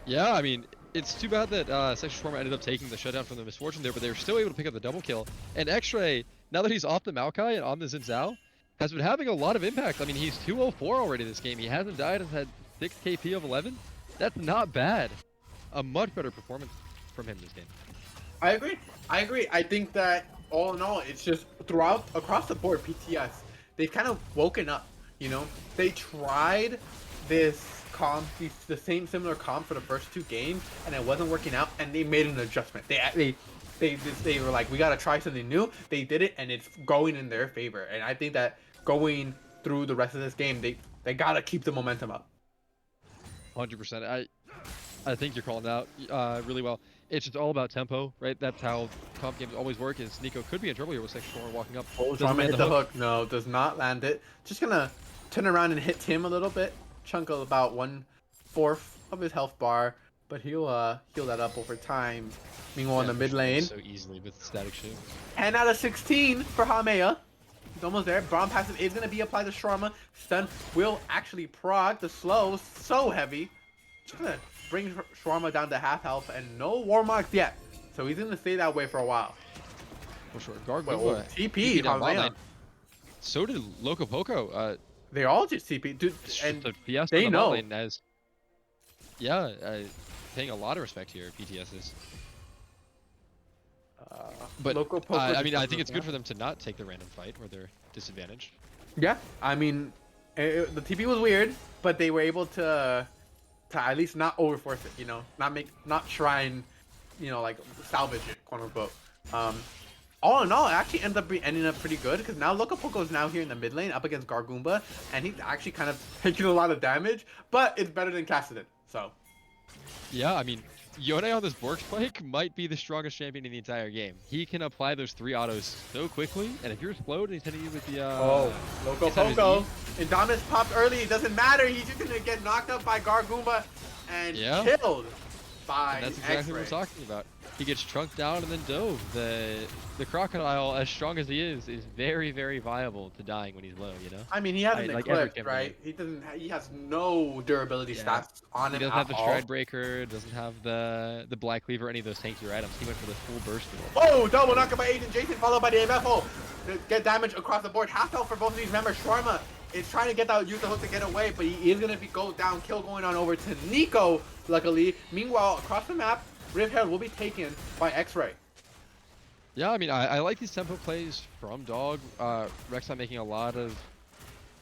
Yeah, I mean, it's too bad that Sexy Shawarma ended up taking the shutdown from the Misfortune there, but they were still able to pick up the double kill. And X-Ray, now that he's off the Maokai and on the Xin Zhao, has been having a lot of impact. I mean, he's 204 already this game. He hasn't died and had 6 KP of 11. That's not bad. A much better performance from him this game. I agree. I think that all in all, it's just across the board, PTS, they've kind of woken up. You know, they tried this comp, the same similar comp for the first 2 games, and it wasn't working out, and they made an adjustment. They were like, we gotta try something new. They did it, and it's going in their favor. And I think that going through the rest of this game, they gotta keep the momentum up. 100%. I think you're calling out really well. It's just all about tempo, right? That's how comp games always work. Is Nico could be in trouble here with Sexy Shawarma walking up. Oh, Shawarma hit the hook. No, does not land it. Just gonna turn around and hit Tim a little bit. Chunk of about 1/4 of his health bar, but he'll heal that up over time. Meanwhile, in the mid lane, so easily with static shield. 10 out of 16 for Hamea. He's almost there. Braum passive is gonna be applied to Shawarma. Stun will actually prog. The slow so heavy. Just gonna bring Shawarma down to half health and no war marks yet. So he's gonna stay that way for a while. For sure. Gargoyle. TP Hamea. So did Loco Poco. They all just TP, dude, and they know. As, yeah, paying a lot of respect here. PTS is. But I mean, I think it's good for them to not take the random fight where they're disadvantaged. Yeah, I mean, the TP was weird, but they were able to at least not overforce it. You know, not try and, you know, like salvage it, quote unquote. All in all, it actually ending up pretty good, because now Loco Poco is now here in the mid lane up against Gargoomba, and he's actually kind of taking a lot of damage, but it's better than Cassidy. So. Yeah, I mean, Yone on this Bork spike might be the strongest champion in the entire game. He can apply those 3 autos so quickly, and if you're slowed and he's hitting you with the Loco Poco. Indominus popped early, it doesn't matter, he's just gonna get knocked up by Gargoomba and killed by and that's exactly what I'm talking about. He gets trunked down and then dove. The crocodile, as strong as he is very viable to dying when he's low, you know? I mean, he hasn't been clipped, right? He has no durability stats on him. He doesn't have the stride breaker, doesn't have the black cleaver, any of those tankier items. He went for the full burst. Oh, double knockup by Agent Jason, followed by the MFO. Get damage across the board. Half health for both of these members. Shawarma is trying to get that, use the hook to get away, but he is gonna go down. Kill going on over to Nico, luckily. Meanwhile, across the map, Rift Herald will be taken by X-Ray. Yeah, I mean, I like these tempo plays from Dog. Rek'Sai making a lot of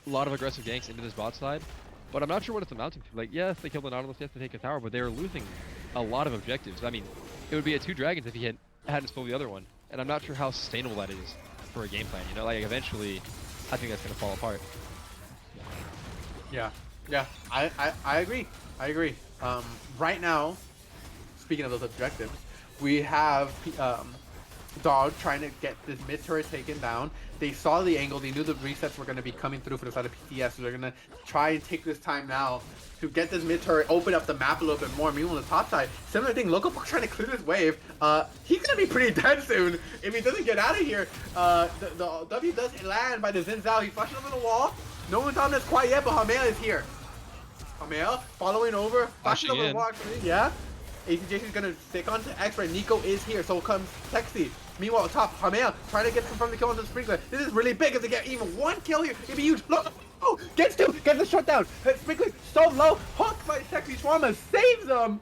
aggressive ganks into this bot side, but I'm not sure what it's amounting to. Like, yes, they killed the Nautilus, yes, they take a tower, but they are losing a lot of objectives. I mean, it would be a 2 dragons if he hadn't stole the other one, and I'm not sure how sustainable that is for a game plan. You know, like eventually, I think that's gonna fall apart. Yeah, yeah, I agree. I agree. Right now, speaking of those objectives, we have Dog trying to get this mid turret taken down. They saw the angle. They knew the resets were going to be coming through for the side of PTS, so they're going to try and take this time now to get this mid turret, open up the map a little bit more. Meanwhile, on the top side, similar thing. Local Puck trying to clear this wave. He's going to be pretty dead soon if he doesn't get out of here. The W does land by the Xin Zhao. He's flashing over the wall. No one's on this quite yet, but Hamel is here. Hamel following over, flashing over the wall. Actually, yeah. ACJC is gonna stick on to X-Ray. Nico is here, so comes Sexy. Meanwhile, top Hamel trying to get confirmed the kill onto the Sprinkler. This is really big. If they get even one kill here, it'd be huge. Look, oh, gets two, gets the shutdown. Sprinkler so low, hooked by Sexy. Shawarma saves them,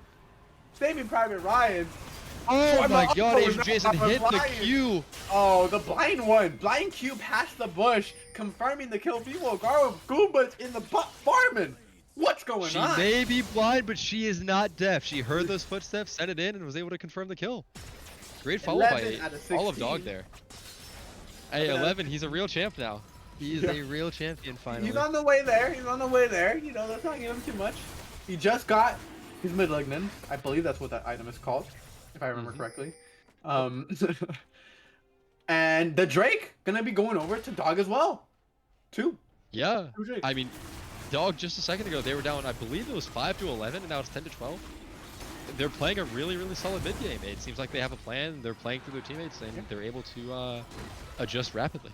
saving Private Ryan. Oh my god, Asian Jason hit the Q. Oh, the blind one. Blind Q past the bush, confirming the kill. Meanwhile, Garo Goomba's in the butt farming. What's going on? She may be blind, but she is not deaf. She heard those footsteps, sent it in, and was able to confirm the kill. Great follow by all of Dog there. Hey, 11, he's a real champ now. He is a real champion finally. He's on the way there. He's on the way there. You know, let's not give him too much. He just got his malignant. I believe that's what that item is called, if I remember correctly. And the Drake gonna be going over to Dog as well. Two. Yeah. I mean, Dog just a second ago, they were down, I believe it was 5-11, and now it's 10-12. They're playing a really, really solid mid game. It seems like they have a plan. They're playing through their teammates, and they're able to adjust rapidly.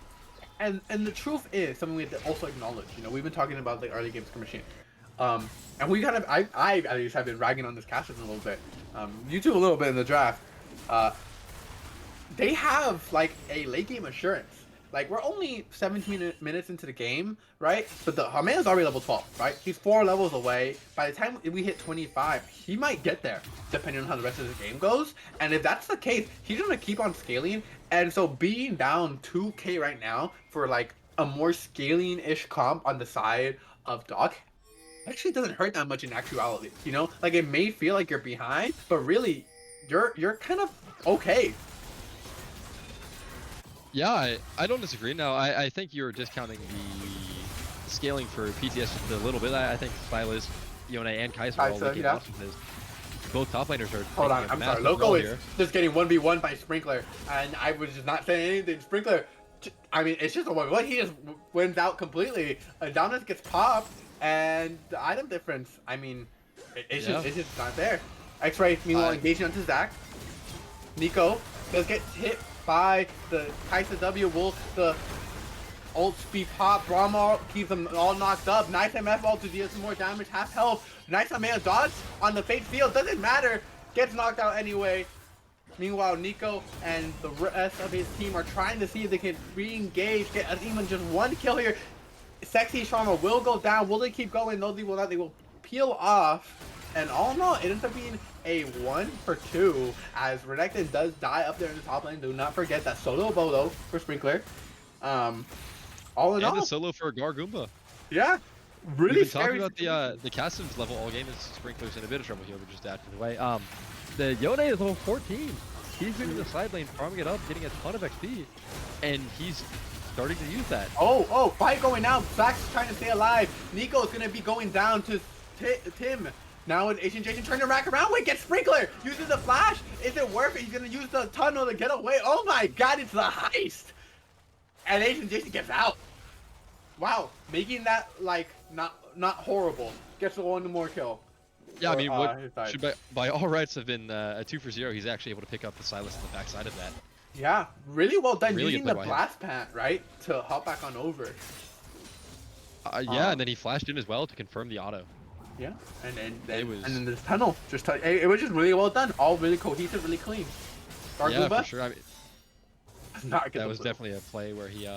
And the truth is something we have to also acknowledge. You know, we've been talking about the early game skirmishing, and we kind of I at least have been ragging on this Cassius a little bit. You two a little bit in the draft. They have like a late game assurance. Like, we're only 17 minutes into the game, right? But the Hamel is already level 12, right? He's 4 levels away. By the time we hit 25, he might get there, depending on how the rest of the game goes. And if that's the case, he's going to keep on scaling. And so being down 2k right now for, like, a more scaling-ish comp on the side of Dog actually doesn't hurt that much in actuality, you know? Like, it may feel like you're behind, but really, you're kind of okay. Yeah, I don't disagree. Now, I think you're discounting the scaling for PTS just a little bit. I think Silas, Yone, and Kaiser are all looking awesome. Both top laners are. Hold on, I'm sorry. Loco is just getting 1v1 by Sprinkler, and I was just not saying anything. Sprinkler, I mean, it's just a 1v1. He just wins out completely. Dognitas gets popped, and the item difference, I mean, it's just not there. X-Ray, meanwhile, engaging onto Zach. Nico does get hit by the Kaisa W. Will the ult speed pop. Brahma keeps them all knocked up. Nice MF ult to deal some more damage, half health. Nice Hamel dodge on the fake field, doesn't matter, gets knocked out anyway. Meanwhile, Nico and the rest of his team are trying to see if they can re-engage, get even just one kill here. Sexy Sharma will go down. Will they keep going? No, they will not. They will peel off. And all in all, it ends up being a 1-for-2 as Renekton does die up there in the top lane. Do not forget that solo Bolo for Sprinkler. All in all, and the solo for Gargoomba. Yeah, really We've been talking about the Cassidy's level all game. Is Sprinkler's in a bit of trouble here. We're just asking away. The Yone is level 14. He's into the side lane, farming it up, getting a ton of XP, and he's starting to use that. Oh, fight going out. Zach's trying to stay alive. Nico's gonna be going down to Tim. Now with Asian Jason trying to rack around. Wait, get Sprinkler! Uses the flash! Is it worth it? He's gonna use the tunnel to get away. Oh my god, it's the heist! And Asian Jason gets out. Wow, making that like not horrible. Gets the one more kill. Yeah, I mean, what should by all rights have been a 2-for-0. He's actually able to pick up the Silas on the backside of that. Yeah, really well done. Really using the blast pant, right, to hop back on over. Yeah, and then he flashed in as well to confirm the auto. Yeah, and then this tunnel it was just really well done. All really cohesive, really clean. Yeah, for sure. I mean, that was definitely a play where he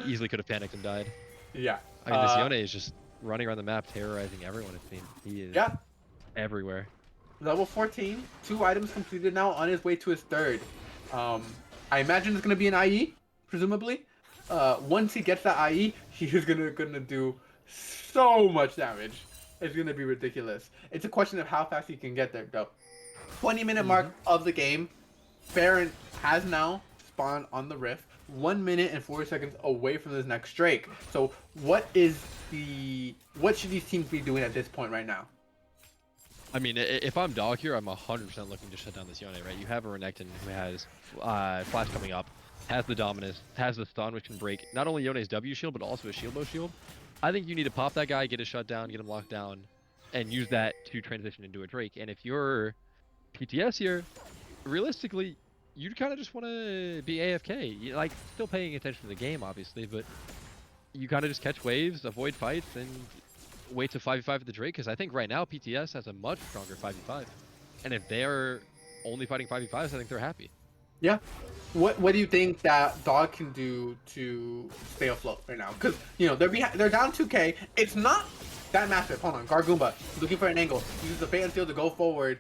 easily could have panicked and died. Yeah. I mean, this Yone is just running around the map, terrorizing everyone. It seems he is everywhere. Level 14, 2 items completed now, on his way to his third. I imagine it's gonna be an IE, presumably. Once he gets that IE, he is gonna do so much damage. It's gonna be ridiculous. It's a question of how fast he can get there, though. 20-minute mark of the game. Baron has now spawned on the Rift. 1 minute and 40 seconds away from this next Drake. So what should these teams be doing at this point right now? I mean, if I'm Dog here, I'm 100% looking to shut down this Yone, right? You have a Renekton who has Flash coming up, has the Dominus, has the stun, which can break not only Yone's W shield, but also a shield bow shield. I think you need to pop that guy, get a shutdown, get him locked down, and use that to transition into a Drake. And if you're PTS here, realistically, you kind of just want to be AFK. You like still paying attention to the game, obviously, but you kind of just catch waves, avoid fights, and wait to 5v5 at the Drake. Because I think right now PTS has a much stronger 5v5, and if they're only fighting 5v5s, I think they're happy. Yeah. What do you think that Dog can do to stay afloat right now? Because they're down 2K. It's not that massive. Hold on, Gargoomba looking for an angle. Uses the Fate and Seal to go forward.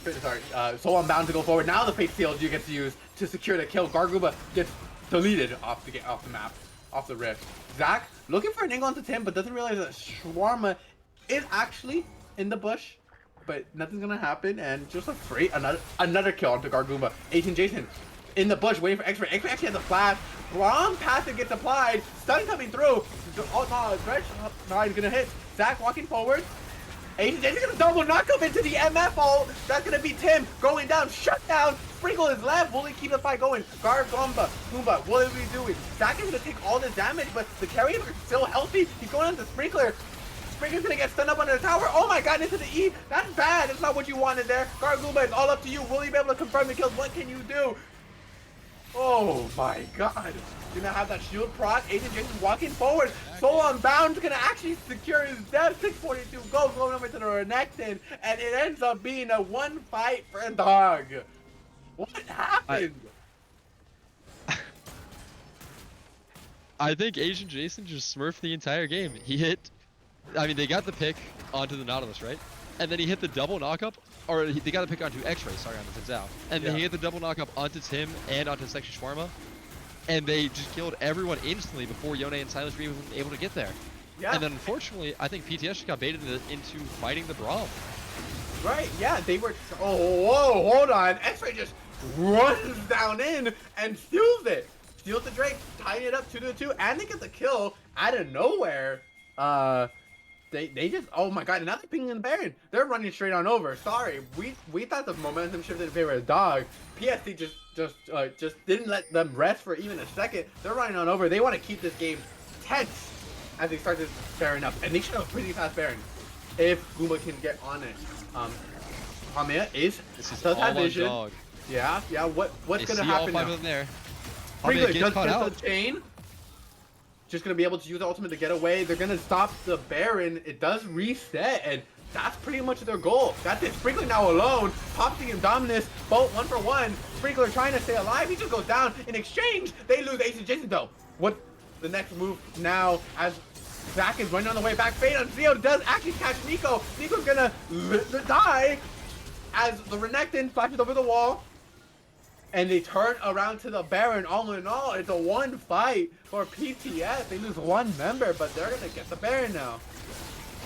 Sorry, Soul Unbound to go forward. Now the Fate Seal you get to use to secure the kill. Gargoomba gets deleted off the map, off the Rift. Zach looking for an angle onto Tim, but doesn't realize that Shawarma is actually in the bush. But nothing's gonna happen, and just afraid another kill onto Gargoomba. 18 Jason in the bush waiting for X-Ray. X-Ray actually has a flash. Wrong passive gets applied. Stun coming through. Oh no, Dredge. No, he's gonna hit. Zach walking forward. 18 Jason's gonna double knock him into the MF ult. That's gonna be Tim going down. Shut down. Sprinkle is left. Will he keep the fight going? Gargoomba, what are we doing? Zach is gonna take all this damage, but the carrier is still healthy. He's going on the Sprinkler. Sprinkler's gonna get stunned up under the tower. Oh my god, into the E. That's bad. That's not what you wanted there. Gargoomba, it's all up to you. Will you be able to confirm the kills? What can you do? Oh my god. Gonna have that shield proc. Agent Jason walking forward. Soul Unbound gonna actually secure his death. 642 gold going over to the Renekton. And it ends up being a one fight for Dog. What happened? I think Asian Jason just smurfed the entire game. He hit, I mean, they got the pick onto the Nautilus, right? And then he hit the double knockup, or they got the pick onto X-Ray, sorry, on the Tinzao. And then he hit the double knockup onto Tim and onto Sexy Shawarma. And they just killed everyone instantly before Yone and Silence were even able to get there. Yeah. And then unfortunately, I think PTS just got baited into fighting the Braum. Right, yeah, they were, oh, whoa, hold on. X-Ray just runs down in and steals it. Steals the Drake, tying it up 2-2, and they get the kill out of nowhere. They just, oh my god, and now they're pinging the Baron. They're running straight on over. Sorry, we thought the momentum shifted in favor of Dog. PSD just didn't let them rest for even a second. They're running on over. They want to keep this game tense as they start this Baron up, and they should have a pretty fast Baron if Goomba can get on it. Hamea does have vision. Dog. Yeah. What's gonna happen all five now? of them there. Sprinkler does cancel the chain. Just gonna be able to use the ultimate to get away. They're gonna stop the Baron. It does reset, and that's pretty much their goal. That's it. Sprinkler now alone. Popsy and Dominus both 1-for-1. Sprinkler trying to stay alive. He just goes down. In exchange, they lose Ace and Jason though. What the next move now as Zach is running on the way back. Fade on Zeo does actually catch Nico. Nico's gonna die as the Renekton flashes over the wall. And they turn around to the Baron. All in all, it's a one fight for PTS. They lose one member, but they're gonna get the Baron now.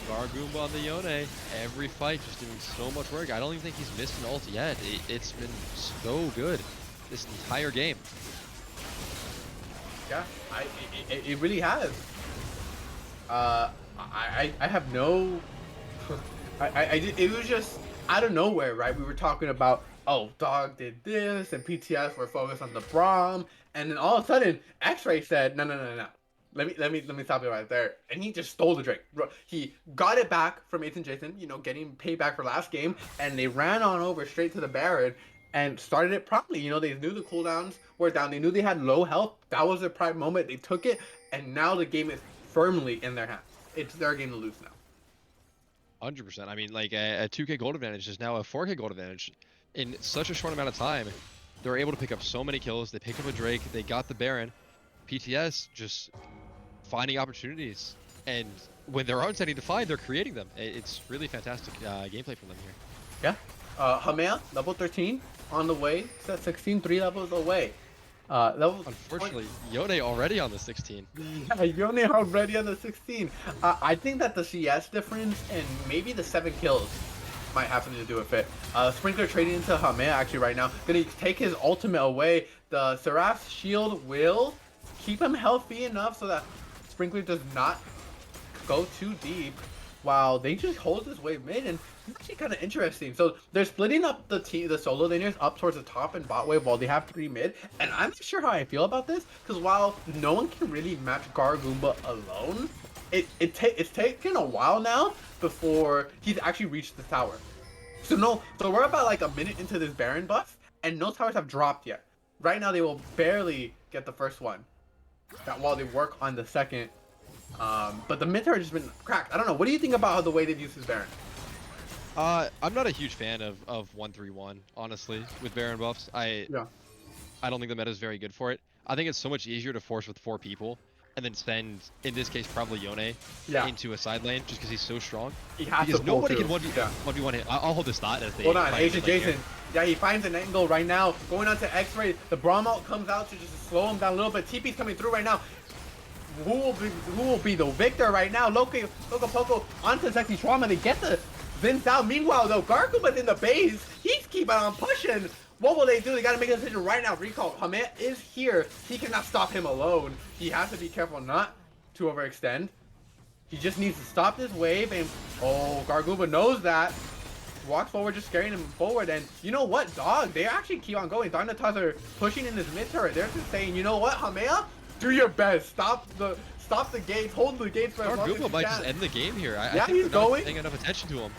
Gargoomba on the Yone. Every fight just doing so much work. I don't even think he's missed an ult yet. It's been so good this entire game. Yeah, it really has. I have no. It was just out of nowhere, right? We were talking about, oh, Dog did this, and PTS were focused on the Braum, and then all of a sudden, X-Ray said, no. Let me stop you right there. And he just stole the Drake. He got it back from Ethan Jason, getting payback for last game, and they ran on over straight to the Baron and started it promptly. They knew the cooldowns were down. They knew they had low health. That was their prime moment. They took it, and now the game is firmly in their hands. It's their game to lose now. 100%. I mean, like a 2K gold advantage is now a 4K gold advantage. In such a short amount of time, they're able to pick up so many kills. They pick up a Drake. They got the Baron. PTS just finding opportunities. And when there aren't any to find, they're creating them. It's really fantastic gameplay from them here. Yeah. Hamea, level 13 on the way. Set 16, 3 levels away. That was Unfortunately, Yone already on the 16. Yeah, you're only already on the 16. I think that the CS difference and maybe the 7 kills might have something to do with it. Sprinkler trading into Hamea actually right now. Gonna take his ultimate away. The Seraph's shield will keep him healthy enough so that Sprinkler does not go too deep while they just hold this wave mid, and it's actually kind of interesting. So they're splitting up the solo laners up towards the top and bot wave while they have 3 mid, and I'm not sure how I feel about this because while no one can really match Gargoomba alone, it's taken a while now before he's actually reached the tower. So we're about like a minute into this Baron buff, and no towers have dropped yet. Right now they will barely get the first one. That while they work on the second. But the mid tower has just been cracked. I don't know. What do you think about how the way they've used his Baron? I'm not a huge fan of 131, honestly, with Baron buffs. I don't think the meta is very good for it. I think it's so much easier to force with 4 people and then send, in this case, probably Yone into a side lane just because he's so strong. He has because to nobody pull can through. 1v1 him. I'll hold this thought as they. Hold on, fight Asian like Jason. here. Yeah, he finds an angle right now. Going on to X-Ray. The Braum ult comes out to just slow him down a little bit. TP's coming through right now. Who will be the victor right now? Loco Poco onto Sexy Trauma. They get the Vince out. Meanwhile, though, Gargumba's in the base. He's keeping on pushing. What will they do? They got to make a decision right now. Recall. Hamet is here. He cannot stop him alone. He has to be careful not to overextend. He just needs to stop this wave. And oh, Gargumba knows that. Walks forward, just scaring him forward. And you know what, Dog? They actually keep on going. Dognitas are pushing in this mid turret. They're just saying, you know what, Hamea? Do your best. Stop the gates. Hold the gates for as long as you Gargumba might can. just end the game here. I think he's they're not going. paying enough attention to him.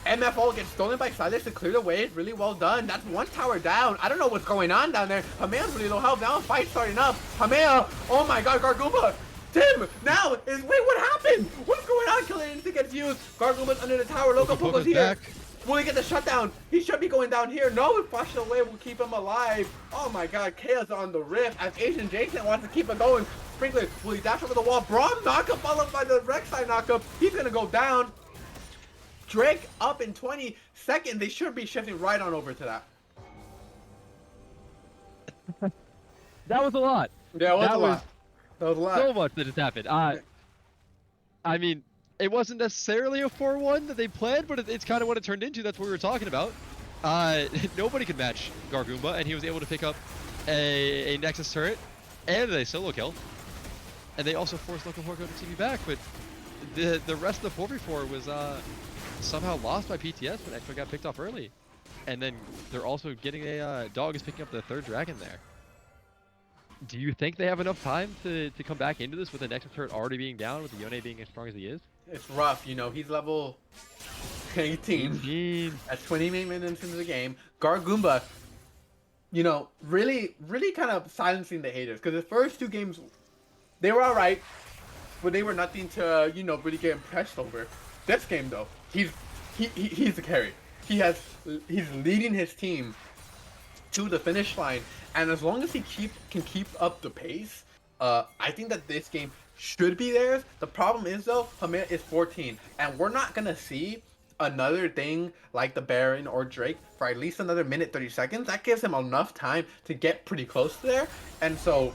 MFO gets stolen by Silas to clear the wave. Really well done. That's 1 tower down. I don't know what's going on down there. Hamea's really low health. Now a fight starting up. Hamea. Oh my god, Gargumba. Tim, now is wait, what happened? What's going on? Killer Instinct gets used. Gargumba's under the tower. Loco Poco's here. Back. Will he get the shutdown? He should be going down here. No, flashing away will keep him alive. Oh my god, Chaos on the rift as Asian Jason wants to keep it going. Sprinkler, will he dash over the wall? Braum knockup followed by the Rek'Sai knockup. He's gonna go down. Drake up in 20 seconds. They should be shifting right on over to that. That was a lot. Yeah, it was a lot. That was a lot. So much that just happened. I mean, it wasn't necessarily a 4-1 that they planned, but it's kind of what it turned into. That's what we were talking about. Nobody could match Gargumba, and he was able to pick up a Nexus turret and a solo kill. And they also forced Loco Poco to TP back, but the rest of the 4v4 was somehow lost by PTS when X-Ray got picked off early. And then they're also getting a Dog is picking up the 3rd dragon there. Do you think they have enough time to come back into this with the Nexus turret already being down, with the Yone being as strong as he is? It's rough, you know. He's level 18. At 28 minutes into the game. Gargumba, you know, really kind of silencing the haters. Because the first 2 games, they were alright, but they were nothing to, you know, really get impressed over. This game, though, he's the carry. He's leading his team to the finish line, and as long as he can keep up the pace, I think that this game should be theirs. The problem is though, Hamid is 14, and we're not gonna see another thing like the Baron or Drake for at least another minute 30 seconds. That gives him enough time to get pretty close to there, and so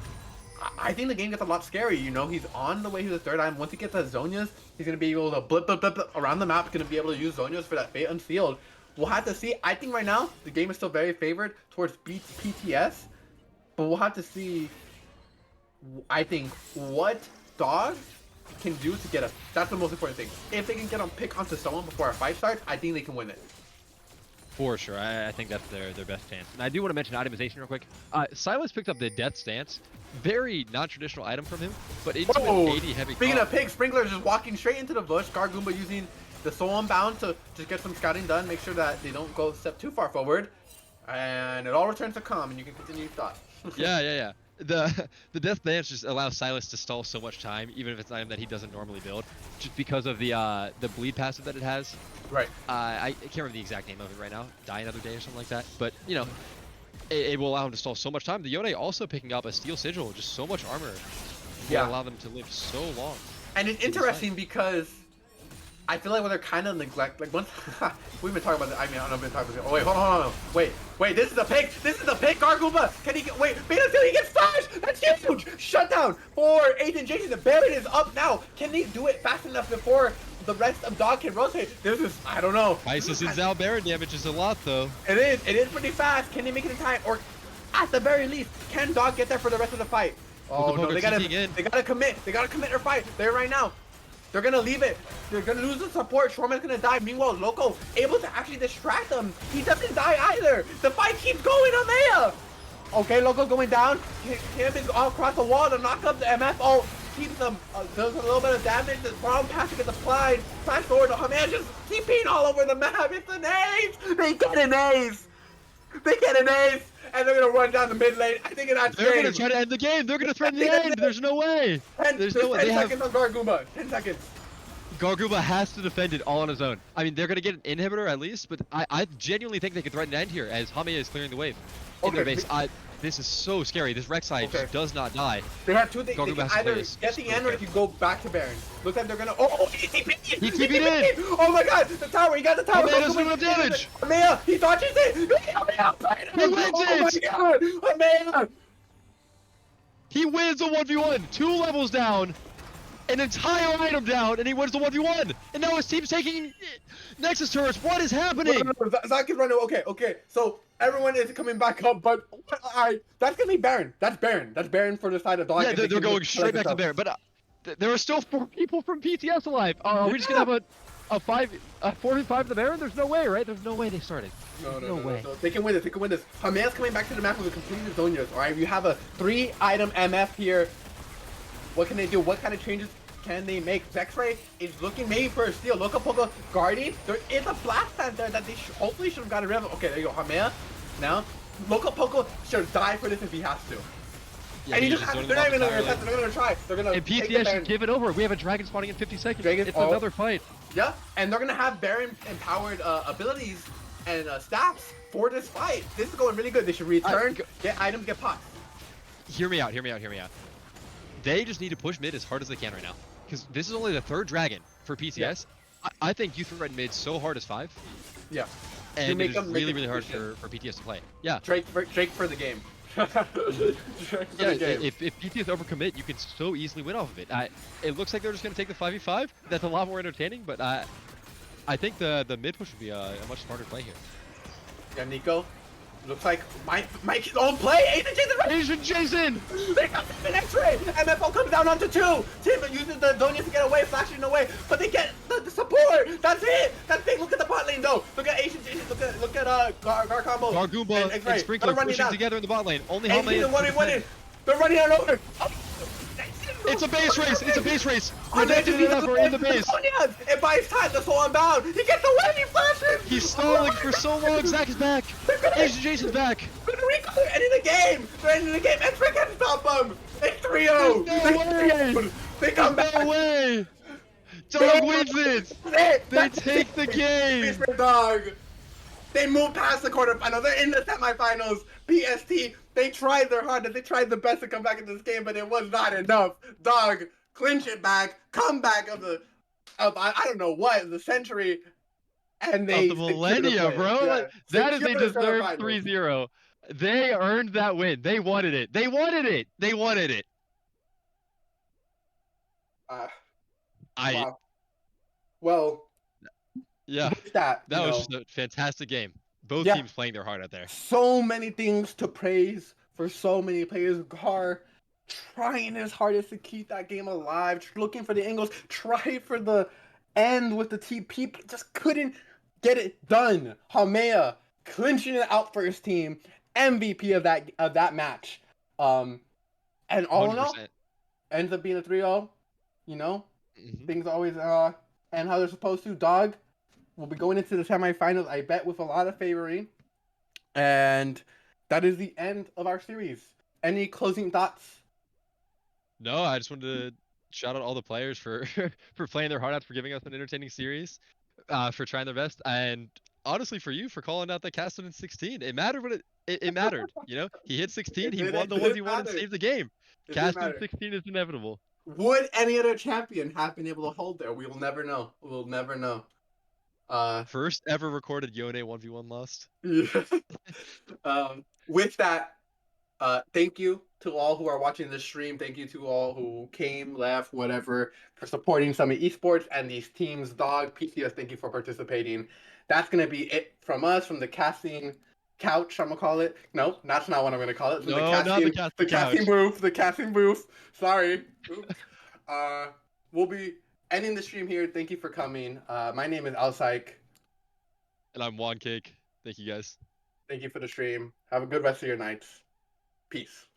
I think the game gets a lot scary. You know, he's on the way to the 3rd line. Once he gets that Zonias, he's gonna be able to blip around the map. Gonna be able to use Zonias for that Fate Unsealed. We'll have to see. I think right now the game is still very favored towards PTS, but we'll have to see. I think what Dog can do to get us. That's the most important thing. If they can get on pick onto someone before our fight starts, I think they can win it. For sure, I think that's their best chance. And I do want to mention itemization real quick. Silas picked up the Death Stance. Very non-traditional item from him, but into an 80 heavy. Speaking of pick, Sprinkler is just walking straight into the bush. Gargumba using the Soul Unbound to just get some scouting done, make sure that they don't go a step too far forward. And it all returns to calm, and you can continue your thought. Yeah. The Death Dance just allows Silas to stall so much time, even if it's an item that he doesn't normally build, just because of the bleed passive that it has. Right. I can't remember the exact name of it right now. Die Another Day or something like that. But, you know, it will allow him to stall so much time. The Yone also picking up a Steel Sigil, just so much armor. Will allow them to live so long. And it's interesting because I feel like when they're kind of like once we've been talking about this. I mean, I don't know if we've been talking about this. Oh wait, hold on. Wait, this is a pick. This is a pick. Gargumba, can he get? Wait, Beta till he gets flashed. That's huge. Shutdown for Agent Jason. The Baron is up now. Can he do it fast enough before the rest of Dog can rotate? This is, I don't know. Isis and Zal Baron damage is a lot though. It is pretty fast. Can they make it in time? Or at the very least, can Dog get there for the rest of the fight? Oh no, they gotta commit. They gotta commit their fight. They're right now. They're gonna leave it. They're gonna lose the support. Shoreman's gonna die. Meanwhile, Loco able to actually distract them. He doesn't die either. The fight keeps going on Maya. Okay, Loco's going down. Him is all across the wall to knock up the MF. Oh, keeps them. Does a little bit of damage. The brown passive gets applied. Flash forward. Oh man, just keeping all over the map. It's an ace. They get an ace. They get an ace. And they're gonna run down the mid lane. I think it's They're gonna try to end the game. They're gonna threaten the end. There's no way. There's no way. 10 seconds on Gargumba. 10 seconds. Gargumba has to defend it all on his own. I mean, they're gonna get an inhibitor at least, but I genuinely think they could threaten an end here as Hame is clearing the wave in their base. This is so scary. This Rek'Sai just does not die. They have two things. They can either get the end or if you go back to Baron. Looks like they're gonna. Oh, he TP'd! He TP'd in! Oh my god, the tower! He got the tower! Hamea doesn't do enough damage! Hamea, he dodges it! He wins it! Oh my god! Hamea! He wins a 1v1, 2 levels down, an entire item down, and he wins the 1v1! And now his team's taking Nexus turrets. What is happening? No, Zach is running. Okay. So everyone is coming back up, but that's gonna be Baron. That's Baron. That's Baron for the side of Dog. Yeah, they're going straight back to Baron. But there are still 4 people from PTS alive. Are we just gonna have a 4v5 the Baron? There's no way, right? There's no way they started. No way. No. They can win this. They can win this. Hamea's coming back to the map with a complete Zonias. All right, you have a 3-item MF here. What can they do? What kind of changes can they make? Vexray is looking maybe for a steal. Loco Poco guarding. There is a blast plant there that they hopefully should have gotten rid of. Okay, there you go. Hamea. Now, Loco Poco should die for this if he has to. Yeah, and they're not even gonna attempt. They're gonna try. They're gonna. And PTS should give it over. We have a dragon spawning in 50 seconds. It's another fight. Yeah, and they're gonna have Baron empowered abilities and stats for this fight. This is going really good. They should return, get items, get pots. Hear me out. They just need to push mid as hard as they can right now. Because this is only the 3rd dragon for PTS. Yeah. I think you threaten mid so hard as 5. Yeah. And it's really hard for PTS to play. Yeah. Drake for the game. If PTS overcommit, you can so easily win off of it. It looks like they're just going to take the 5v5. That's a lot more entertaining, but I think the mid push would be a much smarter play here. Yeah, Nico. Looks like Mike's own play. Asian Jason! They got the X-ray. MFO comes down onto 2. Tim uses the Dognitas to get away, flashing away, but they get the support. That's it. That's big. Look at the bot lane though. Look at Asian Jason. Look at Gar Combo. Gargumba and Sprinkler pushing together in the bot lane. Only Hame is winning. They're running on over. It's a base race. We're in the base. It buys time. The soul unbound. He gets away. He flashes. He's stalling for so long. Zach is back. Asian Jason's back. They're ending the game. X-Ray can't stop them. It's 3-0. They come back. No way. Dog wins it. They take the game. Dog. They moved past the quarterfinals. They're in the semifinals. PST, they tried their hardest. They tried the best to come back in this game, but it was not enough. Dog, clinch it back, come back of I don't know what, the century, and they of the millennia, bro. Yeah. That is a deserved 3-0. They earned that win. They wanted it. Wow. Well. Yeah, that was just a fantastic game. Both teams playing their heart out there. So many things to praise for so many players. Gar trying his hardest to keep that game alive, looking for the angles, try for the end with the TP, just couldn't get it done. Hamea clinching it out for his team, MVP of that match. And all in all, ends up being a 3-0. You know, things always end how they're supposed to. Dog. We'll be going into the semifinals, I bet, with a lot of favoring. And that is the end of our series. Any closing thoughts? No, I just wanted to shout out all the players for playing their heart out, for giving us an entertaining series, for trying their best, and honestly for you for calling out that Caston in 16. It mattered when it mattered. You know, he hit 16, he won the 1v1 and saved the game. Caston 16 is inevitable. Would any other champion have been able to hold there? We will never know. We'll never know. First ever recorded Yone 1v1 lost. Yeah. With that, thank you to all who are watching this stream. Thank you to all who came, left, whatever, for supporting Summit Esports and these teams. Dog, PTS, thank you for participating. That's going to be it from us, from the casting couch, I'm going to call it. No, that's not what I'm going to call it. From No, not the casting couch. the casting booth. Sorry. Oops. We'll be ending the stream here. Thank you for coming. My name is Alsaik. And I'm Juan Cake. Thank you guys. Thank you for the stream. Have a good rest of your nights. Peace.